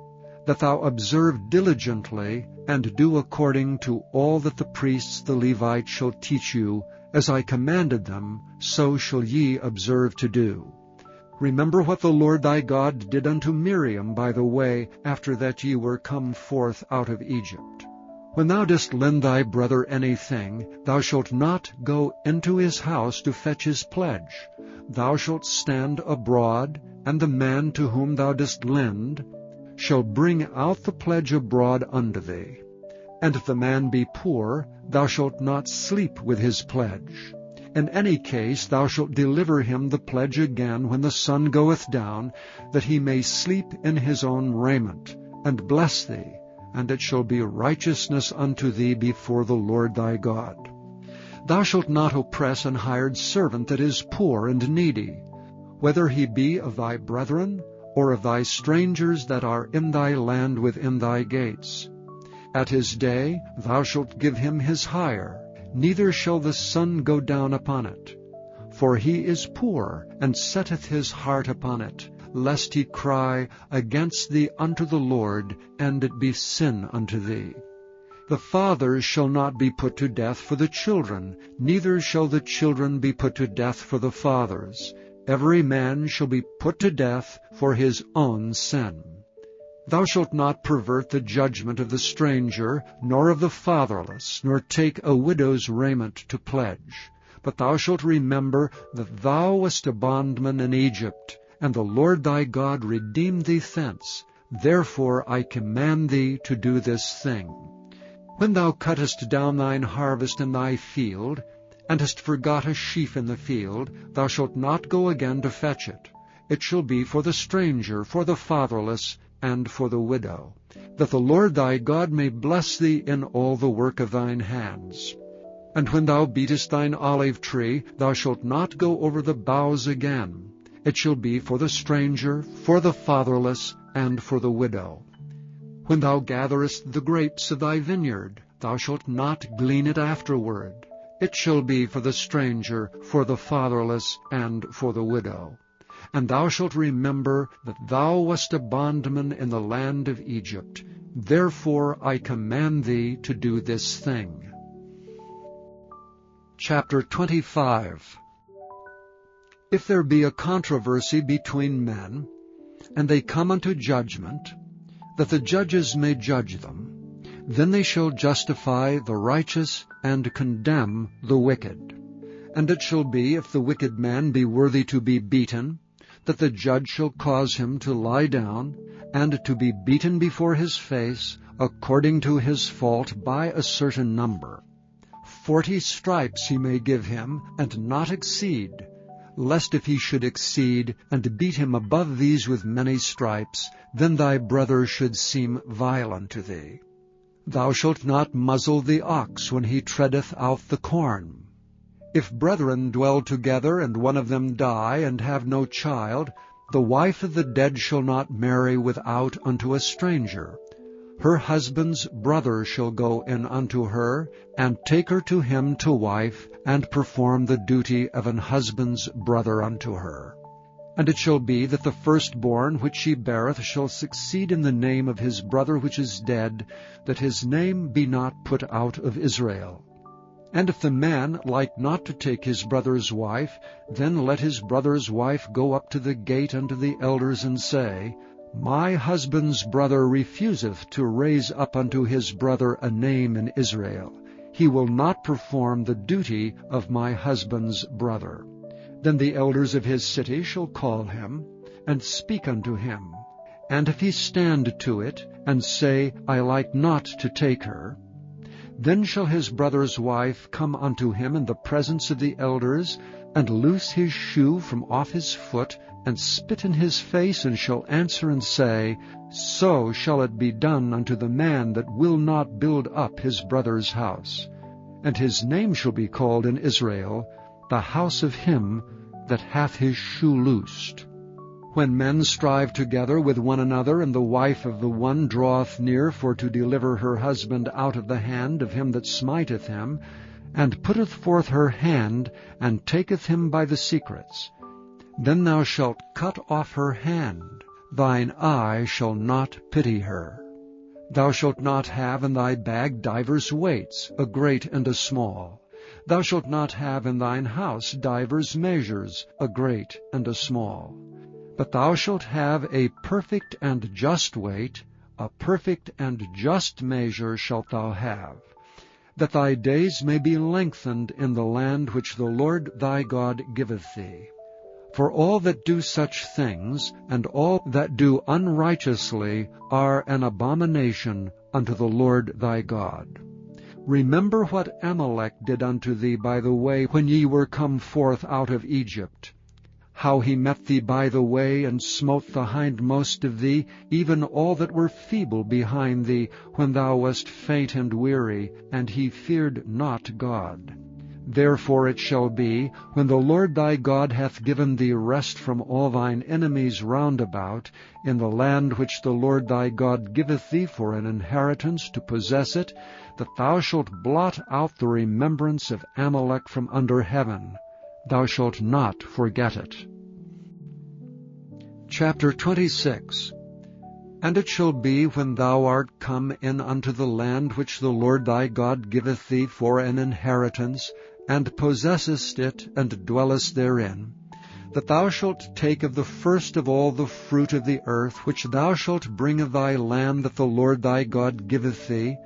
that thou observe diligently, and do according to all that the priests the Levites shall teach you, as I commanded them, so shall ye observe to do. Remember what the Lord thy God did unto Miriam by the way, after that ye were come forth out of Egypt. When thou dost lend thy brother anything, thou shalt not go into his house to fetch his pledge. Thou shalt stand abroad, and the man to whom thou dost lend shall bring out the pledge abroad unto thee. And if the man be poor, thou shalt not sleep with his pledge. In any case thou shalt deliver him the pledge again when the sun goeth down, that he may sleep in his own raiment, and bless thee, and it shall be righteousness unto thee before the Lord thy God. Thou shalt not oppress an hired servant that is poor and needy, whether he be of thy brethren, or of thy strangers that are in thy land within thy gates. At his day thou shalt give him his hire, neither shall the sun go down upon it. For he is poor, and setteth his heart upon it, lest he cry against thee unto the Lord, and it be sin unto thee. The fathers shall not be put to death for the children, neither shall the children be put to death for the fathers. Every man shall be put to death for his own sin. Thou shalt not pervert the judgment of the stranger, nor of the fatherless, nor take a widow's raiment to pledge. But thou shalt remember that thou wast a bondman in Egypt, and the Lord thy God redeemed thee thence. Therefore I command thee to do this thing. When thou cuttest down thine harvest in thy field, and hast forgot a sheaf in the field, thou shalt not go again to fetch it. It shall be for the stranger, for the fatherless, and for the widow, that the Lord thy God may bless thee in all the work of thine hands. And when thou beatest thine olive tree, thou shalt not go over the boughs again. It shall be for the stranger, for the fatherless, and for the widow. When thou gatherest the grapes of thy vineyard, thou shalt not glean it afterward. It shall be for the stranger, for the fatherless, and for the widow. And thou shalt remember that thou wast a bondman in the land of Egypt. Therefore I command thee to do this thing. Chapter 25. If there be a controversy between men, and they come unto judgment, that the judges may judge them, then they shall justify the righteous and condemn the wicked. And it shall be, if the wicked man be worthy to be beaten, that the judge shall cause him to lie down, and to be beaten before his face, according to his fault, by a certain number. 40 stripes he may give him, and not exceed, lest if he should exceed, and beat him above these with many stripes, then thy brother should seem violent to thee. Thou shalt not muzzle the ox when he treadeth out the corn. If brethren dwell together, and one of them die, and have no child, the wife of the dead shall not marry without unto a stranger. Her husband's brother shall go in unto her, and take her to him to wife, and perform the duty of an husband's brother unto her. And it shall be that the firstborn which she beareth shall succeed in the name of his brother which is dead, that his name be not put out of Israel. And if the man like not to take his brother's wife, then let his brother's wife go up to the gate unto the elders, and say, My husband's brother refuseth to raise up unto his brother a name in Israel. He will not perform the duty of my husband's brother. Then the elders of his city shall call him, and speak unto him. And if he stand to it, and say, I like not to take her, then shall his brother's wife come unto him in the presence of the elders, and loose his shoe from off his foot, and spit in his face, and shall answer and say, So shall it be done unto the man that will not build up his brother's house. And his name shall be called in Israel, the house of him that hath his shoe loosed. When men strive together with one another, and the wife of the one draweth near for to deliver her husband out of the hand of him that smiteth him, and putteth forth her hand, and taketh him by the secrets, then thou shalt cut off her hand. Thine eye shall not pity her. Thou shalt not have in thy bag divers weights, a great and a small. Thou shalt not have in thine house divers measures, a great and a small. But thou shalt have a perfect and just weight, a perfect and just measure shalt thou have, that thy days may be lengthened in the land which the Lord thy God giveth thee. For all that do such things, and all that do unrighteously, are an abomination unto the Lord thy God. Remember what Amalek did unto thee by the way when ye were come forth out of Egypt, how he met thee by the way, and smote the hindmost of thee, even all that were feeble behind thee, when thou wast faint and weary, and he feared not God. Therefore it shall be, when the Lord thy God hath given thee rest from all thine enemies round about, in the land which the Lord thy God giveth thee for an inheritance to possess it, that thou shalt blot out the remembrance of Amalek from under heaven. Thou shalt not forget it. Chapter 26. And it shall be, when thou art come in unto the land which the Lord thy God giveth thee for an inheritance, and possessest it, and dwellest therein, that thou shalt take of the first of all the fruit of the earth, which thou shalt bring of thy land that the Lord thy God giveth thee,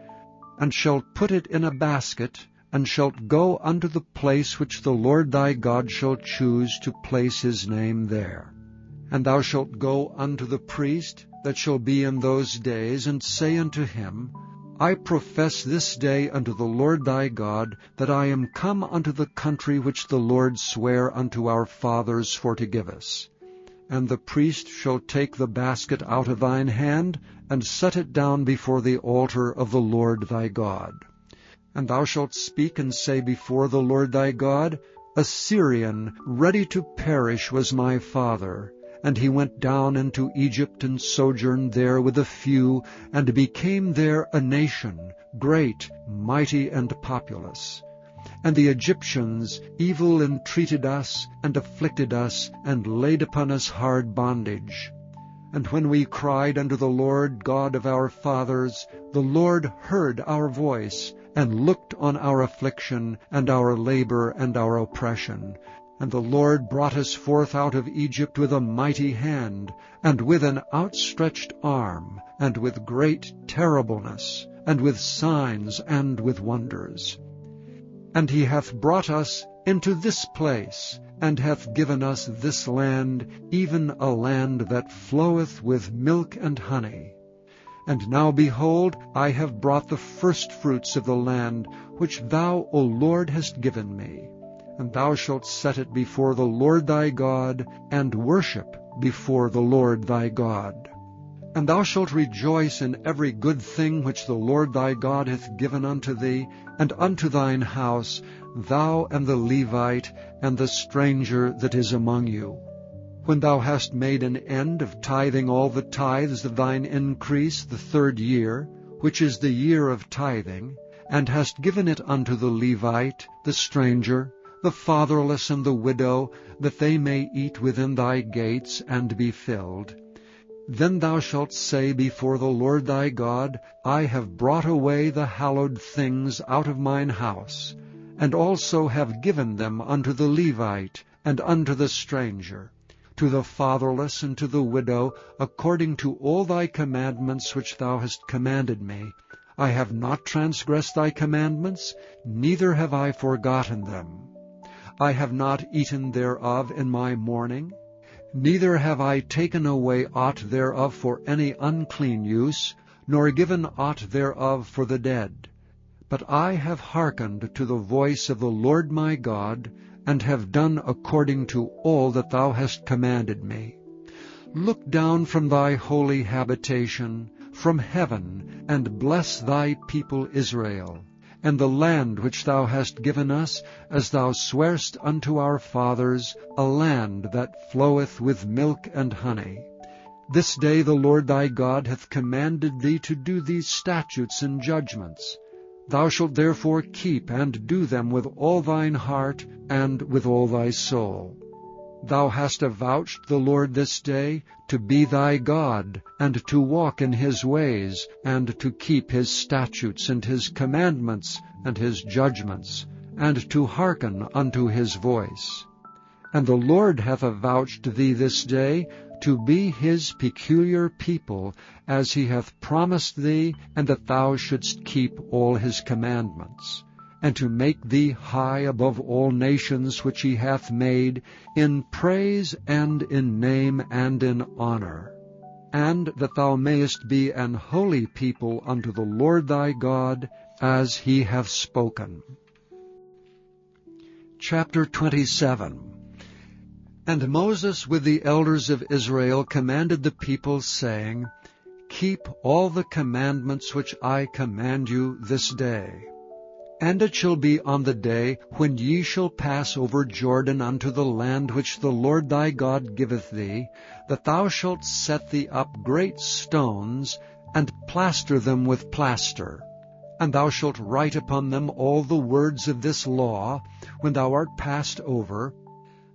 and shalt put it in a basket, and shalt go unto the place which the Lord thy God shall choose to place his name there. And thou shalt go unto the priest that shall be in those days, and say unto him, I profess this day unto the Lord thy God, that I am come unto the country which the Lord sware unto our fathers for to give us. And the priest shall take the basket out of thine hand, and set it down before the altar of the Lord thy God. And thou shalt speak and say before the Lord thy God, A Syrian, ready to perish, was my father, and he went down into Egypt and sojourned there with a few, and became there a nation, great, mighty, and populous. And the Egyptians evil entreated us, and afflicted us, and laid upon us hard bondage. And when we cried unto the Lord God of our fathers, the Lord heard our voice, and looked on our affliction, and our labor, and our oppression. And the Lord brought us forth out of Egypt with a mighty hand, and with an outstretched arm, and with great terribleness, and with signs, and with wonders. And he hath brought us into this place, and hath given us this land, even a land that floweth with milk and honey. And now, behold, I have brought the firstfruits of the land, which thou, O Lord, hast given me. And thou shalt set it before the Lord thy God, and worship before the Lord thy God. And thou shalt rejoice in every good thing which the Lord thy God hath given unto thee, and unto thine house, thou and the Levite, and the stranger that is among you. When thou hast made an end of tithing all the tithes of thine increase the 3rd year, which is the year of tithing, and hast given it unto the Levite, the stranger, the fatherless, and the widow, that they may eat within thy gates, and be filled, then thou shalt say before the Lord thy God, I have brought away the hallowed things out of mine house, and also have given them unto the Levite, and unto the stranger, to the fatherless, and to the widow, according to all thy commandments which thou hast commanded me. I have not transgressed thy commandments, neither have I forgotten them. I have not eaten thereof in my mourning, neither have I taken away aught thereof for any unclean use, nor given aught thereof for the dead. But I have hearkened to the voice of the Lord my God, and have done according to all that thou hast commanded me. Look down from thy holy habitation, from heaven, and bless thy people Israel, and the land which thou hast given us, as thou swarest unto our fathers, a land that floweth with milk and honey. This day the Lord thy God hath commanded thee to do these statutes and judgments. Thou shalt therefore keep and do them with all thine heart and with all thy soul. Thou hast avouched the Lord this day to be thy God, and to walk in his ways, and to keep his statutes and his commandments and his judgments, and to hearken unto his voice. And the Lord hath avouched thee this day to be his peculiar people, as he hath promised thee, and that thou shouldst keep all his commandments, and to make thee high above all nations which he hath made, in praise and in name and in honor, and that thou mayest be an holy people unto the Lord thy God, as he hath spoken. Chapter 27. And Moses with the elders of Israel commanded the people, saying, Keep all the commandments which I command you this day. And it shall be on the day when ye shall pass over Jordan unto the land which the Lord thy God giveth thee, that thou shalt set thee up great stones, and plaster them with plaster. And thou shalt write upon them all the words of this law, when thou art passed over,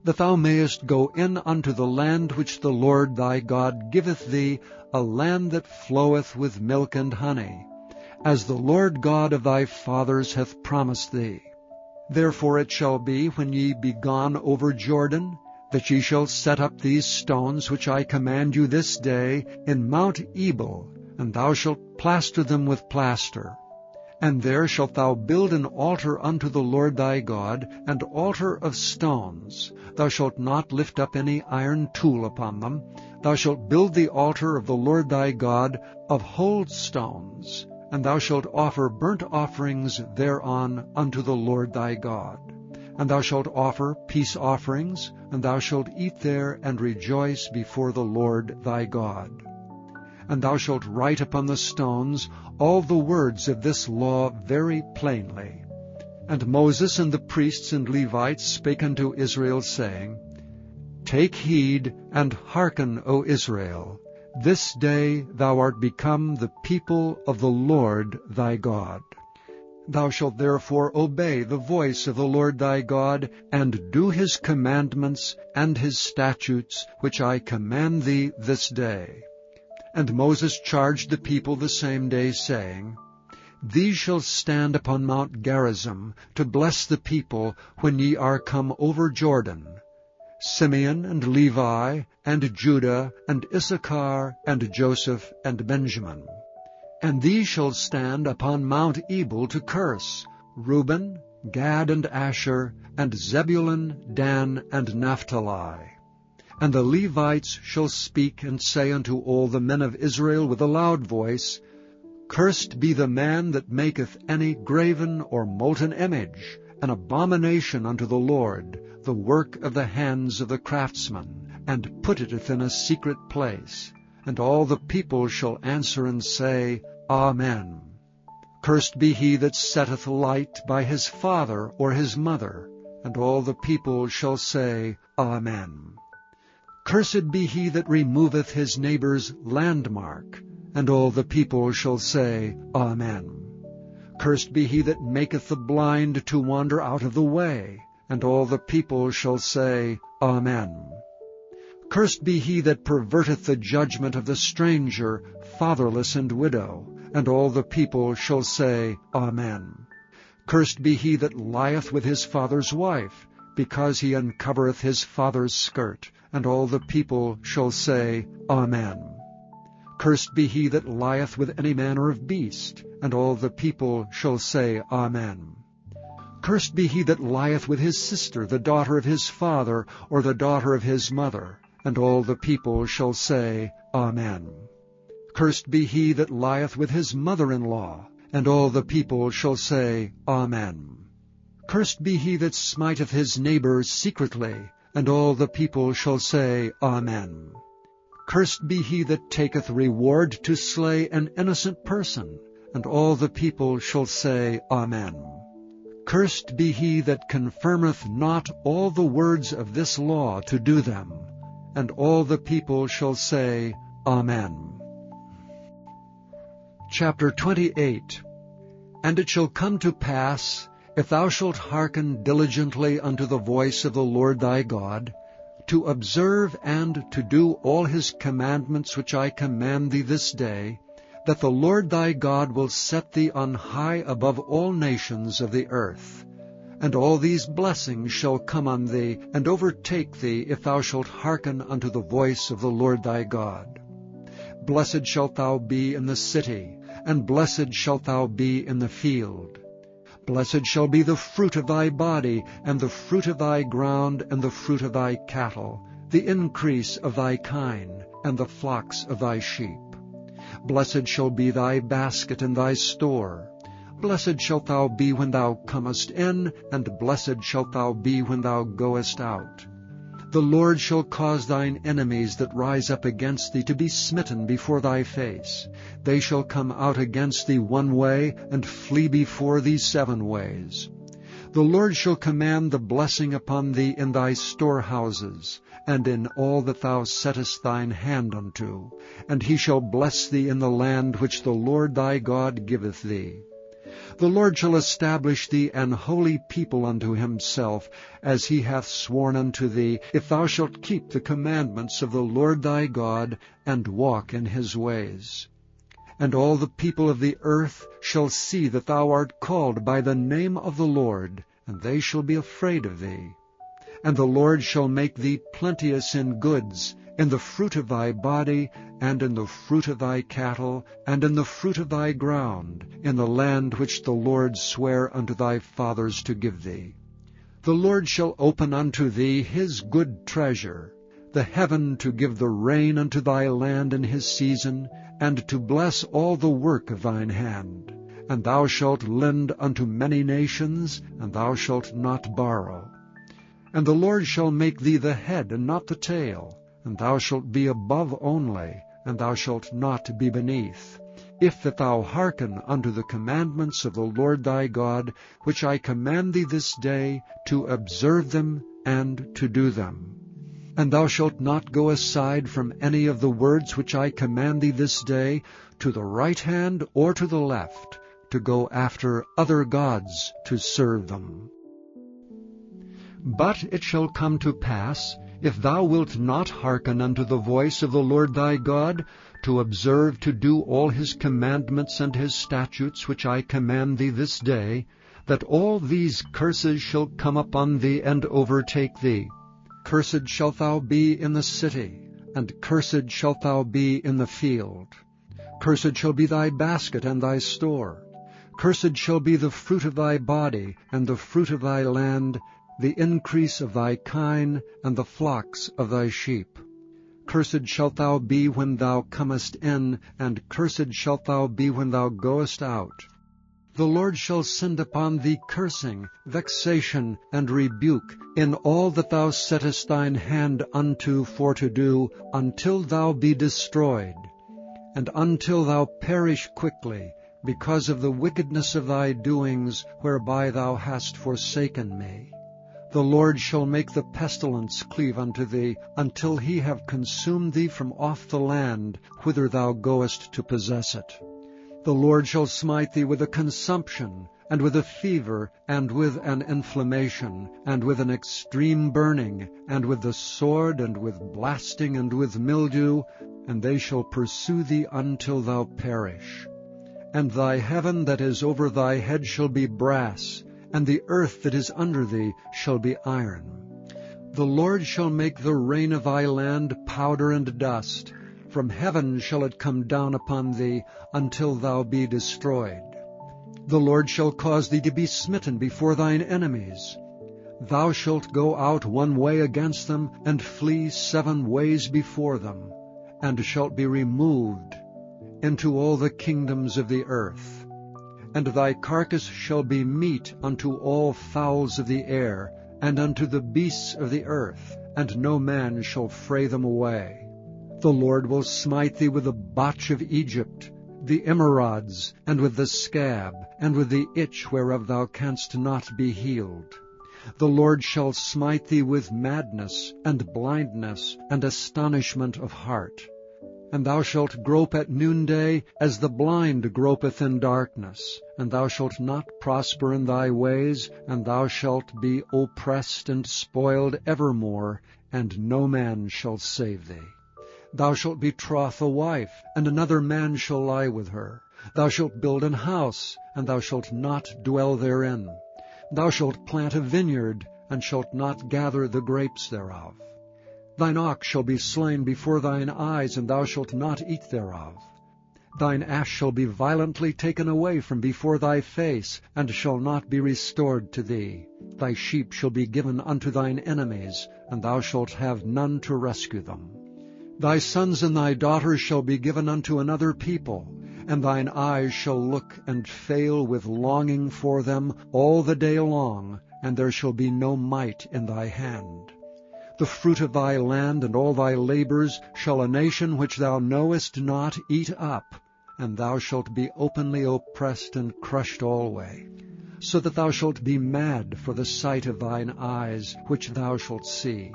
that thou mayest go in unto the land which the Lord thy God giveth thee, a land that floweth with milk and honey, as the Lord God of thy fathers hath promised thee. Therefore it shall be, when ye be gone over Jordan, that ye shall set up these stones which I command you this day in Mount Ebal, and thou shalt plaster them with plaster. And there shalt thou build an altar unto the Lord thy God, an altar of stones. Thou shalt not lift up any iron tool upon them. Thou shalt build the altar of the Lord thy God of whole stones, and thou shalt offer burnt offerings thereon unto the Lord thy God. And thou shalt offer peace offerings, and thou shalt eat there and rejoice before the Lord thy God. And thou shalt write upon the stones all the words of this law very plainly. And Moses and the priests and Levites spake unto Israel, saying, Take heed, and hearken, O Israel. This day thou art become the people of the Lord thy God. Thou shalt therefore obey the voice of the Lord thy God, and do his commandments and his statutes, which I command thee this day. And Moses charged the people the same day, saying, These shall stand upon Mount Gerizim, to bless the people when ye are come over Jordan, Simeon and Levi, and Judah, and Issachar, and Joseph, and Benjamin. And these shall stand upon Mount Ebal to curse, Reuben, Gad, and Asher, and Zebulun, Dan, and Naphtali. And the Levites shall speak and say unto all the men of Israel with a loud voice, Cursed be the man that maketh any graven or molten image, an abomination unto the Lord, the work of the hands of the craftsman, and putteth in a secret place. And all the people shall answer and say, Amen. Cursed be he that setteth light by his father or his mother. And all the people shall say, Amen. Cursed be he that removeth his neighbour's landmark. And all the people shall say, Amen. Cursed be he that maketh the blind to wander out of the way. And all the people shall say, Amen. Cursed be he that perverteth the judgment of the stranger, fatherless and widow. And all the people shall say, Amen. Cursed be he that lieth with his father's wife, because he uncovereth his father's skirt. And all the people shall say, Amen. Cursed be he that lieth with any manner of beast. And all the people shall say, Amen. Cursed be he that lieth with his sister, the daughter of his father, or the daughter of his mother. And all the people shall say, Amen. Cursed be he that lieth with his mother-in-law. And all the people shall say, Amen. Cursed be he that smiteth his neighbor secretly. And all the people shall say, Amen. Cursed be he that taketh reward to slay an innocent person. And all the people shall say, Amen. Cursed be he that confirmeth not all the words of this law to do them. And all the people shall say, Amen. Chapter 28. And it shall come to pass, if thou shalt hearken diligently unto the voice of the Lord thy God, to observe and to do all his commandments which I command thee this day, that the Lord thy God will set thee on high above all nations of the earth. And all these blessings shall come on thee, and overtake thee, if thou shalt hearken unto the voice of the Lord thy God. Blessed shalt thou be in the city, and blessed shalt thou be in the field. Blessed shall be the fruit of thy body, and the fruit of thy ground, and the fruit of thy cattle, the increase of thy kine, and the flocks of thy sheep. Blessed shall be thy basket and thy store. Blessed shalt thou be when thou comest in, and blessed shalt thou be when thou goest out. The Lord shall cause thine enemies that rise up against thee to be smitten before thy face. They shall come out against thee one way, and flee before thee 7 ways. The Lord shall command the blessing upon thee in thy storehouses, and in all that thou settest thine hand unto, and he shall bless thee in the land which the Lord thy God giveth thee. The Lord shall establish thee an holy people unto himself, as he hath sworn unto thee, if thou shalt keep the commandments of the Lord thy God, and walk in his ways. And all the people of the earth shall see that thou art called by the name of the Lord, and they shall be afraid of thee. And the Lord shall make thee plenteous in goods, in the fruit of thy body, and in the fruit of thy cattle, and in the fruit of thy ground, in the land which the Lord sware unto thy fathers to give thee. The Lord shall open unto thee his good treasure, the heaven to give the rain unto thy land in his season, and to bless all the work of thine hand. And thou shalt lend unto many nations, and thou shalt not borrow. And the Lord shall make thee the head and not the tail, and thou shalt be above only, and thou shalt not be beneath. if that thou hearken unto the commandments of the Lord thy God, which I command thee this day, to observe them and to do them. And thou shalt not go aside from any of the words which I command thee this day, to the right hand or to the left, to go after other gods to serve them. But it shall come to pass, if thou wilt not hearken unto the voice of the Lord thy God, to observe to do all his commandments and his statutes which I command thee this day, that all these curses shall come upon thee and overtake thee. Cursed shalt thou be in the city, and cursed shalt thou be in the field. Cursed shall be thy basket and thy store. Cursed shall be the fruit of thy body, and the fruit of thy land, the increase of thy kine, and the flocks of thy sheep. Cursed shalt thou be when thou comest in, and cursed shalt thou be when thou goest out. The Lord shall send upon thee cursing, vexation, and rebuke, in all that thou settest thine hand unto for to do, until thou be destroyed, and until thou perish quickly, because of the wickedness of thy doings, whereby thou hast forsaken me. The Lord shall make the pestilence cleave unto thee, until he have consumed thee from off the land, whither thou goest to possess it. The Lord shall smite thee with a consumption, and with a fever, and with an inflammation, and with an extreme burning, and with the sword, and with blasting, and with mildew, and they shall pursue thee until thou perish. And thy heaven that is over thy head shall be brass, and the earth that is under thee shall be iron. The Lord shall make the rain of thy land powder and dust. From heaven shall it come down upon thee, until thou be destroyed. The Lord shall cause thee to be smitten before thine enemies. Thou shalt go out one way against them, and flee 7 ways before them, and shalt be removed into all the kingdoms of the earth. And thy carcass shall be meat unto all fowls of the air, and unto the beasts of the earth, and no man shall fray them away. The Lord will smite thee with the botch of Egypt, the emerods, and with the scab, and with the itch whereof thou canst not be healed. The Lord shall smite thee with madness, and blindness, and astonishment of heart. And thou shalt grope at noonday, as the blind gropeth in darkness. And thou shalt not prosper in thy ways, and thou shalt be oppressed and spoiled evermore, and no man shall save thee. Thou shalt betroth a wife, and another man shall lie with her. Thou shalt build an house, and thou shalt not dwell therein. Thou shalt plant a vineyard, and shalt not gather the grapes thereof. Thine ox shall be slain before thine eyes, and thou shalt not eat thereof. Thine ass shall be violently taken away from before thy face, and shall not be restored to thee. Thy sheep shall be given unto thine enemies, and thou shalt have none to rescue them. Thy sons and thy daughters shall be given unto another people, and thine eyes shall look and fail with longing for them all the day long, and there shall be no might in thy hand. The fruit of thy land and all thy labors shall a nation which thou knowest not eat up, and thou shalt be openly oppressed and crushed alway, so that thou shalt be mad for the sight of thine eyes, which thou shalt see.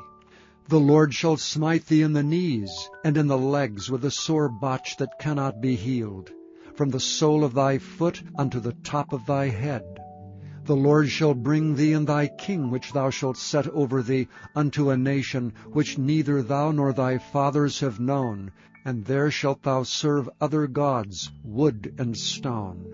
The Lord shall smite thee in the knees, and in the legs with a sore botch that cannot be healed, from the sole of thy foot unto the top of thy head. The Lord shall bring thee and thy king which thou shalt set over thee unto a nation which neither thou nor thy fathers have known, and there shalt thou serve other gods, wood and stone.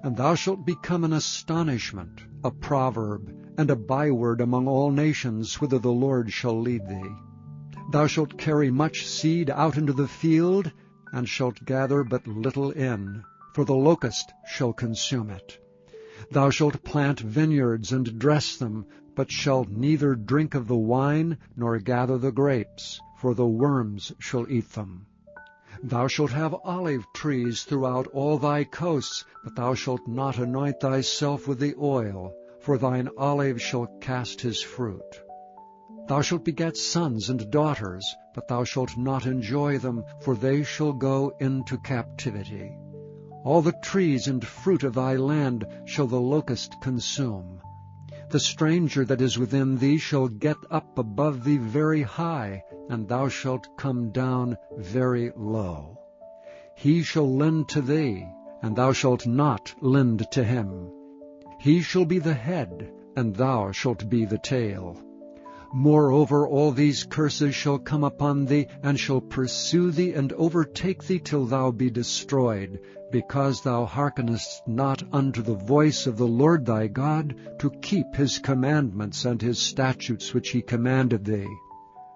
And thou shalt become an astonishment, a proverb, and a byword among all nations whither the Lord shall lead thee. Thou shalt carry much seed out into the field, and shalt gather but little in, for the locust shall consume it. Thou shalt plant vineyards and dress them, but shalt neither drink of the wine nor gather the grapes, for the worms shall eat them. Thou shalt have olive trees throughout all thy coasts, but thou shalt not anoint thyself with the oil, for thine olive shall cast his fruit. Thou shalt beget sons and daughters, but thou shalt not enjoy them, for they shall go into captivity. All the trees and fruit of thy land shall the locust consume. The stranger that is within thee shall get up above thee very high, and thou shalt come down very low. He shall lend to thee, and thou shalt not lend to him. He shall be the head, and thou shalt be the tail. Moreover, all these curses shall come upon thee, and shall pursue thee, and overtake thee till thou be destroyed, because thou hearkenest not unto the voice of the Lord thy God, to keep his commandments and his statutes which he commanded thee.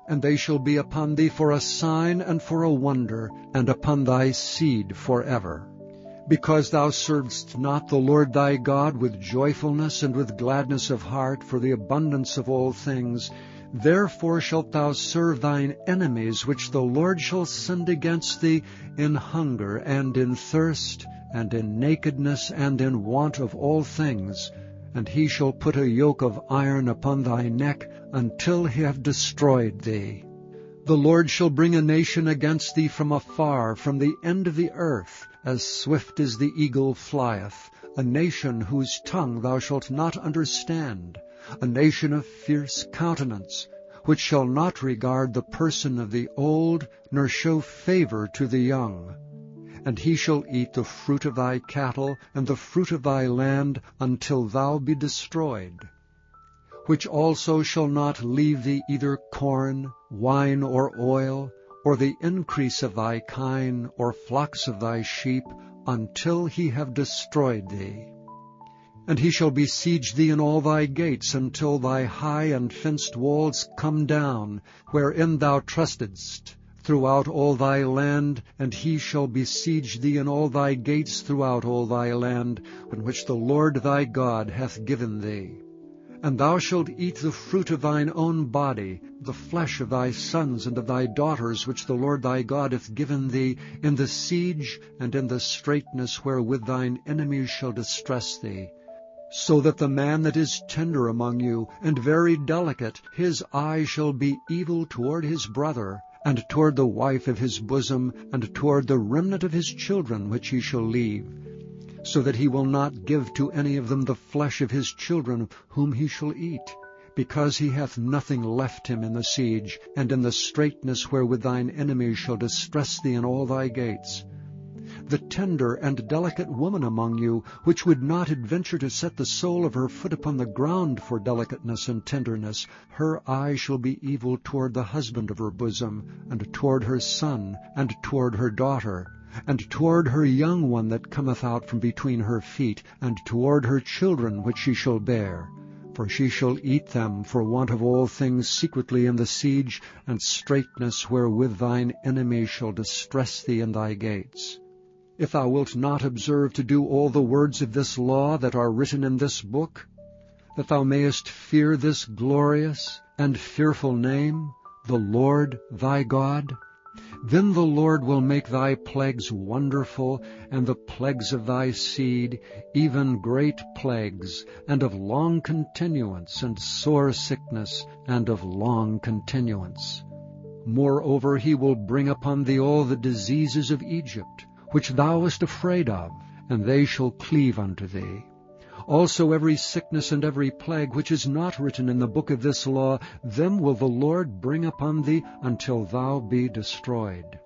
And they shall be upon thee for a sign and for a wonder, and upon thy seed forever. Because thou servedst not the Lord thy God with joyfulness and with gladness of heart for the abundance of all things, therefore shalt thou serve thine enemies, which the Lord shall send against thee in hunger and in thirst, and in nakedness and in want of all things. And he shall put a yoke of iron upon thy neck until he have destroyed thee. The Lord shall bring a nation against thee from afar, from the end of the earth, as swift as the eagle flieth, a nation whose tongue thou shalt not understand, a nation of fierce countenance, which shall not regard the person of the old, nor show favor to the young. And he shall eat the fruit of thy cattle, and the fruit of thy land, until thou be destroyed. Which also shall not leave thee either corn, wine, or oil, or the increase of thy kine, or flocks of thy sheep, until he have destroyed thee. And he shall besiege thee in all thy gates, until thy high and fenced walls come down, wherein thou trustedst, throughout all thy land, and he shall besiege thee in all thy gates throughout all thy land, in which the Lord thy God hath given thee. And thou shalt eat the fruit of thine own body, the flesh of thy sons and of thy daughters, which the Lord thy God hath given thee, in the siege and in the straitness wherewith thine enemies shall distress thee. So that the man that is tender among you, and very delicate, his eye shall be evil toward his brother, and toward the wife of his bosom, and toward the remnant of his children which he shall leave, so that he will not give to any of them the flesh of his children whom he shall eat, because he hath nothing left him in the siege, and in the straitness wherewith thine enemies shall distress thee in all thy gates. The tender and delicate woman among you, which would not adventure to set the sole of her foot upon the ground for delicateness and tenderness, her eye shall be evil toward the husband of her bosom, and toward her son, and toward her daughter, and toward her young one that cometh out from between her feet, and toward her children which she shall bear. For she shall eat them for want of all things secretly in the siege, and straitness wherewith thine enemies shall distress thee in thy gates. If thou wilt not observe to do all the words of this law that are written in this book, that thou mayest fear this glorious and fearful name, the Lord thy God, then the Lord will make thy plagues wonderful, and the plagues of thy seed, even great plagues, and of long continuance, and sore sickness, and of long continuance. Moreover, he will bring upon thee all the diseases of Egypt, which thou wast afraid of, and they shall cleave unto thee. Also every sickness and every plague which is not written in the book of this law, them will the Lord bring upon thee until thou be destroyed.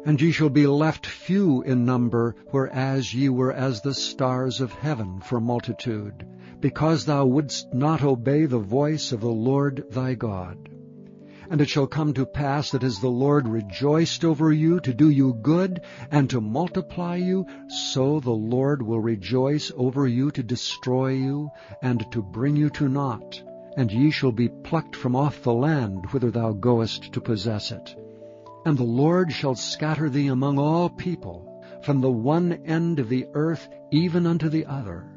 And ye shall be left few in number, whereas ye were as the stars of heaven for multitude, because thou wouldst not obey the voice of the Lord thy God. And it shall come to pass that as the Lord rejoiced over you to do you good and to multiply you, so the Lord will rejoice over you to destroy you and to bring you to naught, and ye shall be plucked from off the land whither thou goest to possess it. And the Lord shall scatter thee among all people, from the one end of the earth even unto the other.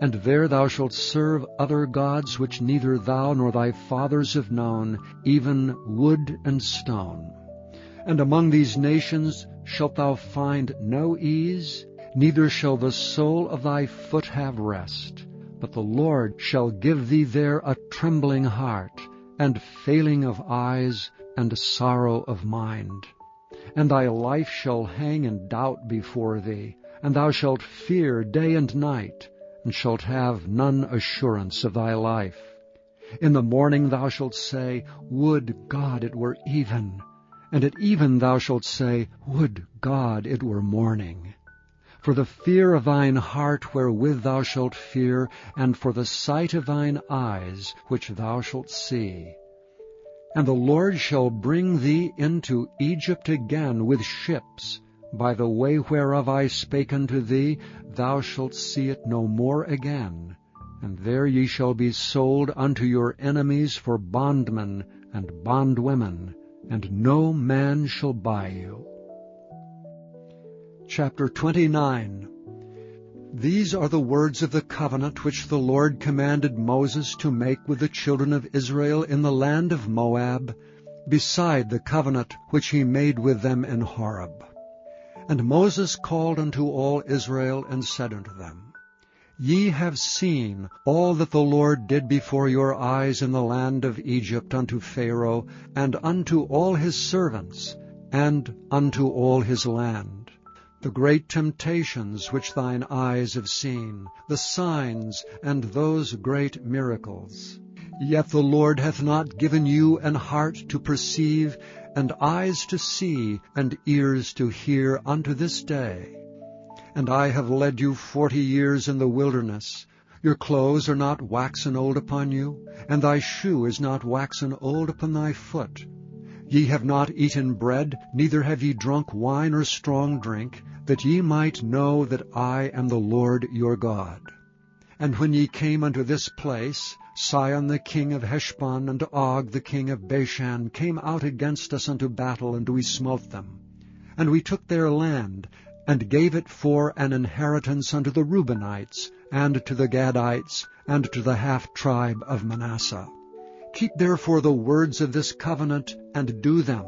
And there thou shalt serve other gods which neither thou nor thy fathers have known, even wood and stone. And among these nations shalt thou find no ease, neither shall the sole of thy foot have rest. But the Lord shall give thee there a trembling heart, and failing of eyes, and sorrow of mind. And thy life shall hang in doubt before thee, and thou shalt fear day and night, and shalt have none assurance of thy life. In the morning thou shalt say, Would God it were even! And at even thou shalt say, Would God it were morning! For the fear of thine heart wherewith thou shalt fear, and for the sight of thine eyes which thou shalt see. And the Lord shall bring thee into Egypt again with ships. By the way whereof I spake unto thee, thou shalt see it no more again. And there ye shall be sold unto your enemies for bondmen and bondwomen, and no man shall buy you. Chapter 29. These are the words of the covenant which the Lord commanded Moses to make with the children of Israel in the land of Moab, beside the covenant which he made with them in Horeb. And Moses called unto all Israel, and said unto them, Ye have seen all that the Lord did before your eyes in the land of Egypt unto Pharaoh, and unto all his servants, and unto all his land. The great temptations which thine eyes have seen, the signs, and those great miracles. Yet the Lord hath not given you an heart to perceive, and eyes to see, and ears to hear unto this day. And I have led you 40 years in the wilderness. Your clothes are not waxen old upon you, and thy shoe is not waxen old upon thy foot. Ye have not eaten bread, neither have ye drunk wine or strong drink, that ye might know that I am the Lord your God. And when ye came unto this place, Sihon the king of Heshbon and Og the king of Bashan came out against us unto battle, and we smote them. And we took their land, and gave it for an inheritance unto the Reubenites, and to the Gadites, and to the half-tribe of Manasseh. Keep therefore the words of this covenant, and do them,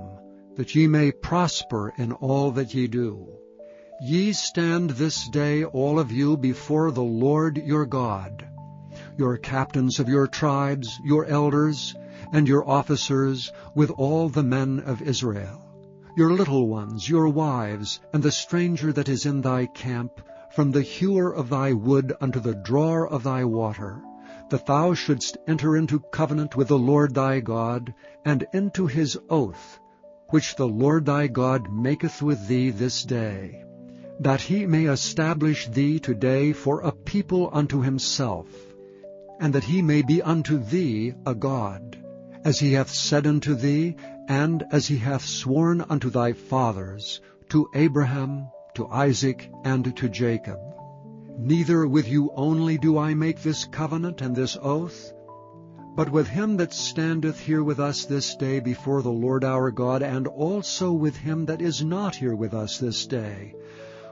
that ye may prosper in all that ye do. Ye stand this day all of you before the Lord your God, your captains of your tribes, your elders, and your officers, with all the men of Israel, your little ones, your wives, and the stranger that is in thy camp, from the hewer of thy wood unto the drawer of thy water, that thou shouldst enter into covenant with the Lord thy God, and into his oath, which the Lord thy God maketh with thee this day, that he may establish thee today for a people unto himself, and that he may be unto thee a God, as he hath said unto thee, and as he hath sworn unto thy fathers, to Abraham, to Isaac, and to Jacob. Neither with you only do I make this covenant and this oath, but with him that standeth here with us this day before the Lord our God, and also with him that is not here with us this day.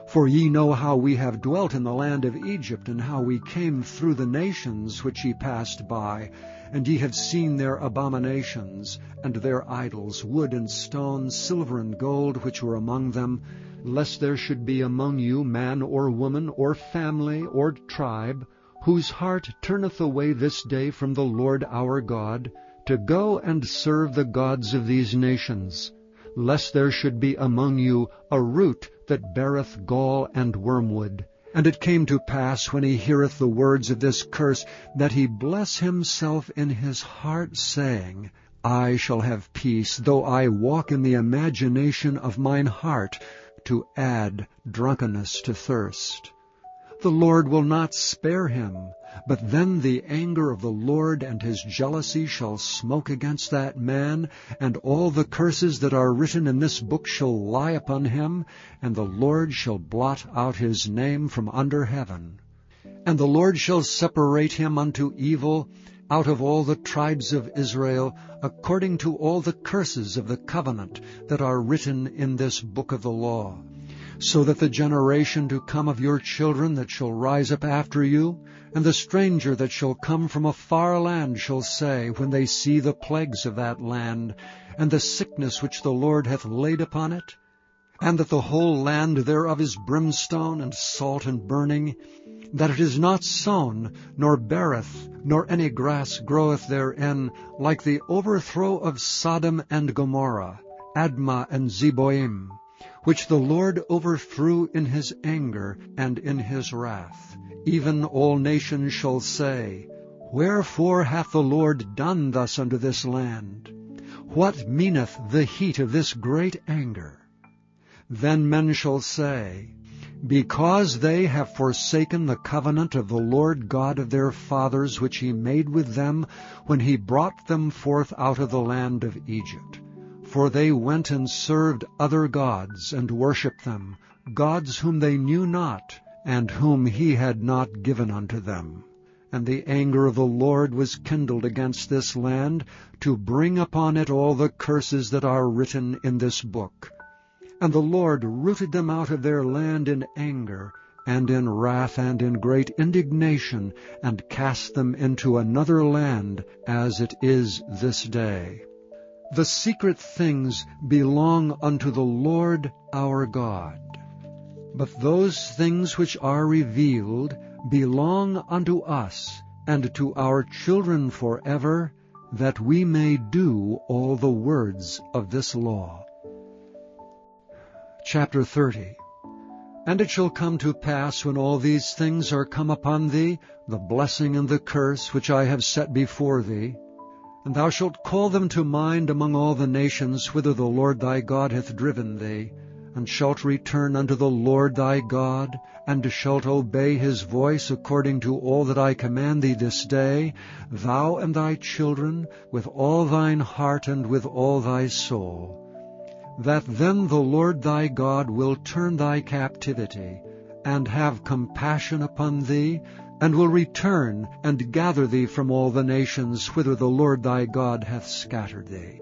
For ye know how we have dwelt in the land of Egypt, and how we came through the nations which ye passed by, and ye have seen their abominations, and their idols, wood and stone, silver and gold, which were among them, lest there should be among you man or woman, or family, or tribe, whose heart turneth away this day from the Lord our God, to go and serve the gods of these nations, lest there should be among you a root that beareth gall and wormwood. And it came to pass, when he heareth the words of this curse, that he bless himself in his heart, saying, I shall have peace, though I walk in the imagination of mine heart, to add drunkenness to thirst. The Lord will not spare him, but then the anger of the Lord and his jealousy shall smoke against that man, and all the curses that are written in this book shall lie upon him, and the Lord shall blot out his name from under heaven. And the Lord shall separate him unto evil out of all the tribes of Israel, according to all the curses of the covenant that are written in this book of the law, so that the generation to come of your children that shall rise up after you, and the stranger that shall come from a far land shall say, when they see the plagues of that land, and the sickness which the Lord hath laid upon it, and that the whole land thereof is brimstone and salt and burning, that it is not sown, nor beareth, nor any grass groweth therein, like the overthrow of Sodom and Gomorrah, Admah and Zeboim, which the Lord overthrew in his anger and in his wrath. Even all nations shall say, Wherefore hath the Lord done thus unto this land? What meaneth the heat of this great anger? Then men shall say, Because they have forsaken the covenant of the Lord God of their fathers, which he made with them when he brought them forth out of the land of Egypt. For they went and served other gods, and worshipped them, gods whom they knew not, and whom he had not given unto them. And the anger of the Lord was kindled against this land, to bring upon it all the curses that are written in this book. And the Lord rooted them out of their land in anger, and in wrath, and in great indignation, and cast them into another land, as it is this day. The secret things belong unto the Lord our God. But those things which are revealed belong unto us, and to our children forever, that we may do all the words of this law. Chapter 30. And it shall come to pass, when all these things are come upon thee, the blessing and the curse which I have set before thee, and thou shalt call them to mind among all the nations whither the Lord thy God hath driven thee, and shalt return unto the Lord thy God, and shalt obey his voice according to all that I command thee this day, thou and thy children, with all thine heart and with all thy soul, that then the Lord thy God will turn thy captivity, and have compassion upon thee, and will return and gather thee from all the nations whither the Lord thy God hath scattered thee.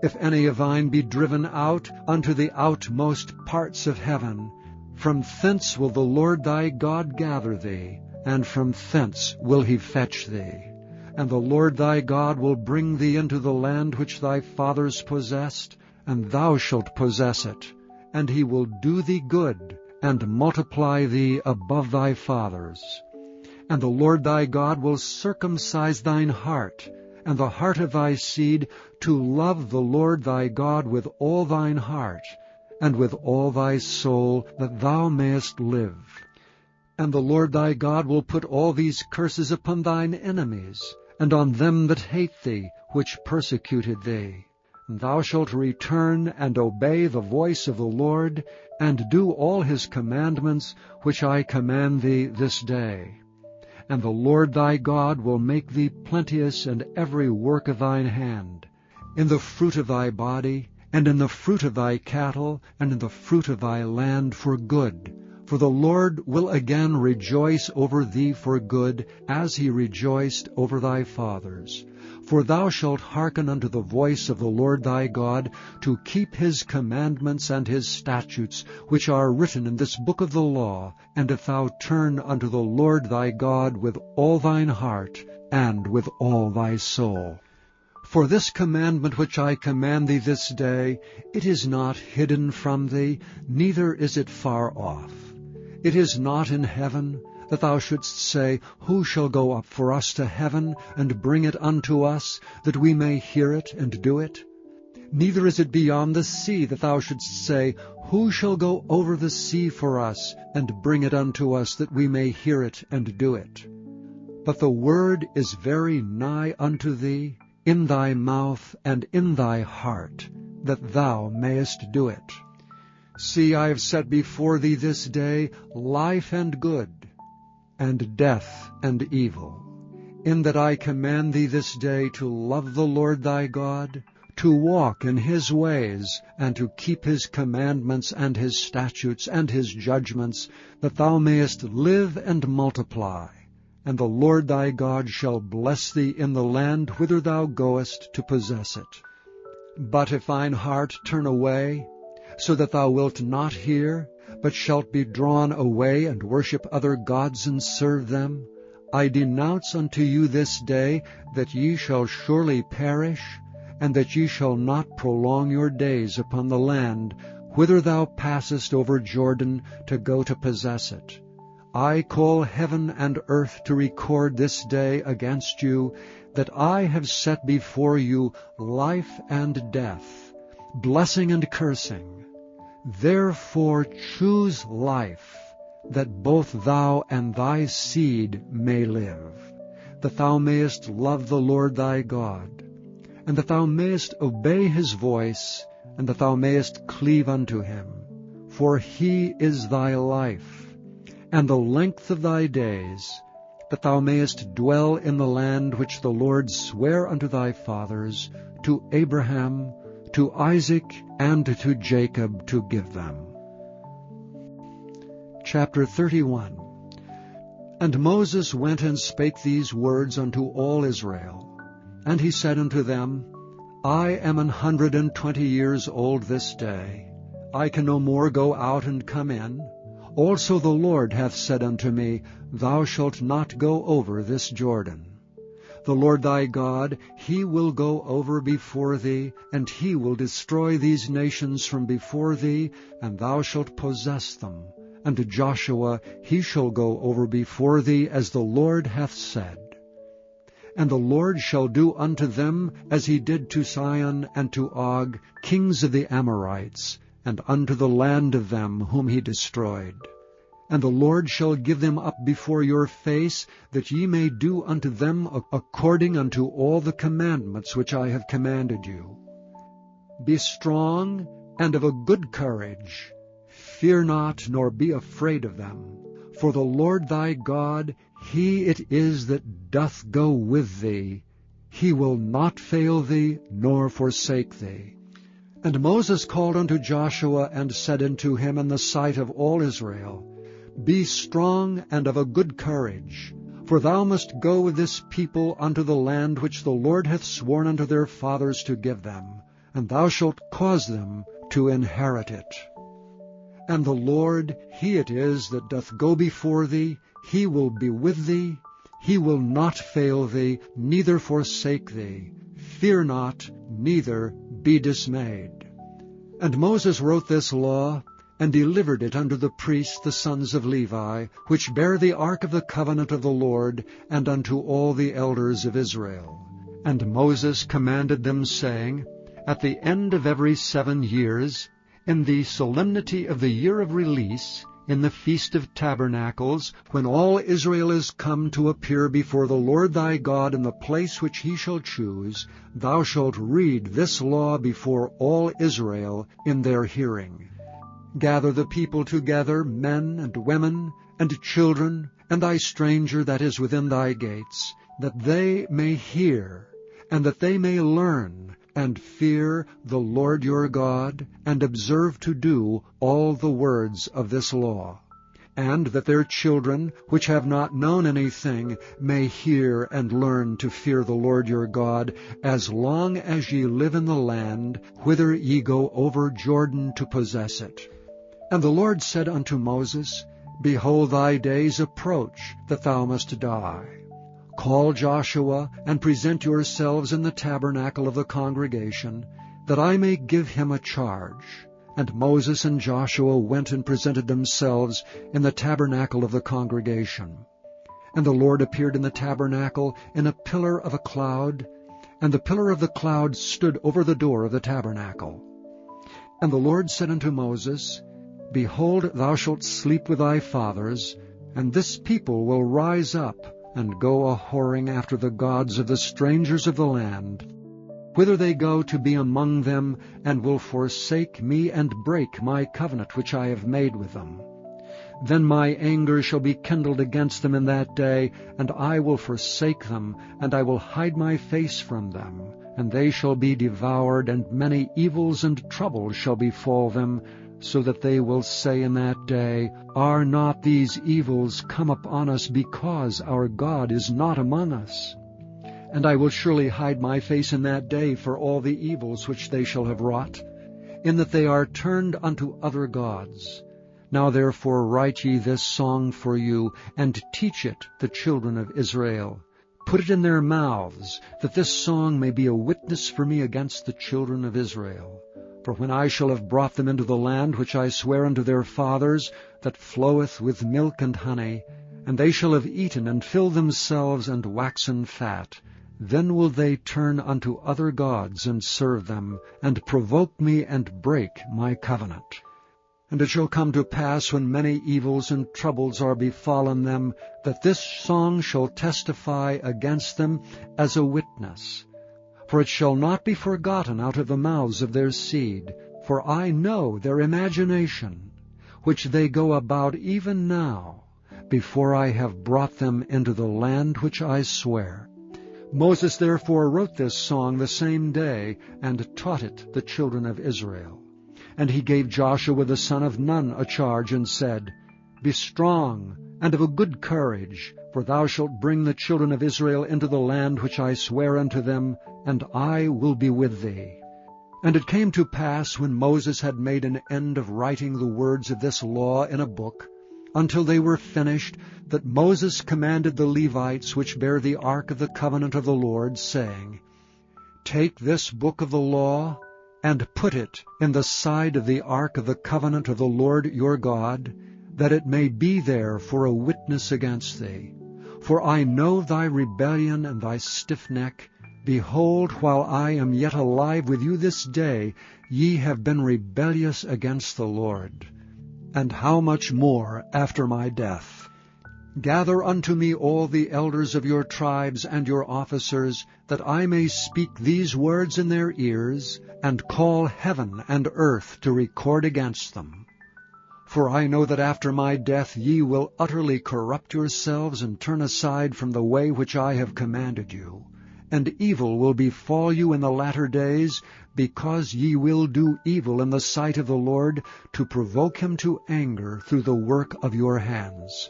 If any of thine be driven out unto the outmost parts of heaven, from thence will the Lord thy God gather thee, and from thence will he fetch thee. And the Lord thy God will bring thee into the land which thy fathers possessed, and thou shalt possess it, and he will do thee good, and multiply thee above thy fathers. And the Lord thy God will circumcise thine heart, and the heart of thy seed, to love the Lord thy God with all thine heart, and with all thy soul, that thou mayest live. And the Lord thy God will put all these curses upon thine enemies, and on them that hate thee, which persecuted thee. And thou shalt return and obey the voice of the Lord, and do all his commandments, which I command thee this day. And the Lord thy God will make thee plenteous in every work of thine hand, in the fruit of thy body, and in the fruit of thy cattle, and in the fruit of thy land for good. For the Lord will again rejoice over thee for good, as he rejoiced over thy fathers. For thou shalt hearken unto the voice of the Lord thy God, to keep his commandments and his statutes, which are written in this book of the law, and if thou turn unto the Lord thy God with all thine heart, and with all thy soul. For this commandment which I command thee this day, it is not hidden from thee, neither is it far off. It is not in heaven, that thou shouldst say, Who shall go up for us to heaven, and bring it unto us, that we may hear it and do it? Neither is it beyond the sea, that thou shouldst say, Who shall go over the sea for us, and bring it unto us, that we may hear it and do it? But the word is very nigh unto thee, in thy mouth and in thy heart, that thou mayest do it. See, I have set before thee this day life and good, and death and evil, in that I command thee this day to love the Lord thy God, to walk in his ways, and to keep his commandments and his statutes and his judgments, that thou mayest live and multiply. And the Lord thy God shall bless thee in the land whither thou goest to possess it. But if thine heart turn away, so that thou wilt not hear, but shalt be drawn away and worship other gods and serve them, I denounce unto you this day that ye shall surely perish, and that ye shall not prolong your days upon the land whither thou passest over Jordan to go to possess it. I call heaven and earth to record this day against you, that I have set before you life and death, blessing and cursing. Therefore choose life, that both thou and thy seed may live, that thou mayest love the Lord thy God, and that thou mayest obey his voice, and that thou mayest cleave unto him. For he is thy life, and the length of thy days, that thou mayest dwell in the land which the Lord sware unto thy fathers, to Abraham, to Isaac, and to Jacob, to give them. Chapter 31. And Moses went and spake these words unto all Israel. And he said unto them, I am 120 years old this day. I can no more go out and come in. Also the Lord hath said unto me, Thou shalt not go over this Jordan. The Lord thy God, he will go over before thee, and he will destroy these nations from before thee, and thou shalt possess them. And to Joshua he shall go over before thee, as the Lord hath said. And the Lord shall do unto them as he did to Sihon and to Og, kings of the Amorites, and unto the land of them whom he destroyed. And the Lord shall give them up before your face, that ye may do unto them according unto all the commandments which I have commanded you. Be strong and of a good courage. Fear not, nor be afraid of them. For the Lord thy God, he it is that doth go with thee. He will not fail thee, nor forsake thee. And Moses called unto Joshua, and said unto him in the sight of all Israel, Be strong and of a good courage, for thou must go with this people unto the land which the Lord hath sworn unto their fathers to give them, and thou shalt cause them to inherit it. And the Lord, he it is that doth go before thee, he will be with thee, he will not fail thee, neither forsake thee. Fear not, neither be dismayed. And Moses wrote this law, and delivered it unto the priests the sons of Levi, which bear the ark of the covenant of the Lord, and unto all the elders of Israel. And Moses commanded them, saying, At the end of every 7 years, in the solemnity of the year of release, in the Feast of Tabernacles, when all Israel is come to appear before the Lord thy God in the place which he shall choose, thou shalt read this law before all Israel in their hearing. Gather the people together, men and women, and children, and thy stranger that is within thy gates, that they may hear, and that they may learn, and fear the Lord your God, and observe to do all the words of this law, and that their children, which have not known anything, may hear and learn to fear the Lord your God, as long as ye live in the land, whither ye go over Jordan to possess it. And the Lord said unto Moses, Behold, thy days approach, that thou must die. Call Joshua, and present yourselves in the tabernacle of the congregation, that I may give him a charge. And Moses and Joshua went and presented themselves in the tabernacle of the congregation. And the Lord appeared in the tabernacle in a pillar of a cloud, and the pillar of the cloud stood over the door of the tabernacle. And the Lord said unto Moses, Behold, thou shalt sleep with thy fathers, and this people will rise up, and go a-whoring after the gods of the strangers of the land, whither they go to be among them, and will forsake me and break my covenant which I have made with them. Then my anger shall be kindled against them in that day, and I will forsake them, and I will hide my face from them, and they shall be devoured, and many evils and troubles shall befall them, so that they will say in that day, Are not these evils come upon us because our God is not among us? And I will surely hide my face in that day for all the evils which they shall have wrought, in that they are turned unto other gods. Now therefore write ye this song for you, and teach it the children of Israel. Put it in their mouths, that this song may be a witness for me against the children of Israel. For when I shall have brought them into the land which I swear unto their fathers, that floweth with milk and honey, and they shall have eaten and filled themselves and waxen fat, then will they turn unto other gods and serve them, and provoke me and break my covenant. And it shall come to pass, when many evils and troubles are befallen them, that this song shall testify against them as a witness. For it shall not be forgotten out of the mouths of their seed. For I know their imagination, which they go about even now, before I have brought them into the land which I swear. Moses therefore wrote this song the same day, and taught it the children of Israel. And he gave Joshua the son of Nun a charge, and said, Be strong, and of a good courage, for thou shalt bring the children of Israel into the land which I swear unto them, and I will be with thee. And it came to pass, when Moses had made an end of writing the words of this law in a book, until they were finished, that Moses commanded the Levites which bear the ark of the covenant of the Lord, saying, Take this book of the law, and put it in the side of the ark of the covenant of the Lord your God, that it may be there for a witness against thee. For I know thy rebellion and thy stiff neck. Behold, while I am yet alive with you this day, ye have been rebellious against the Lord. And how much more after my death? Gather unto me all the elders of your tribes and your officers, that I may speak these words in their ears, and call heaven and earth to record against them. For I know that after my death ye will utterly corrupt yourselves, and turn aside from the way which I have commanded you. And evil will befall you in the latter days, because ye will do evil in the sight of the Lord, to provoke him to anger through the work of your hands.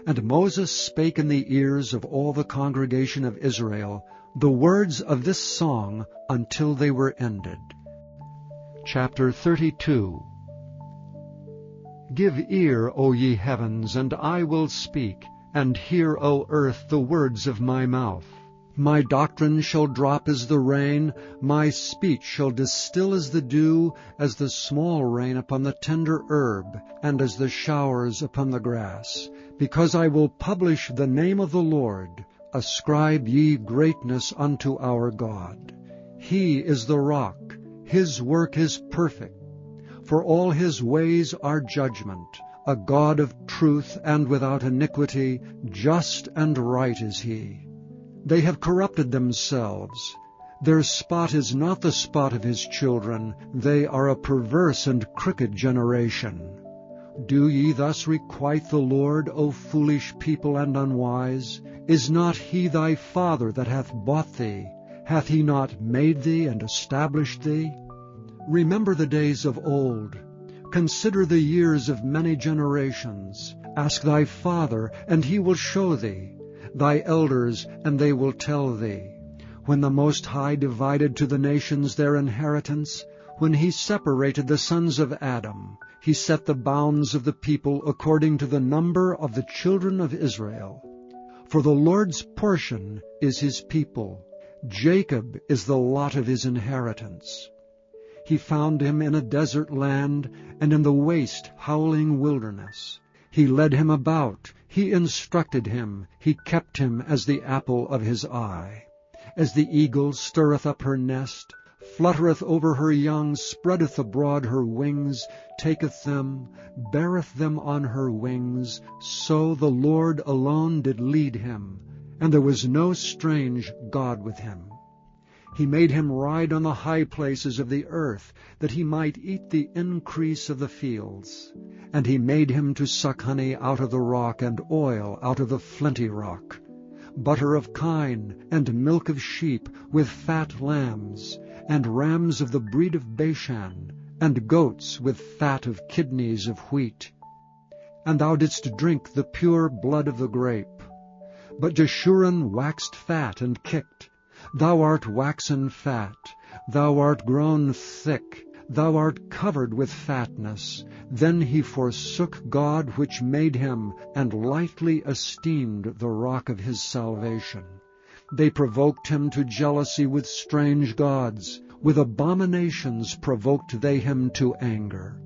And Moses spake in the ears of all the congregation of Israel the words of this song until they were ended. Chapter 32. Give ear, O ye heavens, and I will speak, and hear, O earth, the words of my mouth. My doctrine shall drop as the rain, my speech shall distill as the dew, as the small rain upon the tender herb, and as the showers upon the grass. Because I will publish the name of the Lord. Ascribe ye greatness unto our God. He is the rock, his work is perfect. For all his ways are judgment, a God of truth and without iniquity, just and right is he. They have corrupted themselves. Their spot is not the spot of his children. They are a perverse and crooked generation. Do ye thus requite the Lord, O foolish people and unwise? Is not he thy father that hath bought thee? Hath he not made thee and established thee? Remember the days of old. Consider the years of many generations. Ask thy father, and he will show thee, thy elders, and they will tell thee. When the Most High divided to the nations their inheritance, when he separated the sons of Adam, he set the bounds of the people according to the number of the children of Israel. For the Lord's portion is his people. Jacob is the lot of his inheritance. He found him in a desert land, and in the waste howling wilderness. He led him about, he instructed him, he kept him as the apple of his eye. As the eagle stirreth up her nest, fluttereth over her young, spreadeth abroad her wings, taketh them, beareth them on her wings, so the Lord alone did lead him, and there was no strange God with him. He made him ride on the high places of the earth, that he might eat the increase of the fields. And he made him to suck honey out of the rock, and oil out of the flinty rock, butter of kine, and milk of sheep, with fat lambs, and rams of the breed of Bashan, and goats with fat of kidneys of wheat. And thou didst drink the pure blood of the grape. But Jeshurun waxed fat and kicked. Thou art waxen fat, thou art grown thick, thou art covered with fatness. Then he forsook God which made him, and lightly esteemed the rock of his salvation. They provoked him to jealousy with strange gods. With abominations provoked they him to anger.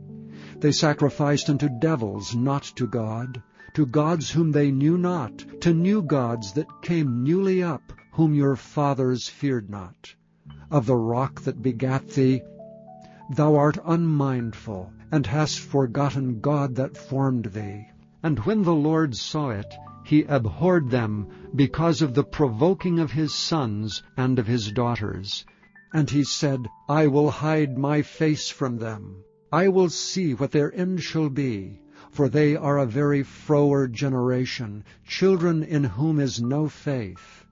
They sacrificed unto devils, not to God, to gods whom they knew not, to new gods that came newly up, whom your fathers feared not. Of the rock that begat thee, Thou art unmindful, and hast forgotten God that formed thee. And when the Lord saw it, he abhorred them because of the provoking of his sons and of his daughters. And he said, I will hide my face from them. I will see what their end shall be. For they are a very froward generation, children in whom is no faith.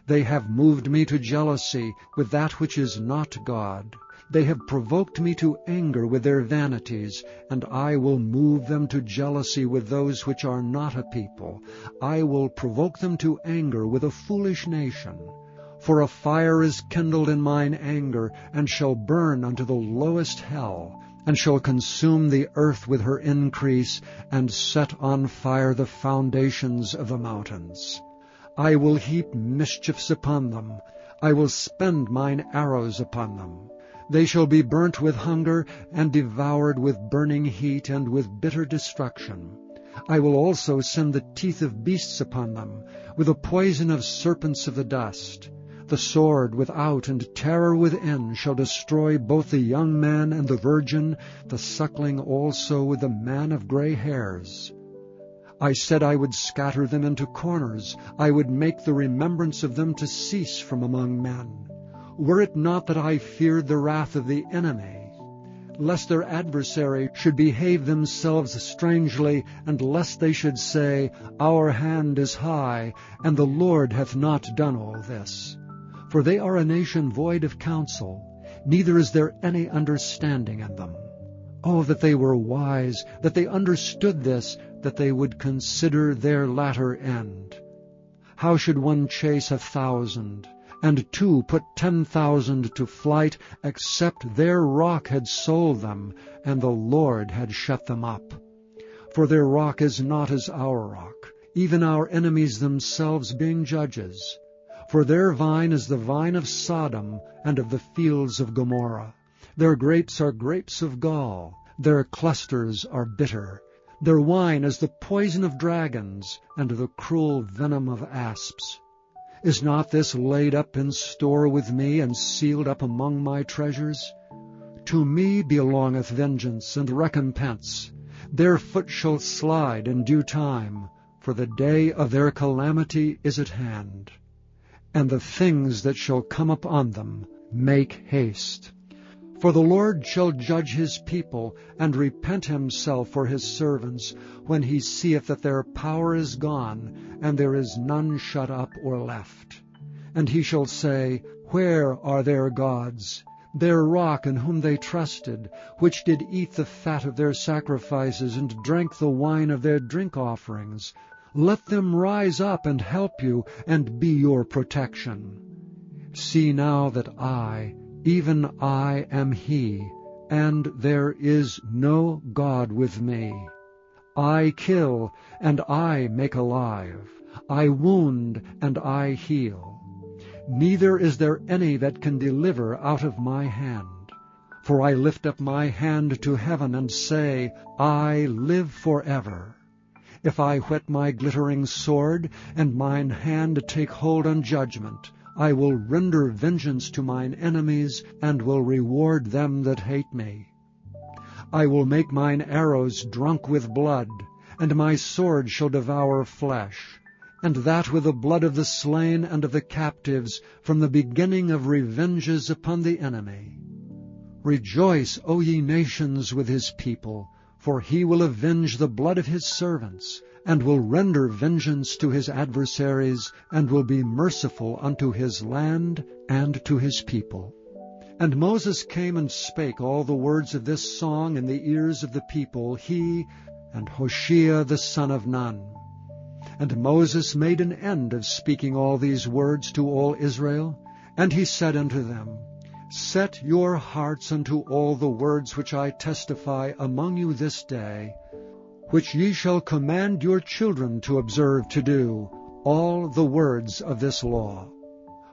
They have moved me to jealousy with that which is not God. They have provoked me to anger with their vanities, and I will move them to jealousy with those which are not a people. I will provoke them to anger with a foolish nation. For a fire is kindled in mine anger, and shall burn unto the lowest hell, and shall consume the earth with her increase, and set on fire the foundations of the mountains. I will heap mischiefs upon them. I will spend mine arrows upon them. They shall be burnt with hunger, and devoured with burning heat, and with bitter destruction. I will also send the teeth of beasts upon them, with the poison of serpents of the dust. The sword without and terror within shall destroy both the young man and the virgin, the suckling also with the man of gray hairs. I said I would scatter them into corners. I would make the remembrance of them to cease from among men. Were it not that I feared the wrath of the enemy, lest their adversary should behave themselves strangely, and lest they should say, Our hand is high, and the Lord hath not done all this. For they are a nation void of counsel, neither is there any understanding in them. Oh, that they were wise, that they understood this, that they would consider their latter end. How should one chase 1,000, and two put 10,000 to flight, except their rock had sold them, and the Lord had shut them up? For their rock is not as our rock, even our enemies themselves being judges. For their vine is the vine of Sodom, and of the fields of Gomorrah. Their grapes are grapes of gall, their clusters are bitter. Their wine is the poison of dragons, and the cruel venom of asps. Is not this laid up in store with me, and sealed up among my treasures? To me belongeth vengeance and recompense. Their foot shall slide in due time, for the day of their calamity is at hand. And the things that shall come upon them make haste. For the Lord shall judge his people, and repent himself for his servants, when he seeth that their power is gone, and there is none shut up or left. And he shall say, Where are their gods, their rock in whom they trusted, which did eat the fat of their sacrifices, and drank the wine of their drink offerings? Let them rise up and help you, and be your protection. See now that I, even I, am he, and there is no God with me. I kill, and I make alive. I wound, and I heal. Neither is there any that can deliver out of my hand. For I lift up my hand to heaven, and say, I live forever. If I whet my glittering sword, and mine hand take hold on judgment, I will render vengeance to mine enemies, and will reward them that hate me. I will make mine arrows drunk with blood, and my sword shall devour flesh, and that with the blood of the slain and of the captives, from the beginning of revenges upon the enemy. Rejoice, O ye nations, with his people, for he will avenge the blood of his servants, and will render vengeance to his adversaries, and will be merciful unto his land and to his people. And Moses came and spake all the words of this song in the ears of the people, he and Hoshea the son of Nun. And Moses made an end of speaking all these words to all Israel, and he said unto them, Set your hearts unto all the words which I testify among you this day, which ye shall command your children to observe to do, all the words of this law.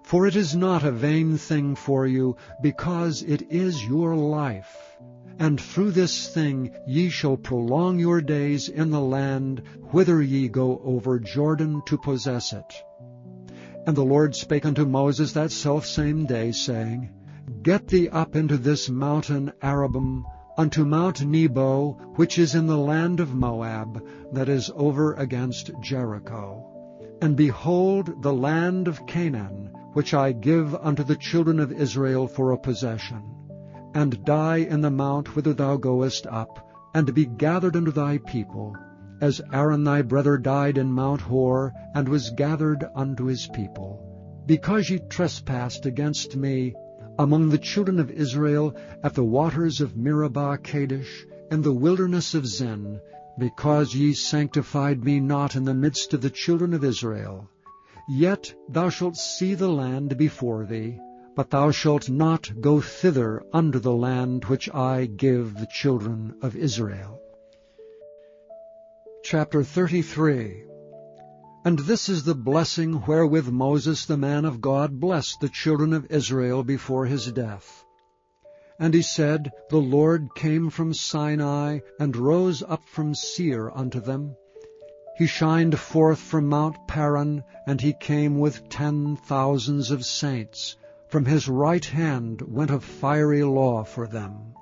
For it is not a vain thing for you, because it is your life. And through this thing ye shall prolong your days in the land, whither ye go over Jordan to possess it. And the Lord spake unto Moses that selfsame day, saying, Get thee up into this mountain Arabim, unto Mount Nebo, which is in the land of Moab, that is over against Jericho. And behold the land of Canaan, which I give unto the children of Israel for a possession. And die in the mount whither thou goest up, and be gathered unto thy people, as Aaron thy brother died in Mount Hor, and was gathered unto his people. Because ye trespassed against me among the children of Israel at the waters of Meribah Kadesh, in the wilderness of Zin, because ye sanctified me not in the midst of the children of Israel. Yet thou shalt see the land before thee, but thou shalt not go thither unto the land which I give the children of Israel. Chapter 33. And this is the blessing wherewith Moses the man of God blessed the children of Israel before his death. And he said, The Lord came from Sinai, and rose up from Seir unto them. He shined forth from Mount Paran, and he came with 10,000s of saints. From his right hand went a fiery law for them.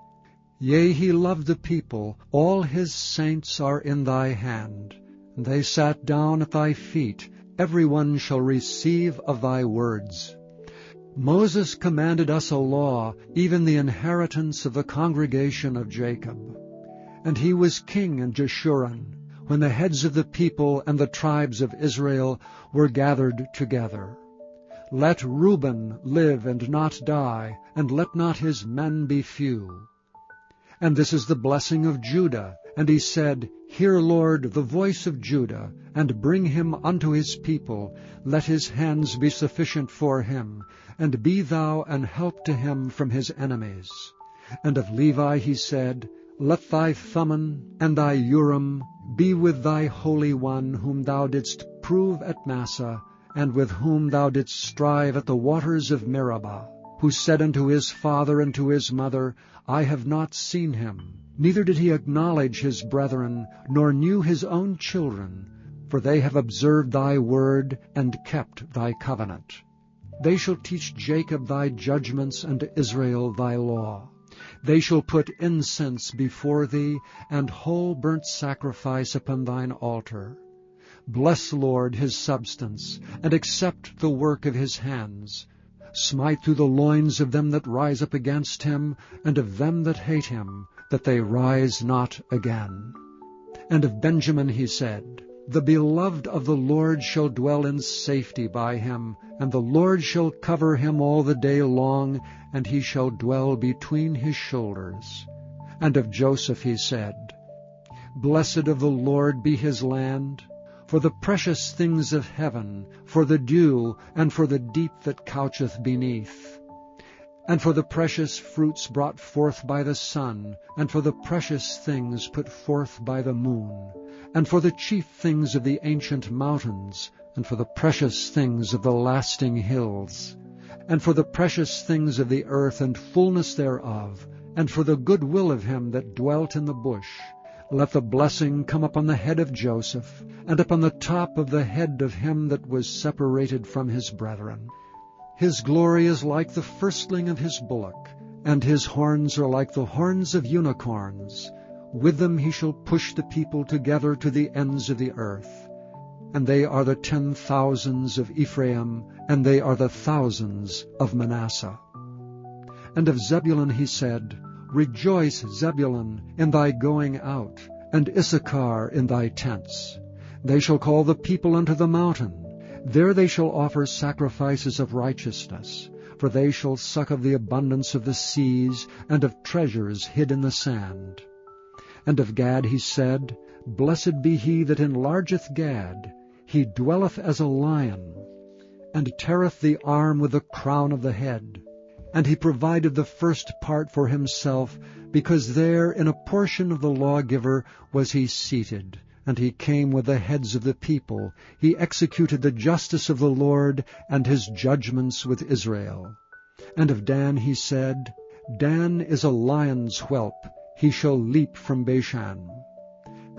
Yea, he loved the people, all his saints are in thy hand. And they sat down at thy feet, every one shall receive of thy words. Moses commanded us a law, even the inheritance of the congregation of Jacob. And he was king in Jeshurun, when the heads of the people and the tribes of Israel were gathered together. Let Reuben live and not die, and let not his men be few. And this is the blessing of Judah. And he said, Hear, Lord, the voice of Judah, and bring him unto his people. Let his hands be sufficient for him, and be thou an help to him from his enemies. And of Levi he said, Let thy Thummim and thy Urim be with thy Holy One, whom thou didst prove at Massah, and with whom thou didst strive at the waters of Meribah, who said unto his father and to his mother, I have not seen him. Neither did he acknowledge his brethren, nor knew his own children, for they have observed thy word, and kept thy covenant. They shall teach Jacob thy judgments, and Israel thy law. They shall put incense before thee, and whole burnt sacrifice upon thine altar. Bless, Lord, his substance, and accept the work of his hands. Smite through the loins of them that rise up against him, and of them that hate him, that they rise not again. And of Benjamin he said, The beloved of the Lord shall dwell in safety by him, and the Lord shall cover him all the day long, and he shall dwell between his shoulders. And of Joseph he said, Blessed of the Lord be his land, for the precious things of heaven, for the dew, and for the deep that coucheth beneath, and for the precious fruits brought forth by the sun, and for the precious things put forth by the moon, and for the chief things of the ancient mountains, and for the precious things of the lasting hills, and for the precious things of the earth and fullness thereof, and for the good will of him that dwelt in the bush. Let the blessing come upon the head of Joseph, and upon the top of the head of him that was separated from his brethren. His glory is like the firstling of his bullock, and his horns are like the horns of unicorns. With them he shall push the people together to the ends of the earth. And they are the 10,000s of Ephraim, and they are the thousands of Manasseh. And of Zebulun he said, Rejoice, Zebulun, in thy going out, and Issachar in thy tents. They shall call the people unto the mountain. There they shall offer sacrifices of righteousness, for they shall suck of the abundance of the seas, and of treasures hid in the sand. And of Gad he said, Blessed be he that enlargeth Gad. He dwelleth as a lion, and teareth the arm with the crown of the head. And he provided the first part for himself, because there in a portion of the lawgiver was he seated. And he came with the heads of the people. He executed the justice of the Lord, and his judgments with Israel. And of Dan he said, Dan is a lion's whelp, he shall leap from Bashan.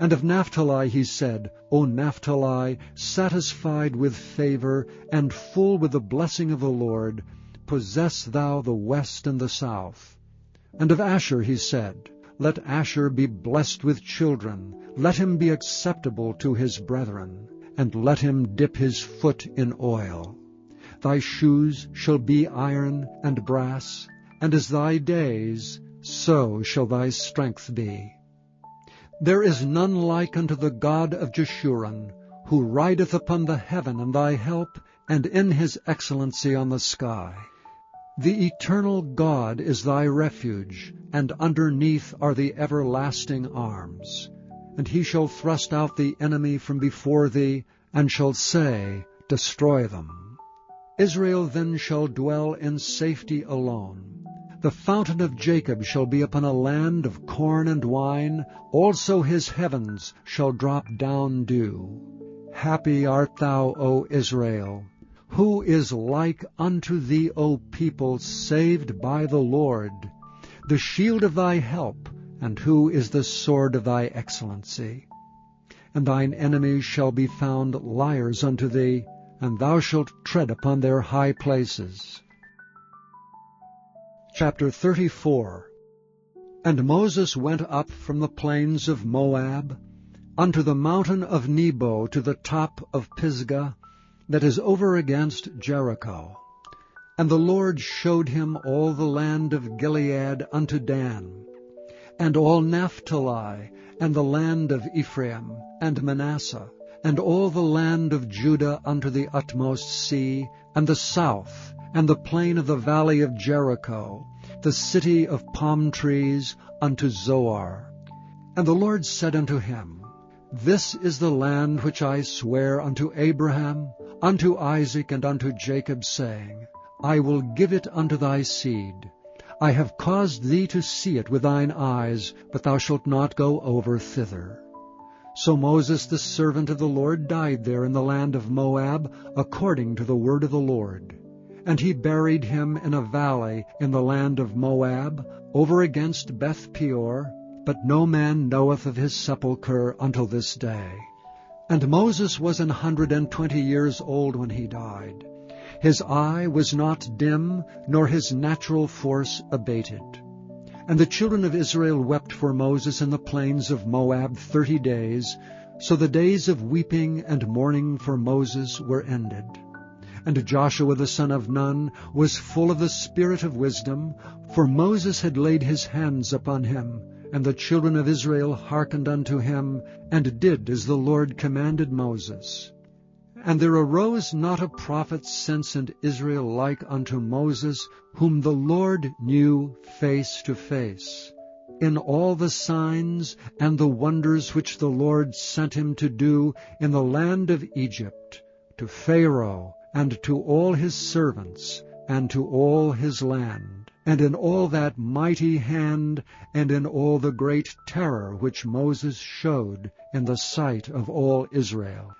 And of Naphtali he said, O Naphtali, satisfied with favor, and full with the blessing of the Lord, possess thou the west and the south. And of Asher he said, Let Asher be blessed with children, let him be acceptable to his brethren, and let him dip his foot in oil. Thy shoes shall be iron and brass, and as thy days, so shall thy strength be. There is none like unto the God of Jeshurun, who rideth upon the heaven in thy help, and in his excellency on the sky. The eternal God is thy refuge, and underneath are the everlasting arms. And he shall thrust out the enemy from before thee, and shall say, Destroy them. Israel then shall dwell in safety alone. The fountain of Jacob shall be upon a land of corn and wine, also his heavens shall drop down dew. Happy art thou, O Israel! Who is like unto thee, O people, saved by the Lord? The shield of thy help, and who is the sword of thy excellency? And thine enemies shall be found liars unto thee, and thou shalt tread upon their high places. Chapter 34. And Moses went up from the plains of Moab unto the mountain of Nebo to the top of Pisgah, that is over against Jericho. And the Lord showed him all the land of Gilead unto Dan, and all Naphtali, and the land of Ephraim, and Manasseh, and all the land of Judah unto the utmost sea, and the south, and the plain of the valley of Jericho, the city of palm trees, unto Zoar. And the Lord said unto him, This is the land which I swear unto Abraham, unto Isaac, and unto Jacob, saying, I will give it unto thy seed. I have caused thee to see it with thine eyes, but thou shalt not go over thither. So Moses the servant of the Lord died there in the land of Moab, according to the word of the Lord. And he buried him in a valley in the land of Moab, over against Beth Peor, but no man knoweth of his sepulchre until this day. And Moses was 120 years old when he died. His eye was not dim, nor his natural force abated. And the children of Israel wept for Moses in the plains of Moab 30 days, so the days of weeping and mourning for Moses were ended. And Joshua the son of Nun was full of the spirit of wisdom, for Moses had laid his hands upon him, and the children of Israel hearkened unto him, and did as the Lord commanded Moses. And there arose not a prophet since in Israel like unto Moses, whom the Lord knew face to face, in all the signs and the wonders which the Lord sent him to do in the land of Egypt, to Pharaoh, and to all his servants, and to all his land, and in all that mighty hand, and in all the great terror which Moses showed in the sight of all Israel.